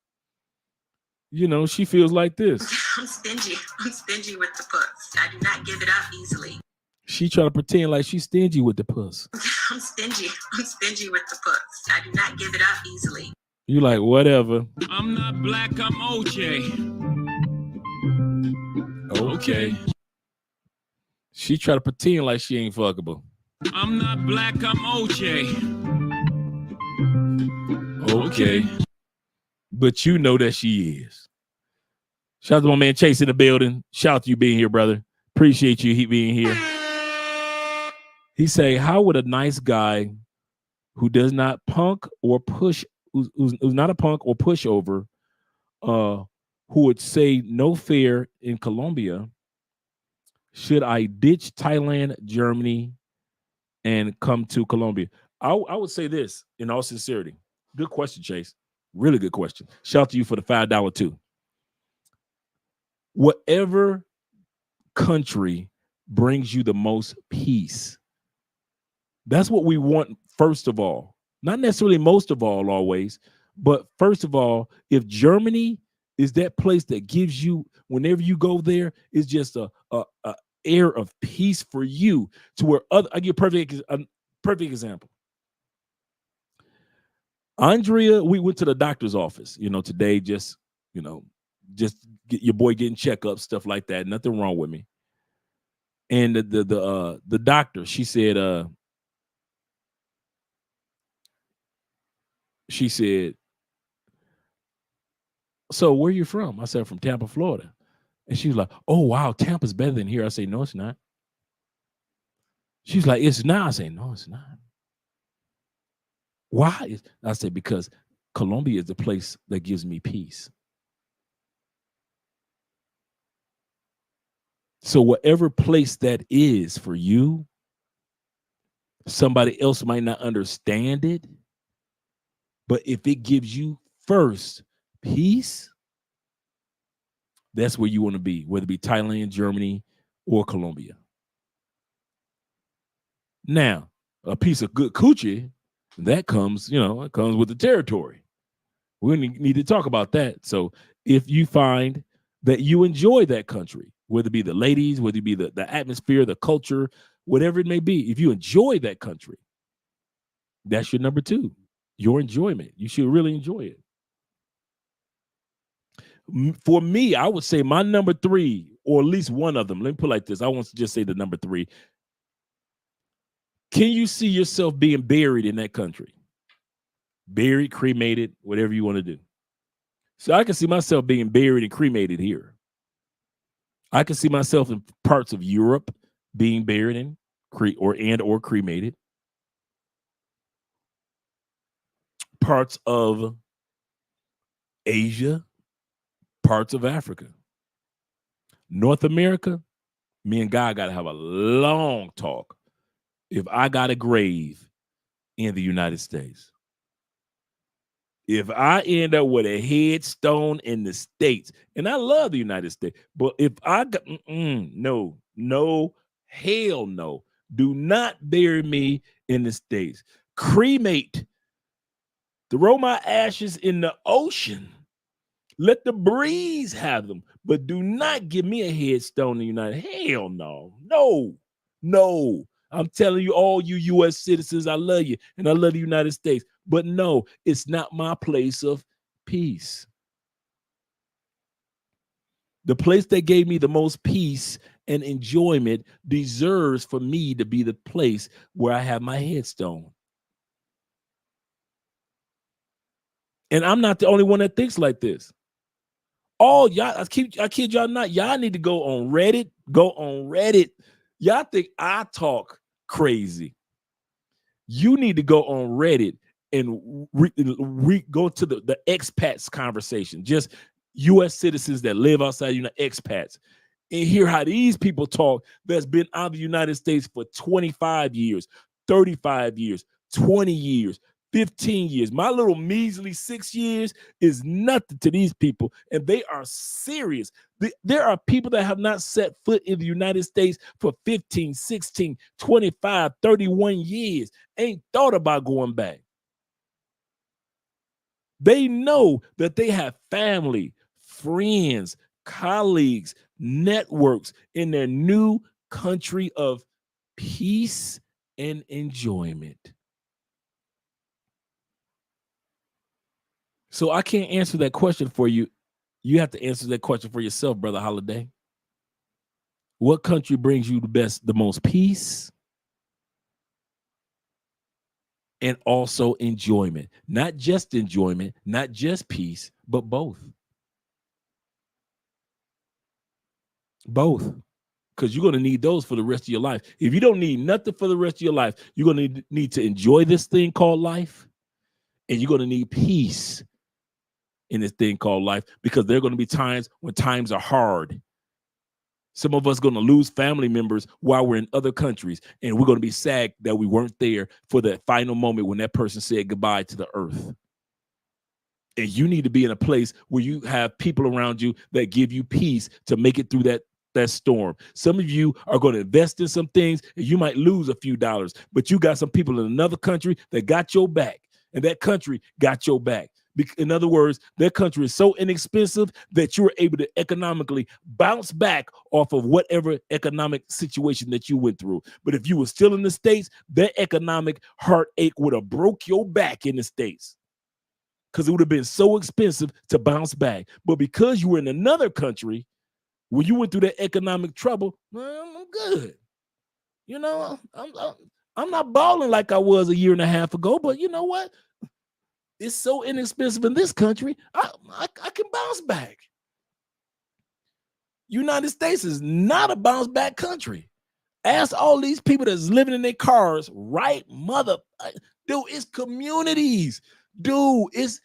She feels like this. I'm stingy. I'm stingy with the puss. I do not give it up easily. She try to pretend like she's stingy with the puss. I'm stingy. I'm stingy with the puss. I do not give it up easily. You like, whatever. I'm not black, I'm OJ. Okay. She try to pretend like she ain't fuckable. I'm not black, I'm OJ. Okay. But you know that she is. Shout out to my man Chase in the building. Shout out to you being here, brother. Appreciate you being here. He say, how would a nice guy who does not punk or push, who's not a punk or pushover, who would say no fair in Colombia, should I ditch Thailand, Germany, and come to Colombia? I would say this in all sincerity. Good question, Chase. Really good question. Shout out to you for the $5 too. Whatever country brings you the most peace, that's what we want first of all. Not necessarily most of all always, but first of all, if Germany is that place that gives you, whenever you go there, is just a air of peace for you, to where I give a perfect example. Andrea, we went to the doctor's office, today, just get your boy getting checkups, stuff like that. Nothing wrong with me. And the doctor, she said, so where are you from? I said, from Tampa, Florida. And she was like, oh, wow, Tampa's better than here. I say, no, it's not. She's like, it's not. I say, no, it's not. Why? I said, because Colombia is the place that gives me peace. So whatever place that is for you, somebody else might not understand it, but if it gives you first peace, that's where you want to be, whether it be Thailand, Germany, or Colombia. Now, a piece of good coochie, that comes, it comes with the territory. We need to talk about that. So if you find that you enjoy that country, whether it be the ladies, whether it be the atmosphere, the culture, whatever it may be, if you enjoy that country, That's your number 2, your enjoyment. You should really enjoy it. For me, I would say my number 3, or at least one of them. Let me put it like this. I want to just say the number 3. Can you see yourself being buried in that country? Buried, cremated, whatever you want to do. So I can see myself being buried and cremated here. I can see myself in parts of Europe being buried in or cremated. Parts of Asia, parts of Africa. North America, me and God got to have a long talk if I got a grave in the United States. If I end up with a headstone in the States, and I love the United States, but if I got, no, hell no. Do not bury me in the States. Cremate. Throw my ashes in the ocean. Let the breeze have them, but do not give me a headstone in the United. Hell no. No. I'm telling you, all you U.S. citizens, I love you, and I love the United States. But no, it's not my place of peace. The place that gave me the most peace and enjoyment deserves for me to be the place where I have my headstone. And I'm not the only one that thinks like this. All y'all, I kid y'all not. Y'all need to go on Reddit. Y'all think I talk crazy. You need to go on Reddit and go to the expats conversation. Just U.S. citizens that live outside, expats, and hear how these people talk that's been out of the United States for 25 years, 35 years, 20 years, 15 years. My little measly 6 years is nothing to these people, and they are serious. There are people that have not set foot in the United States for 15, 16, 25, 31 years, ain't thought about going back. They know that they have family, friends, colleagues, networks in their new country of peace and enjoyment. So I can't answer that question for you. You have to answer that question for yourself, Brother Holiday. What country brings you the most peace and also enjoyment? Not just enjoyment, not just peace, but both. Both. Because you're going to need those for the rest of your life. If you don't need nothing for the rest of your life, you're going to need to enjoy this thing called life, and you're going to need peace in this thing called life, because there are going to be times when times are hard. Some of us are going to lose family members while we're in other countries, and we're going to be sad that we weren't there for that final moment when that person said goodbye to the earth. And you need to be in a place where you have people around you that give you peace to make it through that storm. Some of you are going to invest in some things, and you might lose a few dollars, but you got some people in another country that got your back, and that country got your back. In other words, their country is so inexpensive that you're able to economically bounce back off of whatever economic situation that you went through. But if you were still in the States, that economic heartache would have broke your back in the States, because it would have been so expensive to bounce back. But because you were in another country, when you went through that economic trouble, I'm good. I'm not balling like I was a year and a half ago, but you know what? It's so inexpensive in this country, I can bounce back. United States is not a bounce back country. Ask all these people that's living in their cars, right? Dude, it's communities. Dude, it's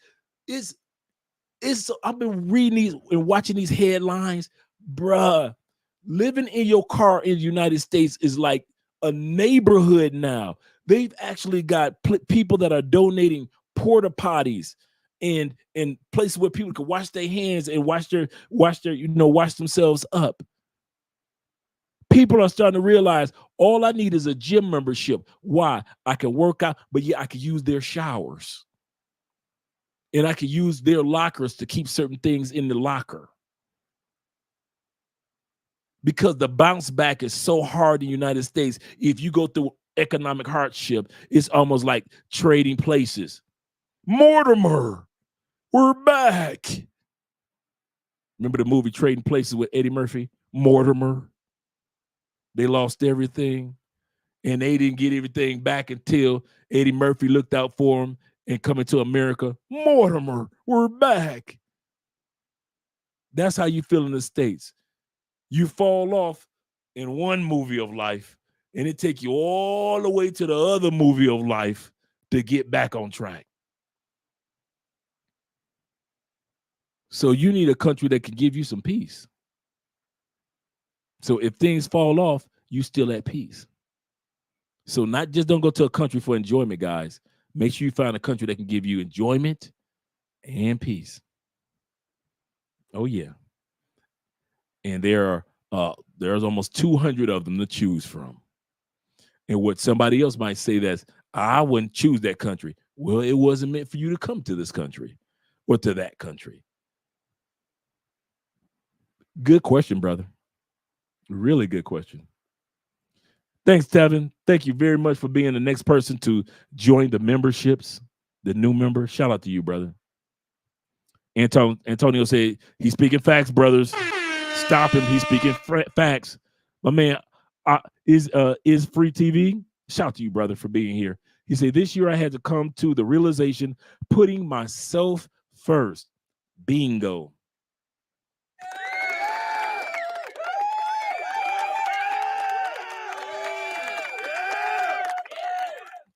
I've been reading these and watching these headlines, bruh. Living in your car in the United States is like a neighborhood now. They've actually got people that are donating porta potties and places where people can wash their hands and wash themselves up. People are starting to realize all I need is a gym membership. Why? I can work out, but yeah, I can use their showers. And I can use their lockers to keep certain things in the locker. Because the bounce back is so hard in the United States. If you go through economic hardship, it's almost like trading places. Mortimer, we're back. Remember the movie Trading Places with Eddie Murphy? Mortimer. They lost everything, and they didn't get everything back until Eddie Murphy looked out for them and Coming to America. Mortimer, we're back. That's how you feel in the States. You fall off in one movie of life, and it take you all the way to the other movie of life to get back on track. So you need a country that can give you some peace. So if things fall off, you still at peace. So not just don't go to a country for enjoyment, guys. Make sure you find a country that can give you enjoyment and peace. Oh, yeah. And there's almost 200 of them to choose from. And what somebody else might say that's, I wouldn't choose that country. Well, it wasn't meant for you to come to this country or to that country. Good question, brother. Really good question. Thanks, Tevin. Thank you very much for being the next person to join the memberships, the new member. Shout out to you, brother. Antonio said, he's speaking facts, brothers. Stop him. He's speaking facts. My man is Free TV. Shout out to you, brother, for being here. He said, this year I had to come to the realization, putting myself first. Bingo.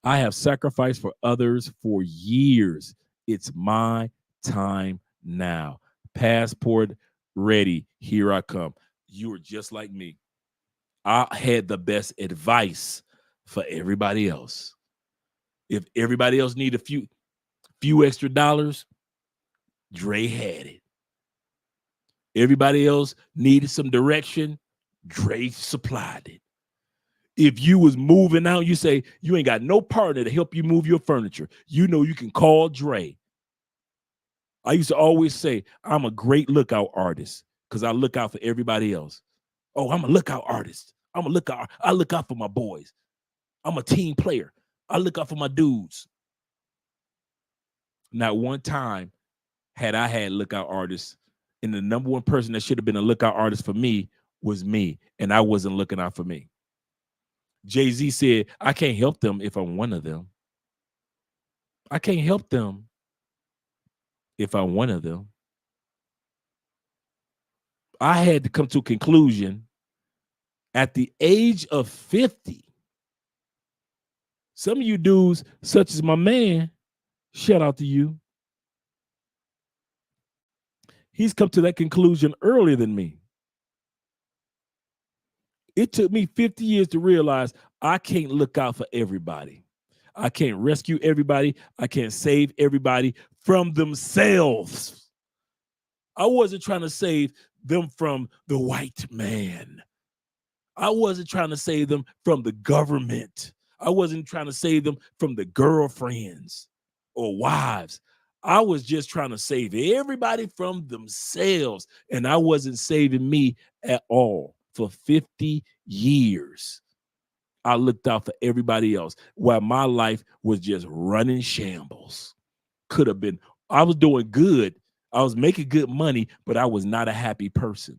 I have sacrificed for others for years. It's my time now. Passport ready. Here I come. You are just like me. I had the best advice for everybody else. If everybody else needed a few extra dollars, Dre had it. Everybody else needed some direction, Dre supplied it. If you was moving out, you say you ain't got no partner to help you move your furniture. You know you can call Dre. I used to always say I'm a great lookout artist because I look out for everybody else. Oh, I'm a lookout artist. I look out for my boys. I'm a team player. I look out for my dudes. Not one time had I had lookout artists, and the number one person that should have been a lookout artist for me was me, and I wasn't looking out for me. Jay-Z said, I can't help them if I'm one of them. I can't help them if I'm one of them. I had to come to a conclusion at the age of 50. Some of you dudes, such as my man, shout out to you. He's come to that conclusion earlier than me. It took me 50 years to realize I can't look out for everybody. I can't rescue everybody. I can't save everybody from themselves. I wasn't trying to save them from the white man. I wasn't trying to save them from the government. I wasn't trying to save them from the girlfriends or wives. I was just trying to save everybody from themselves, and I wasn't saving me at all. For 50 years, I looked out for everybody else while my life was just running shambles. Could have been, I was doing good. I was making good money, but I was not a happy person.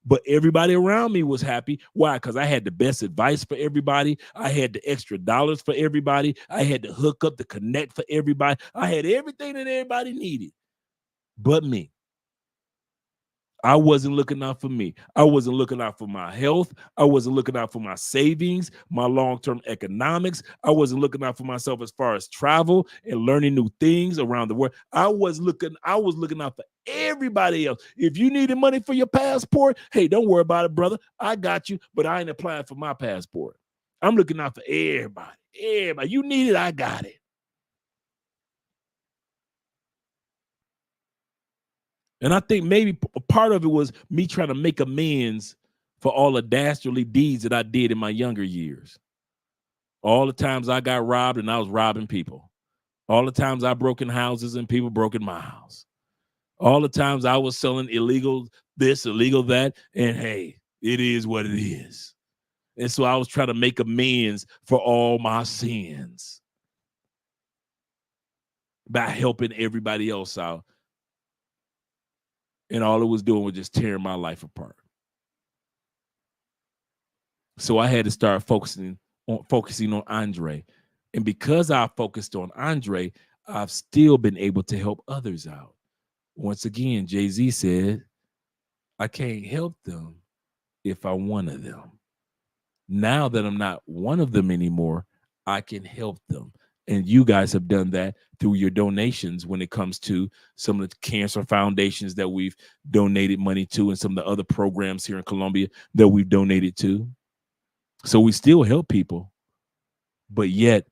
But everybody around me was happy. Why? Because I had the best advice for everybody. I had the extra dollars for everybody. I had the hook up, the connect for everybody. I had everything that everybody needed but me. I wasn't looking out for me. I wasn't looking out for my health. I wasn't looking out for my savings, my long-term economics. I wasn't looking out for myself as far as travel and learning new things around the world. I was looking out for everybody else. If you needed money for your passport, hey, don't worry about it, brother. I got you, but I ain't applying for my passport. I'm looking out for everybody. Everybody. You need it, I got it. And I think maybe a part of it was me trying to make amends for all the dastardly deeds that I did in my younger years. All the times I got robbed and I was robbing people. All the times I broke in houses and people broke in my house. All the times I was selling illegal this, illegal that. And hey, it is what it is. And so I was trying to make amends for all my sins by helping everybody else out. And all it was doing was just tearing my life apart. So I had to start focusing on Andre. And because I focused on Andre, I've still been able to help others out. Once again, Jay-Z said, I can't help them if I'm one of them. Now that I'm not one of them anymore, I can help them. And you guys have done that through your donations when it comes to some of the cancer foundations that we've donated money to and some of the other programs here in Colombia that we've donated to. So we still help people, but yet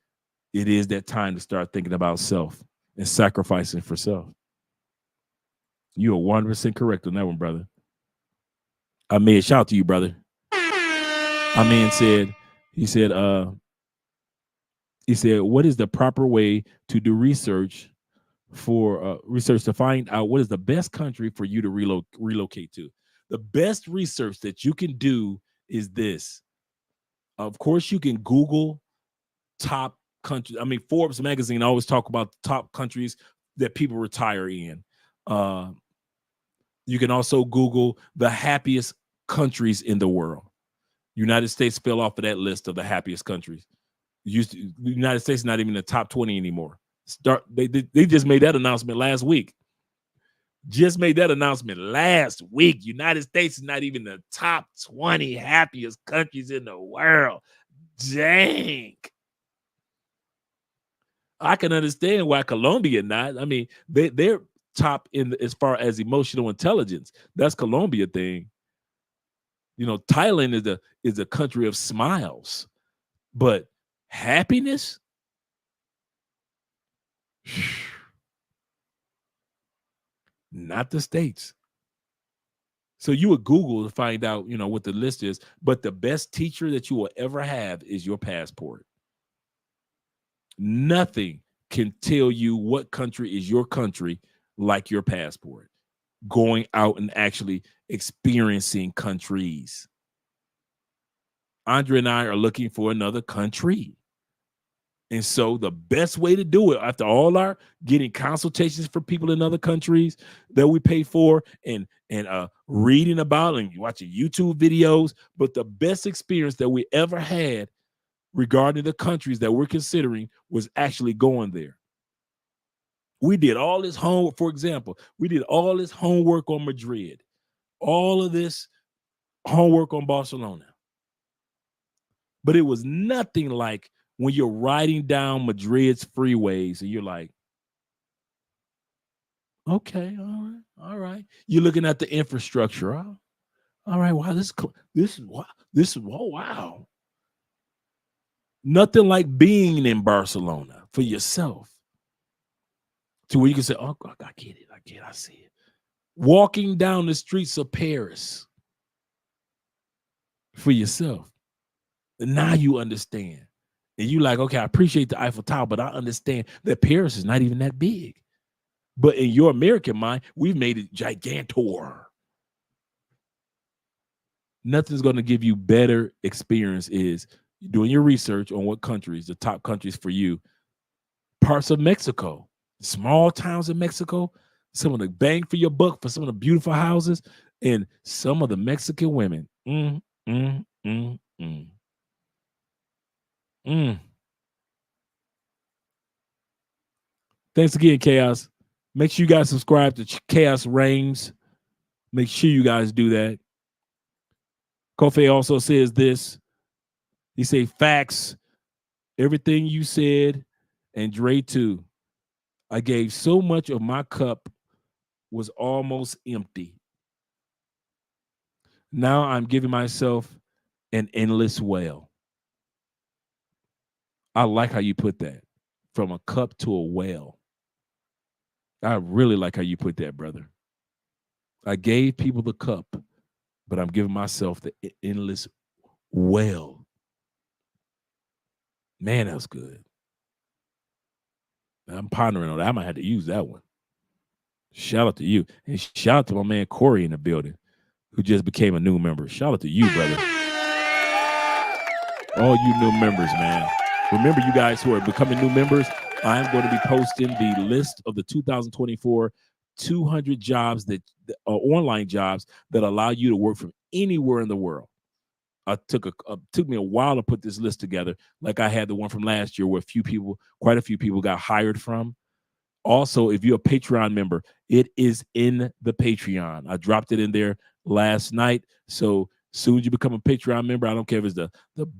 it is that time to start thinking about self and sacrificing for self. You are 100% correct on that one, brother. I made a shout out to you, brother. Amin said, he said, what is the proper way to do research to find out what is the best country for you to relocate to? The best research that you can do is this. Of course, you can Google top countries. I mean, Forbes magazine always talk about the top countries that people retire in. You can also Google the happiest countries in the world. United States fell off of that list of the happiest countries. The United States is not even in the top 20 anymore. They just made that announcement last week. United States is not even the top 20 happiest countries in the world. Dang. I can understand why Colombia not. I mean, they're top as far as emotional intelligence. That's Colombia thing. You know, Thailand is a country of smiles, but happiness. Not the States. So you would Google to find out, you know, what the list is. But the best teacher that you will ever have is your passport. Nothing can tell you what country is your country like your passport. Going out and actually experiencing countries. Andre and I are looking for another country. And so the best way to do it, after all our getting consultations for people in other countries that we pay for and reading about and watching YouTube videos, but the best experience that we ever had regarding the countries that we're considering was actually going there. We did all this homework. For example, we did all this homework on Madrid, all of this homework on Barcelona. But it was nothing like when you're riding down Madrid's freeways and you're like, okay, all right. You're looking at the infrastructure. All right, wow, this is wow. Nothing like being in Barcelona for yourself. To where you can say, oh, I get it, I see it. Walking down the streets of Paris for yourself. And now you understand. And you like, okay, I appreciate the Eiffel Tower, but I understand that Paris is not even that big. But in your American mind, we've made it gigantor. Nothing's going to give you better experience is doing your research on what countries, the top countries for you. Parts of Mexico, small towns in Mexico, some of the bang for your buck for some of the beautiful houses, and some of the Mexican women. Thanks again, Chaos. Make sure you guys subscribe to Chaos Reigns. Make sure you guys do that. Kofi also says this. He say facts. Everything you said, and Dre too. I gave so much of my cup was almost empty. Now I'm giving myself an endless well. I like how you put that. From a cup to a well. I really like how you put that, brother. I gave people the cup, but I'm giving myself the endless well. Man, that was good. I'm pondering on that. I might have to use that one. Shout out to you. And shout out to my man Corey in the building, who just became a new member. Shout out to you, brother. All you new members, man. Remember, you guys who are becoming new members, I'm going to be posting the list of the 2024 200 jobs that are online jobs that allow you to work from anywhere in the world. Took me a while to put this list together. Like I had the one from last year where quite a few people got hired from. Also, if you're a Patreon member, it is in the Patreon. I dropped it in there last night. So soon as you become a Patreon member, I don't care if it's the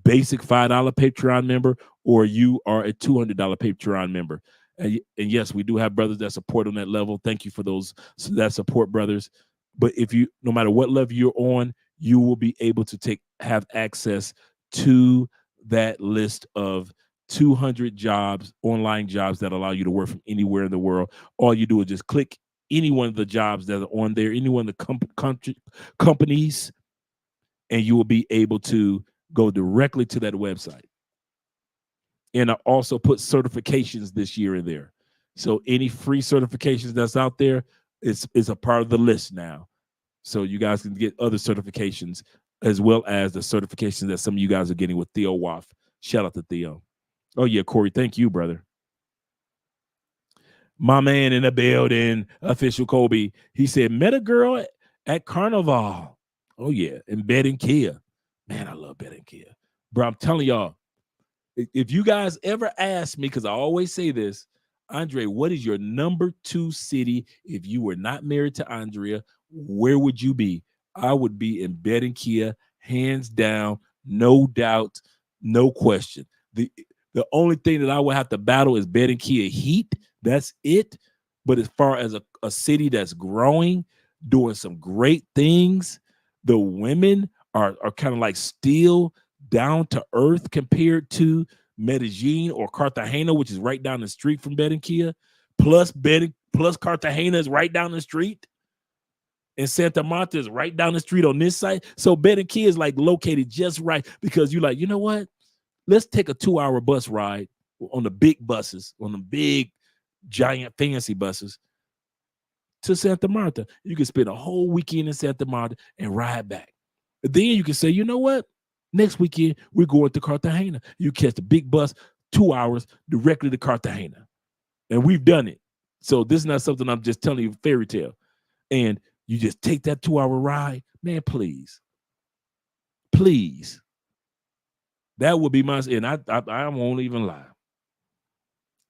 basic $5 Patreon member or you are a $200 Patreon member. And yes, we do have brothers that support on that level. Thank you for that support, brothers. But no matter what level you're on, you will be able to have access to that list of 200 jobs, online jobs that allow you to work from anywhere in the world. All you do is just click any one of the jobs that are on there, any one of the companies, and you will be able to go directly to that website. And I also put certifications this year in there. So any free certifications that's out there is a part of the list now. So you guys can get other certifications as well as the certifications that some of you guys are getting with Theo Waff. Shout out to Theo. Oh, yeah, Corey, thank you, brother. My man in the building, Official Kobe, he said, met a girl at Carnival. Oh, yeah, in Bed and Kia. Man, I love Bed and Kia. Bro, I'm telling y'all, if you guys ever ask me, because I always say this, Andre, what is your number 2 city if you were not married to Andrea? Where would you be? I would be in Bed and Kia, hands down, no doubt, no question. The only thing that I would have to battle is Bed and Kia heat. That's it. But as far as a city that's growing, doing some great things, the women are kind of like still down to earth compared to Medellin or Cartagena, which is right down the street from Bed and Kia. Plus Cartagena is right down the street. And Santa Marta is right down the street on this side. So Bed and Kia is like located just right because you're like, you know what? Let's take a 2-hour bus ride on the big buses, on the big, giant, fancy buses to Santa Marta. You can spend a whole weekend in Santa Marta and ride back. Then you can say, you know what? Next weekend, we're going to Cartagena. You catch the big bus, 2 hours directly to Cartagena. And we've done it. So this is not something I'm just telling you, fairy tale. And you just take that 2-hour ride. Man, please. Please. That would be my, and I won't even lie.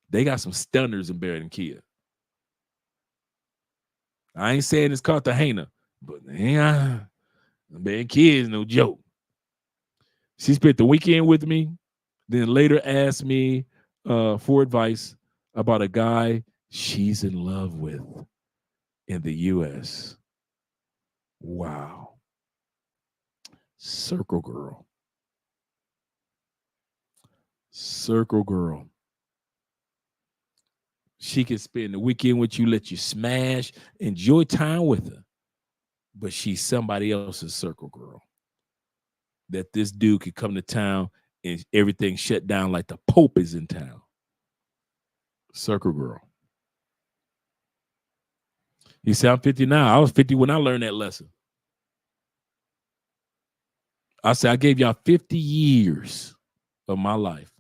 They got some stunners in Bed and Kia. I ain't saying it's Cartagena, but yeah, Bed and Kia is no joke. She spent the weekend with me, then later asked me for advice about a guy she's in love with in the U.S. Wow. Circle girl. Circle girl. She can spend the weekend with you, let you smash, enjoy time with her. But she's somebody else's circle girl. That this dude could come to town and everything shut down like the Pope is in town. Circle girl. He said, I'm 50 now. I was 50 when I learned that lesson. I said, I gave y'all 50 years of my life.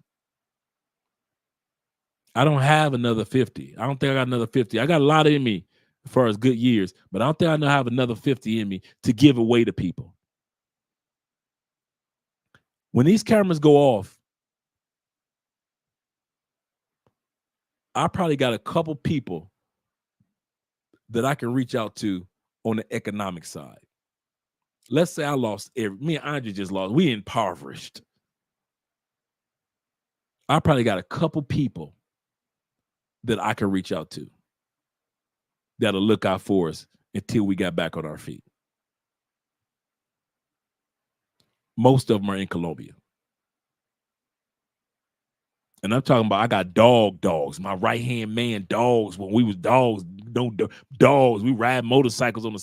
I don't have another 50. I don't think I got another 50. I got a lot in me as far as good years, but I don't think I have another 50 in me to give away to people. When these cameras go off, I probably got a couple people that I can reach out to on the economic side. Let's say I lost me and Andre just lost. We impoverished. I probably got a couple people that I can reach out to that'll look out for us until we got back on our feet. Most of them are in Colombia. And I'm talking about I got dogs, my right-hand man dogs. When we was dogs, dogs, we ride motorcycles on the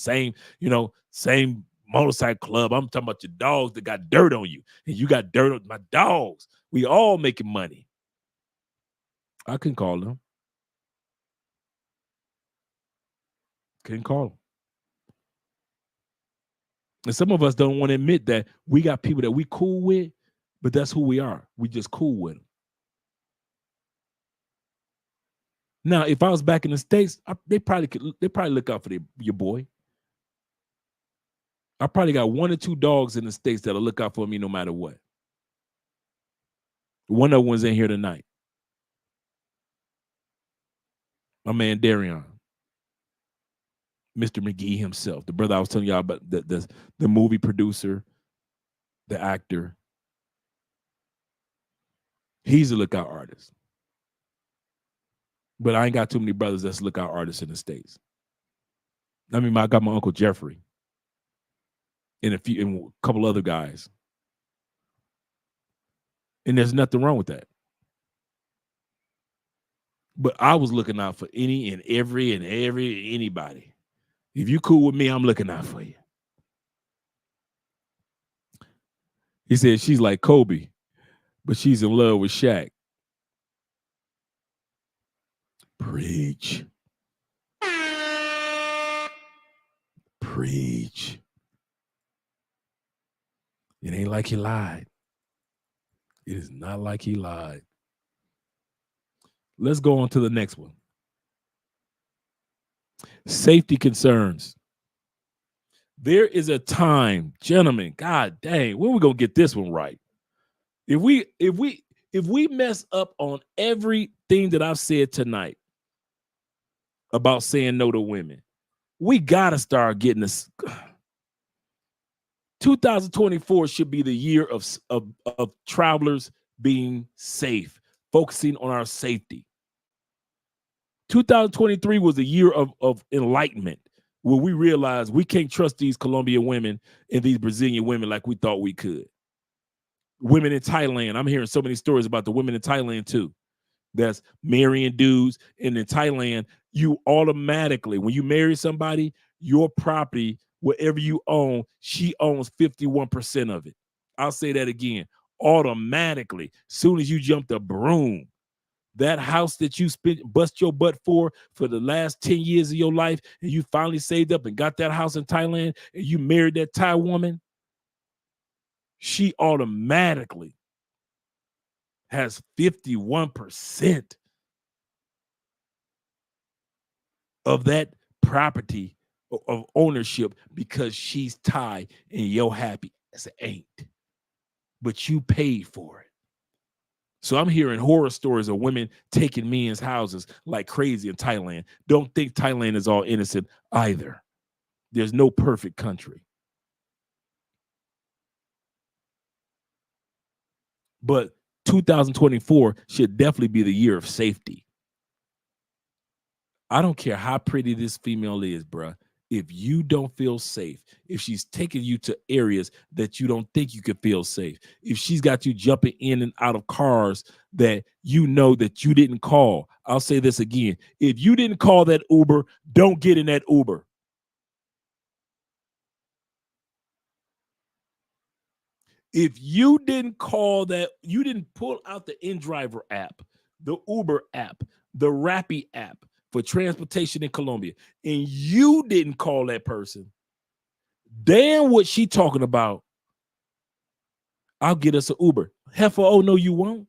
same motorcycle club. I'm talking about your dogs that got dirt on you. And you got dirt on my dogs. We all making money. I can call them. Couldn't call them. And some of us don't want to admit that we got people that we cool with But that's who we are. We just cool with them. Now, if I was back in the States, they probably look out for your boy. I probably got 1 or 2 dogs in the States that'll look out for me no matter what. One of them was in here tonight. My man Darion. Mr. McGee himself, the brother I was telling y'all about, the movie producer, the actor. He's a lookout artist. But I ain't got too many brothers that's lookout artists in the States. I mean, I got my Uncle Jeffrey and a couple other guys. And there's nothing wrong with that. But I was looking out for anybody. If you cool with me, I'm looking out for you. He said she's like Kobe, but she's in love with Shaq. Preach. Preach. It ain't like he lied. It is not like he lied. Let's go on to the next one. Safety concerns. There is a time, gentlemen, God dang, when we gonna get this one right? If we mess up on everything that I've said tonight about saying no to women, we gotta start getting this. 2024 should be the year of travelers being safe, focusing on our safety. 2023 was a year of enlightenment, where we realized we can't trust these Colombian women and these Brazilian women like we thought we could. Women in Thailand, I'm hearing so many stories about the women in Thailand too. That's marrying dudes. And in Thailand, you automatically, when you marry somebody, your property, whatever you own, she owns 51% of it. I'll say that again. Automatically, soon as you jump the broom, that house that you bust your butt for the last 10 years of your life, and you finally saved up and got that house in Thailand, and you married that Thai woman, she automatically has 51% of that property of ownership because she's Thai and you're happy as it ain't. But you paid for it. So I'm hearing horror stories of women taking men's houses like crazy in Thailand. Don't think Thailand is all innocent either. There's no perfect country. But 2024 should definitely be the year of safety. I don't care how pretty this female is, bruh. If you don't feel safe, if she's taking you to areas that you don't think you could feel safe, if she's got you jumping in and out of cars that you know that you didn't call, I'll say this again. If you didn't call that Uber, don't get in that Uber. If you didn't call that, you didn't pull out the InDriver app, the Uber app, the Rappi app for transportation in Colombia, and you didn't call that person, damn what she talking about. I'll get us an Uber. Heifer, oh no, you won't.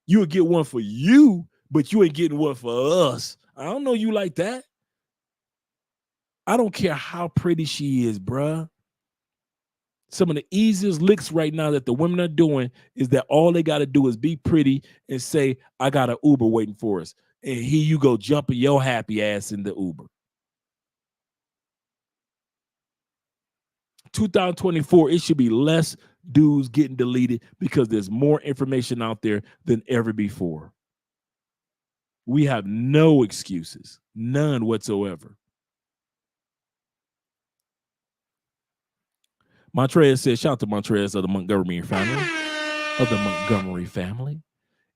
You'll get one for you, but you ain't getting one for us. I don't know you like that. I don't care how pretty she is, bruh. Some of the easiest licks right now that the women are doing is that all they got to do is be pretty and say, I got an Uber waiting for us. And here you go jumping your happy ass in the Uber. 2024, it should be less dudes getting deleted because there's more information out there than ever before. We have no excuses, none whatsoever. Montrez says, shout out to Montrez of the Montgomery family.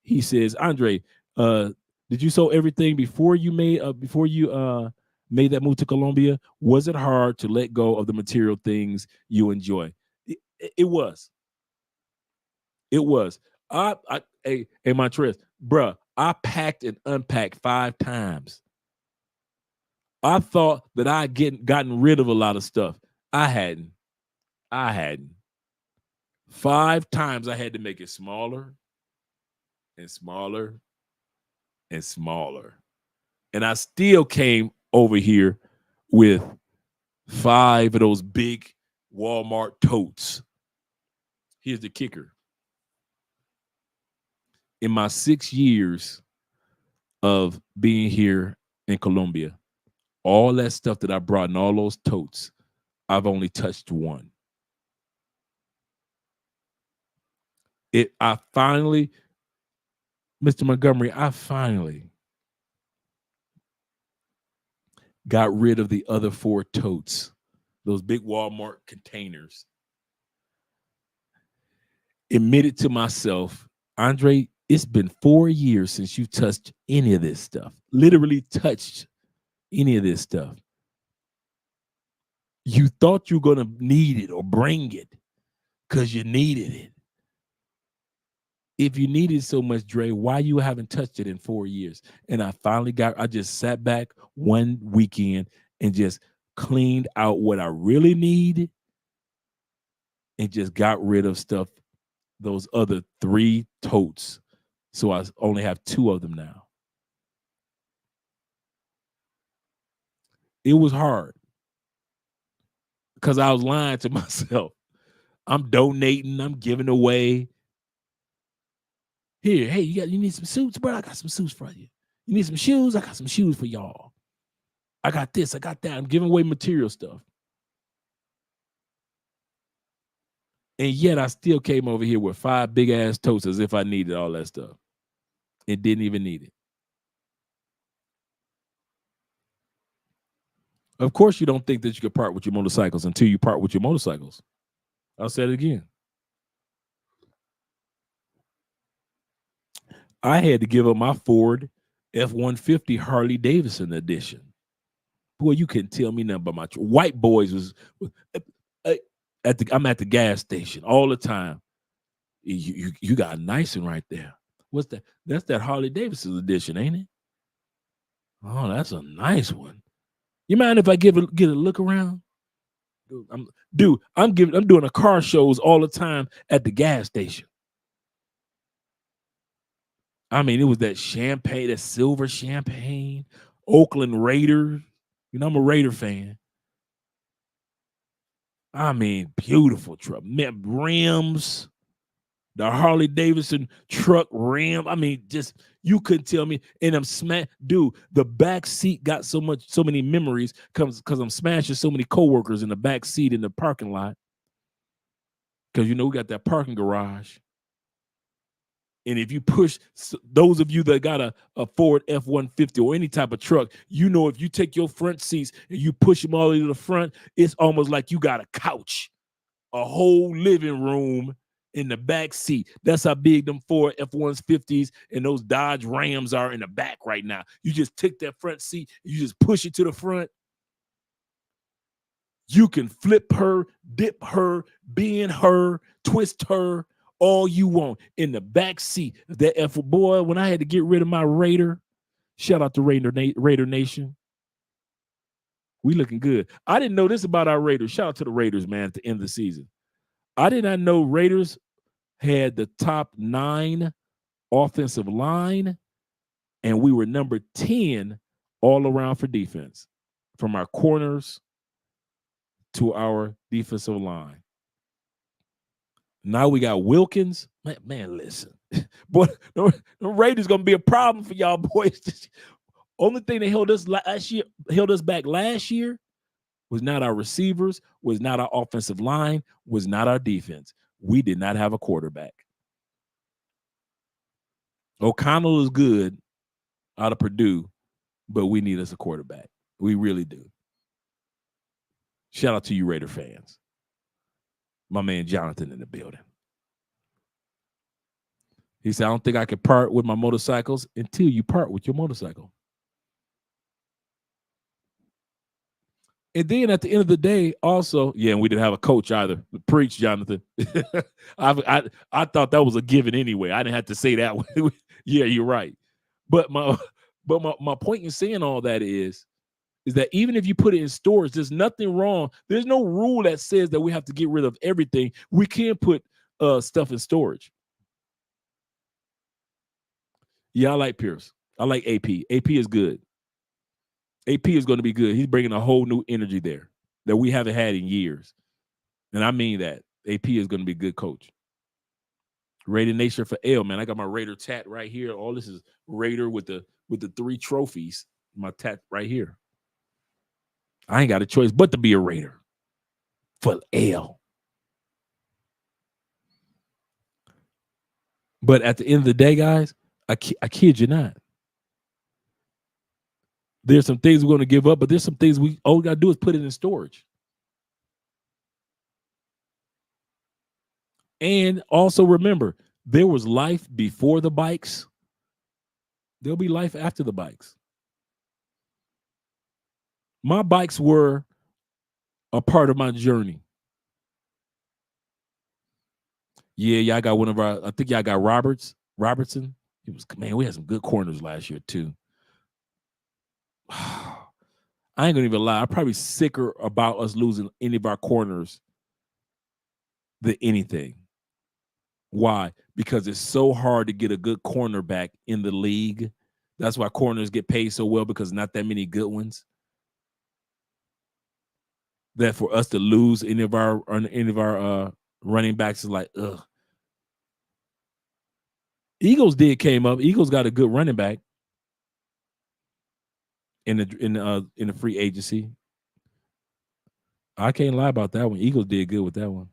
He says, Andre, did you sell everything before you made that move to Colombia? Was it hard to let go of the material things you enjoy? It was. It was. Hey, Montrez, bruh, I packed and unpacked 5 times. I thought that I'd gotten rid of a lot of stuff. I hadn't. 5 times I had to make it smaller and smaller and smaller. And I still came over here with 5 of those big Walmart totes. Here's the kicker. In my 6 years of being here in Colombia, all that stuff that I brought in all those totes, I've only touched one. I finally, Mr. Montgomery, I finally got rid of the other 4 totes, those big Walmart containers. Admitted to myself, Andre, it's been 4 years since you touched any of this stuff. Literally touched any of this stuff. You thought you were going to need it or bring it because you needed it. If you need it so much, Dre, why you haven't touched it in 4 years? And I just sat back one weekend and just cleaned out what I really need and just got rid of stuff, those other 3 totes. So I only have 2 of them now. It was hard because I was lying to myself. I'm donating, I'm giving away. Here, hey, you need some suits, bro? I got some suits for you. You need some shoes? I got some shoes for y'all. I got this, I got that. I'm giving away material stuff. And yet I still came over here with 5 big ass totes as if I needed all that stuff. It didn't even need it. Of course, you don't think that you could part with your motorcycles until you part with your motorcycles. I'll say it again. I had to give up my Ford F-150 Harley Davidson edition. Boy, you couldn't tell me nothing about my white boys was I'm at the gas station all the time. You got a nice one right there. What's that? That's that Harley Davidson edition, ain't it? Oh, that's a nice one. You mind if I get a look around? I'm doing a car shows all the time at the gas station. I mean, it was that champagne, that silver champagne, Oakland Raiders. You know, I'm a Raider fan. I mean, beautiful truck. Rims, the Harley Davidson truck rim. I mean, just you couldn't tell me. And I'm dude, the back seat got so many memories because I'm smashing so many coworkers in the back seat in the parking lot. Because you know we got that parking garage. And if you push, those of you that got a Ford F-150 or any type of truck, you know if you take your front seats and you push them all the way to the front, it's almost like you got a couch, a whole living room in the back seat. That's how big them Ford F-150s and those Dodge Rams are in the back right now. You just take that front seat, you just push it to the front. You can flip her, dip her, bend her, twist her, all you want in the back seat. That F boy, when I had to get rid of my Raider, shout out to Raider Nation. We looking good. I didn't know this about our Raiders. Shout out to the Raiders, man, at the end of the season. I did not know Raiders had the top 9 offensive line, and we were number 10 all around for defense, from our corners to our defensive line. Now we got Wilkins. Man, listen. Boy, the Raiders going to be a problem for y'all boys. Only thing that held us back last year was not our receivers, was not our offensive line, was not our defense. We did not have a quarterback. O'Connell is good out of Purdue, but we need us a quarterback. We really do. Shout out to you Raider fans. My man Jonathan in the building. He said, I don't think I can part with my motorcycles until you part with your motorcycle. And then at the end of the day, also, and we didn't have a coach either. Preach, Jonathan. I thought that was a given anyway. I didn't have to say that. Yeah, you're right. But my point in saying all that is that even if you put it in storage, there's nothing wrong. There's no rule that says that we have to get rid of everything. We can put stuff in storage. Yeah, I like Pierce. I like AP. AP is good. AP is going to be good. He's bringing a whole new energy there that we haven't had in years. And I mean that. AP is going to be a good coach. Raider Nation for L, man. I got my Raider tat right here. All this is Raider with the 3 trophies. My tat right here. I ain't got a choice but to be a Raider for L. But at the end of the day, guys, I kid you not. There's some things we're going to give up, but there's some things all we got to do is put it in storage. And also remember, there was life before the bikes. There'll be life after the bikes. My bikes were a part of my journey. Yeah, y'all got one of our, I think y'all got Robertson. Man, we had some good corners last year too. I ain't gonna even lie. I'm probably sicker about us losing any of our corners than anything. Why? Because it's so hard to get a good cornerback in the league. That's why corners get paid so well, because not that many good ones. That for us to lose any of our running backs is like, ugh. Eagles came up. Eagles got a good running back in the free agency. I can't lie about that one. Eagles did good with that one.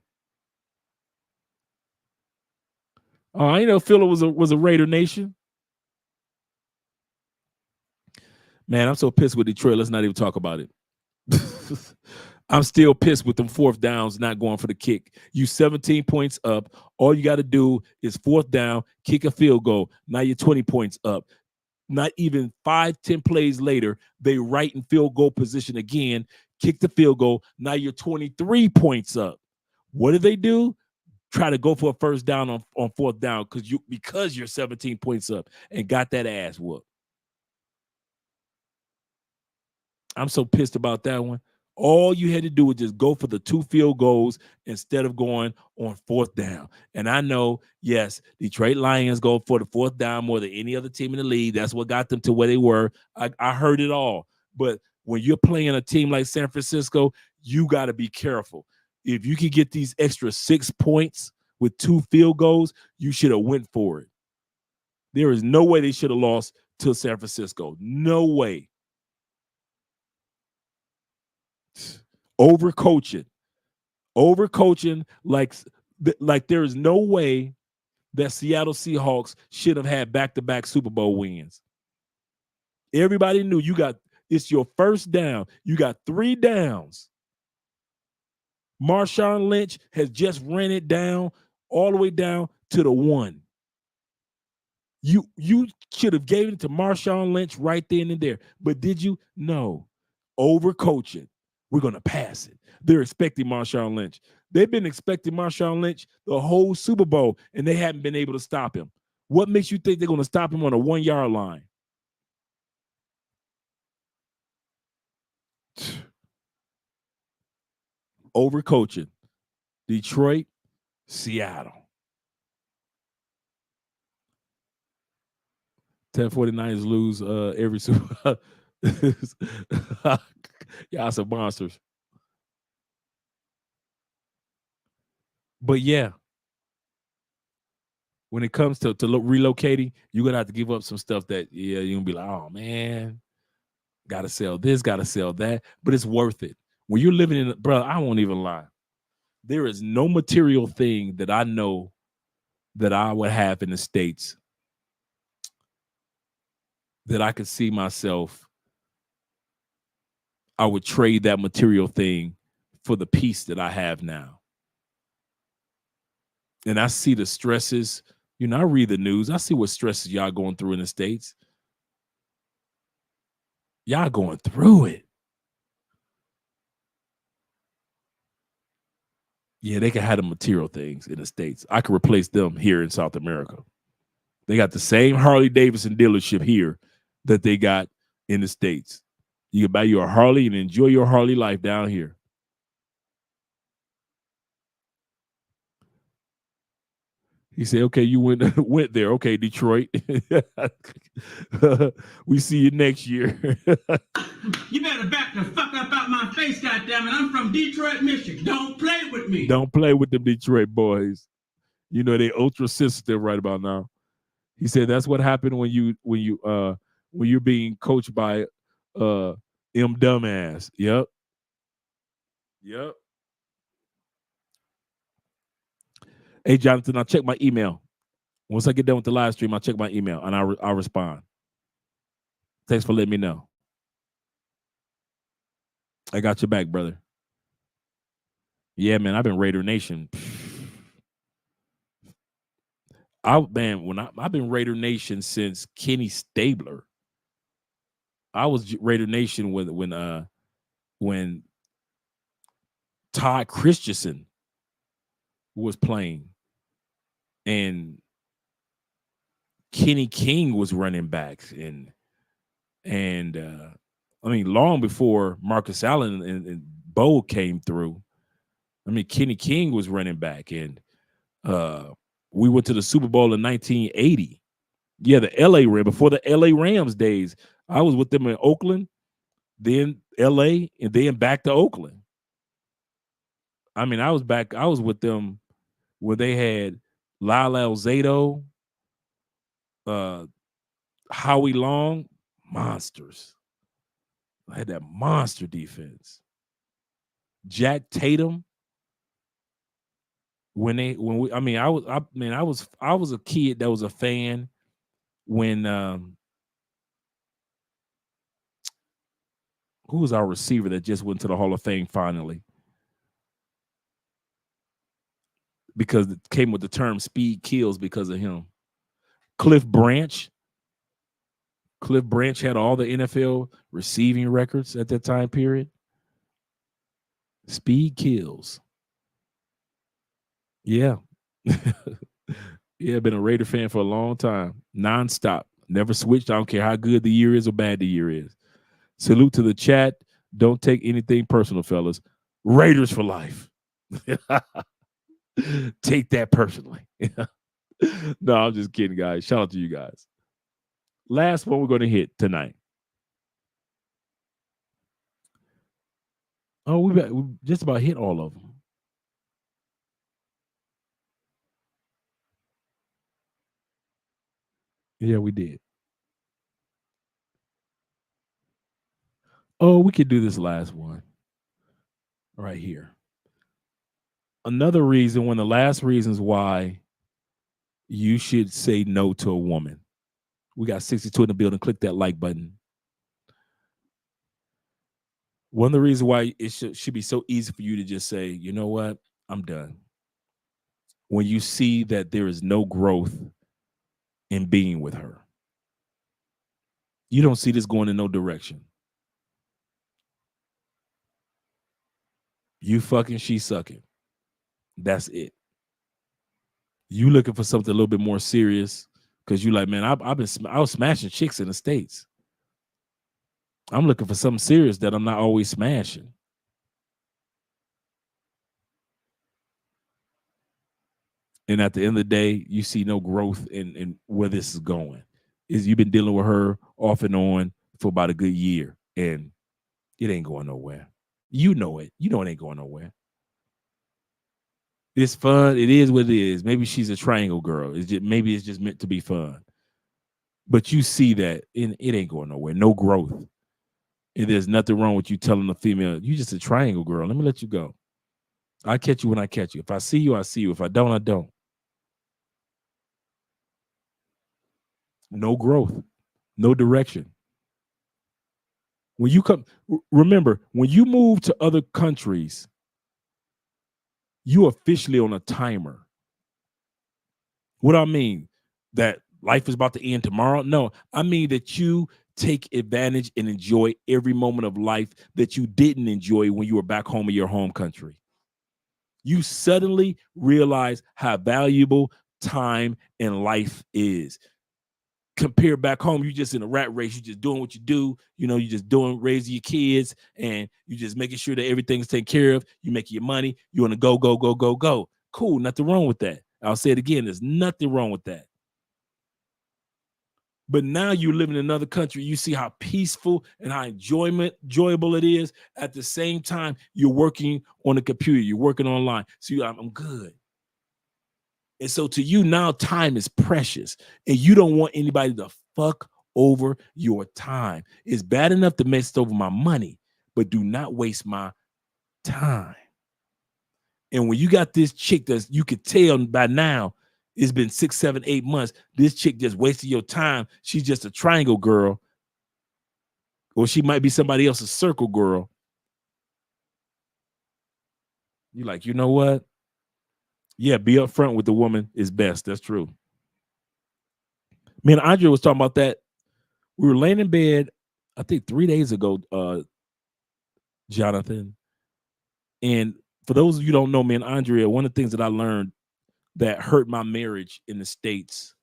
Oh, I know Philip was a Raider Nation. Man, I'm so pissed with Detroit. Let's not even talk about it. I'm still pissed with them 4th downs not going for the kick. You 17 points up. All you got to do is 4th down, kick a field goal. Now you're 20 points up. Not even 5-10 plays later, they right in field goal position again, kick the field goal. Now you're 23 points up. What do they do? Try to go for a 1st down on 4th down because you're 17 points up and got that ass whooped. I'm so pissed about that one. All you had to do was just go for the 2 field goals instead of going on 4th down. And I know, yes, Detroit Lions go for the 4th down more than any other team in the league. That's what got them to where they were. I heard it all. But when you're playing a team like San Francisco, you got to be careful. If you could get these extra 6 points with 2 field goals, you should have went for it. There is no way they should have lost to San Francisco. No way. Overcoaching like there is no way that Seattle Seahawks should have had back-to-back Super Bowl wins. Everybody knew it's your 1st down. You got 3 downs. Marshawn Lynch has just ran it down all the way down to the 1. You should have given it to Marshawn Lynch right then and there. But did you? No. Overcoaching. We're going to pass it. They're expecting Marshawn Lynch. They've been expecting Marshawn Lynch the whole Super Bowl, and they haven't been able to stop him. What makes you think they're going to stop him on a 1-yard line? Overcoaching. Detroit, Seattle. 1049ers lose every Super Bowl. Y'all some monsters. But yeah, when it comes to relocating, you're going to have to give up some stuff that, you're going to be like, oh, man, got to sell this, got to sell that. But it's worth it. When you're living in, bro, I won't even lie. There is no material thing that I know that I would have in the States that I could see myself, I would trade that material thing for the peace that I have now. And I see the stresses, I read the news. I see what stresses y'all going through in the States. Y'all going through it. Yeah, they can have the material things in the States. I could replace them here in South America. They got the same Harley Davidson dealership here that they got in the States. You can buy you a Harley and enjoy your Harley life down here. He said, okay, you went there. Okay, Detroit. We see you next year. You better back the fuck up out my face, goddammit. I'm from Detroit, Michigan. Don't play with me. Don't play with them Detroit boys. You know, they ultra sensitive right about now. He said that's what happened when you're being coached by M dumbass. Yep. Hey, Jonathan, I'll check my email. Once I get done with the live stream, I'll check my email and I'll respond. Thanks for letting me know. I got your back, brother. Yeah, man, I've been Raider Nation. I've been Raider Nation since Kenny Stabler. I was Raider Nation when Todd Christensen was playing and Kenny King was running backs and I mean long before Marcus Allen and Bo came through. I mean Kenny King was running back and we went to the Super Bowl in 1980. Yeah, the LA Rams, before the LA Rams days. I was with them in Oakland, then LA, and then back to Oakland. I mean, I was with them where they had Lyle Alzado, Howie Long, monsters. I had that monster defense. Jack Tatum. I was a kid that was a fan when who was our receiver that just went to the Hall of Fame finally? Because it came with the term speed kills because of him. Cliff Branch. Cliff Branch had all the NFL receiving records at that time period. Speed kills. Yeah. Yeah, been a Raider fan for a long time. Nonstop. Never switched. I don't care how good the year is or bad the year is. Salute to the chat. Don't take anything personal, fellas. Raiders for life. Take that personally. No, I'm just kidding, guys. Shout out to you guys. Last one we're going to hit tonight. Oh, we just about hit all of them. Yeah, we did. Oh, we could do this last one right here. Another reason, one of the last reasons why you should say no to a woman. We got 62 in the building. Click that like button. One of the reasons why it should be so easy for you to just say, you know what, I'm done. When you see that there is no growth in being with her. You don't see this going in no direction. You fucking, she sucking. That's it. You looking for something a little bit more serious because you like, man, I was smashing chicks in the States. I'm looking for something serious that I'm not always smashing. And at the end of the day, you see no growth in where this is going. You've been dealing with her off and on for about a good year, and it ain't going nowhere. You know it. You know it ain't going nowhere. It's fun. It is what it is. Maybe she's a triangle girl. Maybe it's just meant to be fun. But you see that it ain't going nowhere. No growth. And there's nothing wrong with you telling the female, you just a triangle girl. Let me let you go. I catch you when I catch you. If I see you, I see you. If I don't, I don't. No growth. No direction. When you come, remember, when you move to other countries, you officially on a timer. What do I mean? That life is about to end tomorrow? No, I mean that you take advantage and enjoy every moment of life that you didn't enjoy when you were back home in your home country. You suddenly realize how valuable time and life is. Compare back home, you just in a rat race, you just doing what you do, you know, you just raising your kids, and you just making sure that everything's taken care of, you making your money, you want to go. Cool, nothing wrong with that. I'll say it again. There's nothing wrong with that. But now you live in another country. You see how peaceful and how enjoyable it is. At the same time, you're working on the computer. You're working online. So I'm good. And so to you now, time is precious. And you don't want anybody to fuck over your time. It's bad enough to mess over my money, but do not waste my time. And when you got this chick that you could tell by now, it's been 6, 7, 8 months, this chick just wasted your time. She's just a triangle girl. Or she might be somebody else's circle girl. You're like, you know what? Yeah, be upfront with the woman is best. That's true. Me and Andrea was talking about that. We were laying in bed, I think 3 days ago, Jonathan. And for those of you who don't know, me and Andrea, one of the things that I learned that hurt my marriage in the States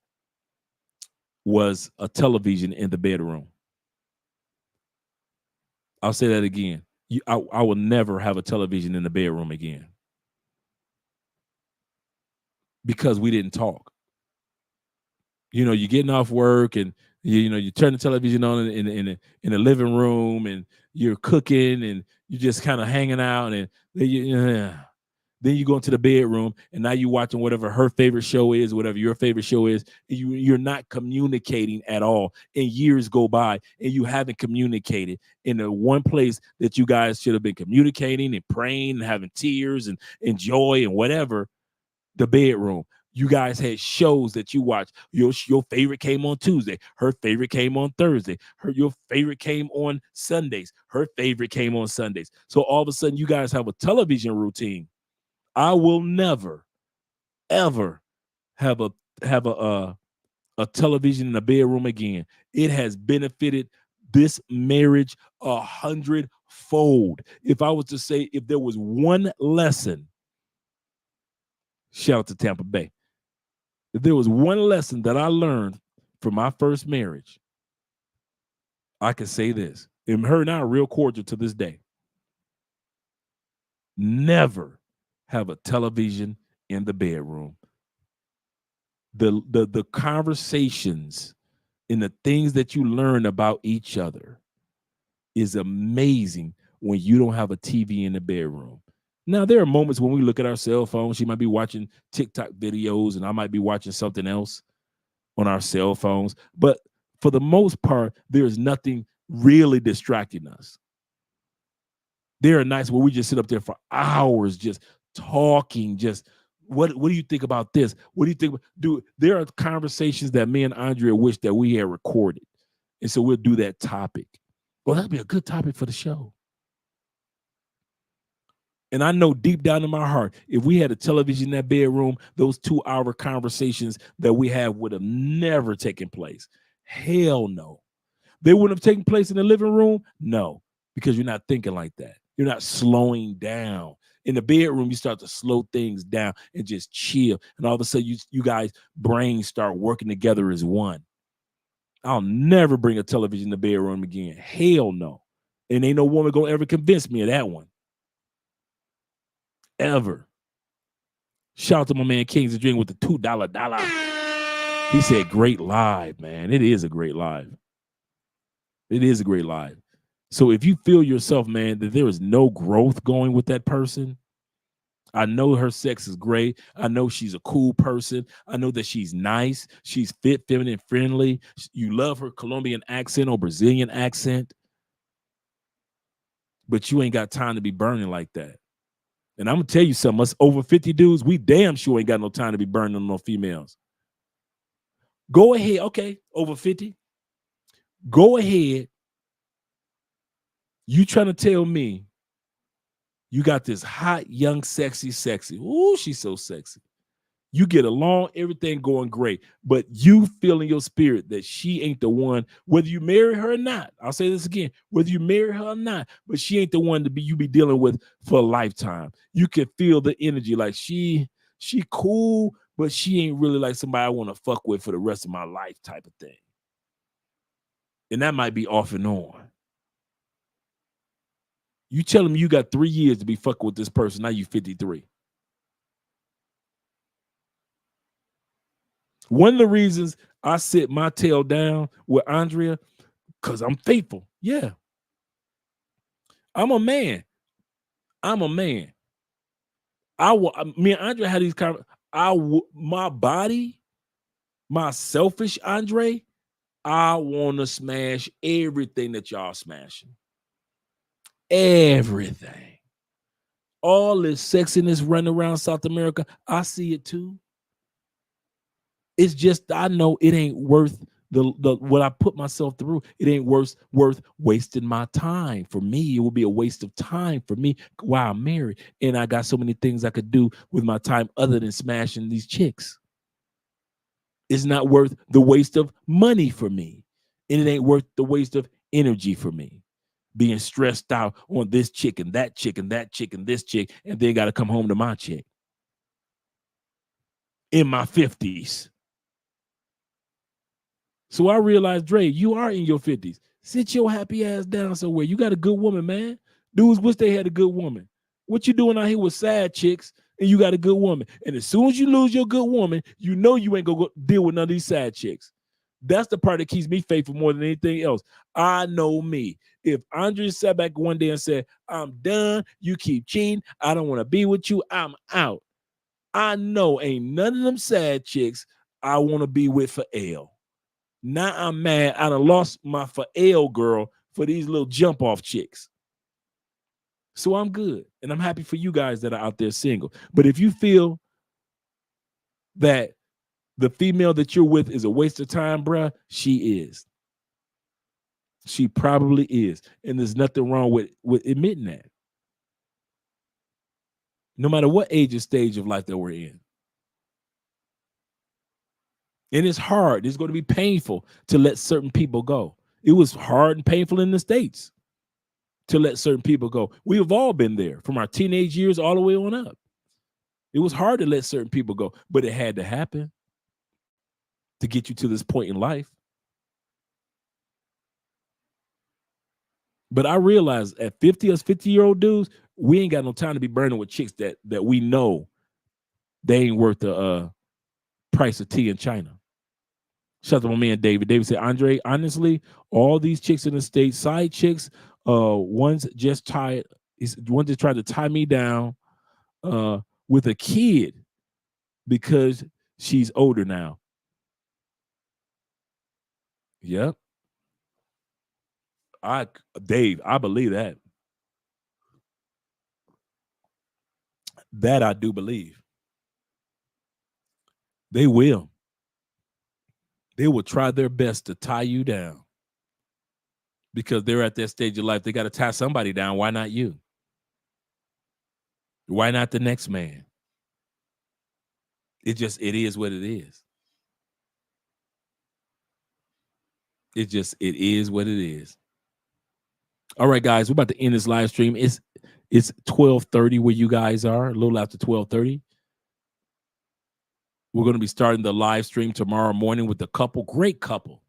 was a television in the bedroom. I'll say that again. I will never have a television in the bedroom again because we didn't talk. You know, you're getting off work and you turn the television on in the living room and you're cooking and you're just kind of hanging out and then you go into the bedroom and now you're watching whatever her favorite show is, whatever your favorite show is. And you're not communicating at all. And years go by and you haven't communicated in the one place that you guys should have been communicating and praying and having tears and joy and whatever, the bedroom. You guys had shows that you watched. Your favorite came on Tuesday. Her favorite came on Thursday. Your favorite came on Sundays. Her favorite came on Sundays. So all of a sudden you guys have a television routine. I will never, ever have a television in a bedroom again. It has benefited this marriage 100-fold. If I was to say, if there was one lesson, shout out to Tampa Bay. If there was one lesson that I learned from my first marriage, I could say this. And her and I are real cordial to this day. Never have a television in the bedroom. The conversations and the things that you learn about each other is amazing when you don't have a TV in the bedroom. Now, there are moments when we look at our cell phones. She might be watching TikTok videos and I might be watching something else on our cell phones. But for the most part, there's nothing really distracting us. There are nights where we just sit up there for hours just talking, just what do you think about this? What do you think? There are conversations that me and Andrea wish that we had recorded. And so we'll do that topic. Well, that'd be a good topic for the show. And I know deep down in my heart, if we had a television in that bedroom, those 2-hour conversations that we have would have never taken place. Hell no. They wouldn't have taken place in the living room? No, because you're not thinking like that. You're not slowing down. In the bedroom, you start to slow things down and just chill. And all of a sudden, you guys' brains start working together as one. I'll never bring a television in the bedroom again. Hell no. And ain't no woman gonna ever convince me of that one. Ever. Shout out to my man Kings and Drink with the $2. He said, great live, man. It is a great live. It is a great live. So if you feel yourself, man, that there is no growth going with that person, I know her sex is great. I know she's a cool person. I know that she's nice. She's fit, feminine, friendly. You love her Colombian accent or Brazilian accent. But you ain't got time to be burning like that. And I'm going to tell you something. Us over 50 dudes, we damn sure ain't got no time to be burning on no females. Go ahead. Okay, over 50. Go ahead. You trying to tell me you got this hot, young, sexy. Ooh, she's so sexy. You get along, everything going great, but you feel in your spirit that she ain't the one, whether you marry her or not. I'll say this again, whether you marry her or not, but she ain't the one you be dealing with for a lifetime. You can feel the energy like she cool, but she ain't really like somebody I want to fuck with for the rest of my life type of thing. And that might be off and on. You tell them you got 3 years to be fucking with this person. Now you 53. One of the reasons I sit my tail down with Andrea, because I'm faithful. Yeah. I'm a man. Me and Andrea had these my body, my selfish Andre, I want to smash everything that y'all smashing. Everything. All this sexiness running around South America, I see it too. It's just I know it ain't worth the what I put myself through. It ain't worth wasting my time. For me, it would be a waste of time for me while I'm married. And I got so many things I could do with my time other than smashing these chicks. It's not worth the waste of money for me. And it ain't worth the waste of energy for me. Being stressed out on this chick and that chick and that chick and this chick, and then got to come home to my chick. In my 50s. So I realized, Dre, you are in your 50s. Sit your happy ass down somewhere. You got a good woman, man. Dudes wish they had a good woman. What you doing out here with sad chicks and you got a good woman? And as soon as you lose your good woman, you know you ain't going to deal with none of these sad chicks. That's the part that keeps me faithful more than anything else. I know me. If Andre sat back one day and said, I'm done, you keep cheating, I don't want to be with you, I'm out. I know ain't none of them sad chicks I want to be with for L. Now I'm mad. I done lost my for L girl for these little jump off chicks. So I'm good. And I'm happy for you guys that are out there single. But if you feel that the female that you're with is a waste of time, bruh, she is. She probably is. And there's nothing wrong with admitting that. No matter what age or stage of life that we're in. And it's hard. It's going to be painful to let certain people go. It was hard and painful in the States to let certain people go. We have all been there from our teenage years all the way on up. It was hard to let certain people go, but it had to happen to get you to this point in life. But I realized at 50, us 50-year-old dudes, we ain't got no time to be burning with chicks that we know they ain't worth the price of tea in China. Shout out to my man David. David said, Andre, honestly, all these chicks in the States, side chicks, one's just tried to tie me down with a kid because she's older now. Yep. Dave, I believe that. That I do believe. They will. They will try their best to tie you down because they're at that stage of life. They got to tie somebody down. Why not you? Why not the next man? It is what it is. It is what it is. All right, guys, we're about to end this live stream. It's 12:30 where you guys are, a little after 12:30. We're going to be starting the live stream tomorrow morning with a great couple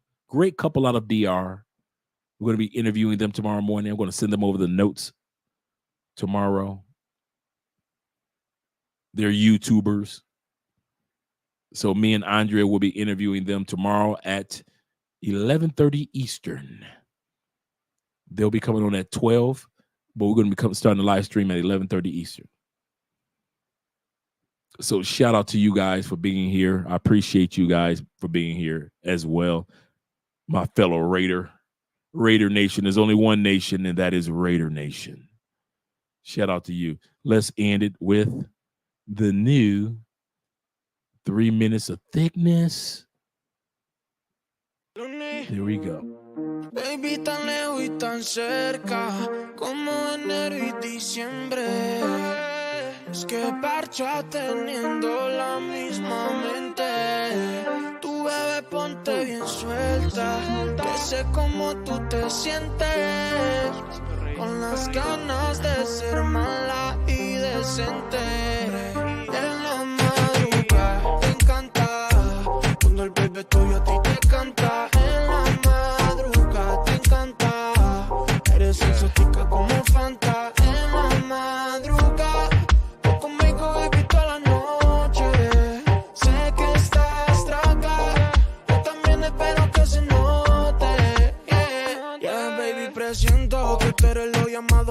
out of DR. We're going to be interviewing them tomorrow morning. I'm going to send them over the notes tomorrow. They're YouTubers. So me and Andrea will be interviewing them tomorrow at 11:30 Eastern. They'll be coming on at 12, but we're going to be starting the live stream at 11:30 Eastern. So shout out to you guys for being here. I appreciate you guys for being here as well. My fellow Raider Nation. There's only one nation, and that is Raider Nation. Shout out to you. Let's end it with the new 3 minutes of thickness. Here we go. Baby, tan lejos y tan cerca, como enero y diciembre. Es que parcha teniendo la misma mente. Tu bebé ponte bien suelta, que sé cómo tú te sientes. Con las ganas de ser mala y decente. En la madrugada te encanta, cuando el bebé tuyo a ti te canta. En la madrugada te encanta, eres exótica como Fanta. En la madrugada conmigo baby toda la noche. Sé que estás tragada.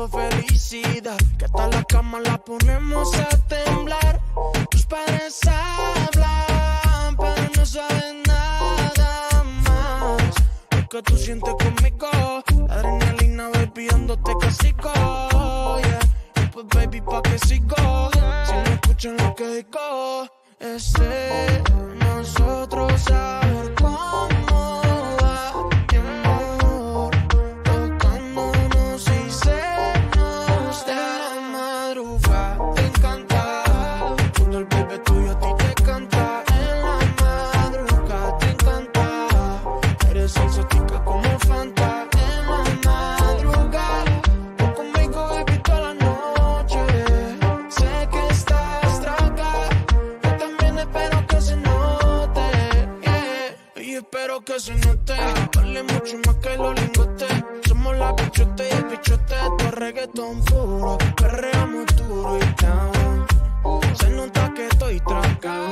pido felicidad, que hasta la cama la ponemos a temblar. Tus padres hablan, pero no saben nada más. Lo que tú sientes conmigo, la adrenalina baby dándote casico, yeah. Y pues baby pa' que sigo, si no escuchan lo que digo, es de nosotros saber cómo va mi amor, tocándonos y se nos de la madrugada. Te encanta cuando el bebé tuyo a ti te canta. En la madrugada te encanta, eres exótica como Fanta. En la madrugada tú conmigo baby toda la noche. Sé que estás traga, yo también espero que se note, yeah. Y espero que se note, vale mucho más que los lingotes. Somos la bichote y el bichote, esto es reggaetón puro. Perreamos duro y down, se nota que estoy tragado.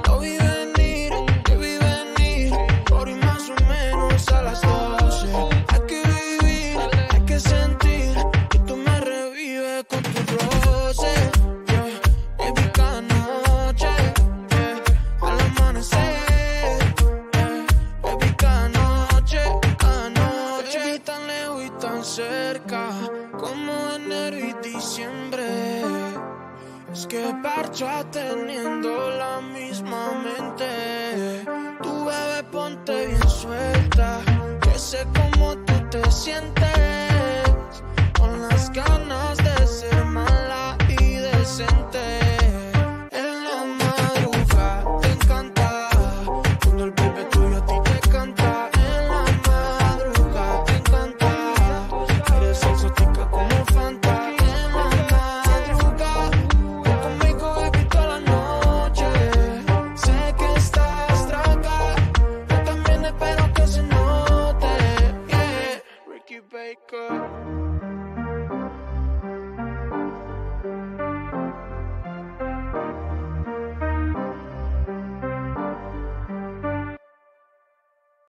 Lo vi venir, por y más o menos a las 12. Hay que vivir, hay que sentir, que tú me revives con tu roce, yeah. Baby, cada noche, yeah. Al amanecer, yeah. Baby, cada noche, baby, tan lejos y tan cerca, como enero y diciembre. Es que parcha teniendo la misma mente. Tu bebé ponte bien suelta, que sé cómo tú te sientes, con las ganas de ser mala y decente.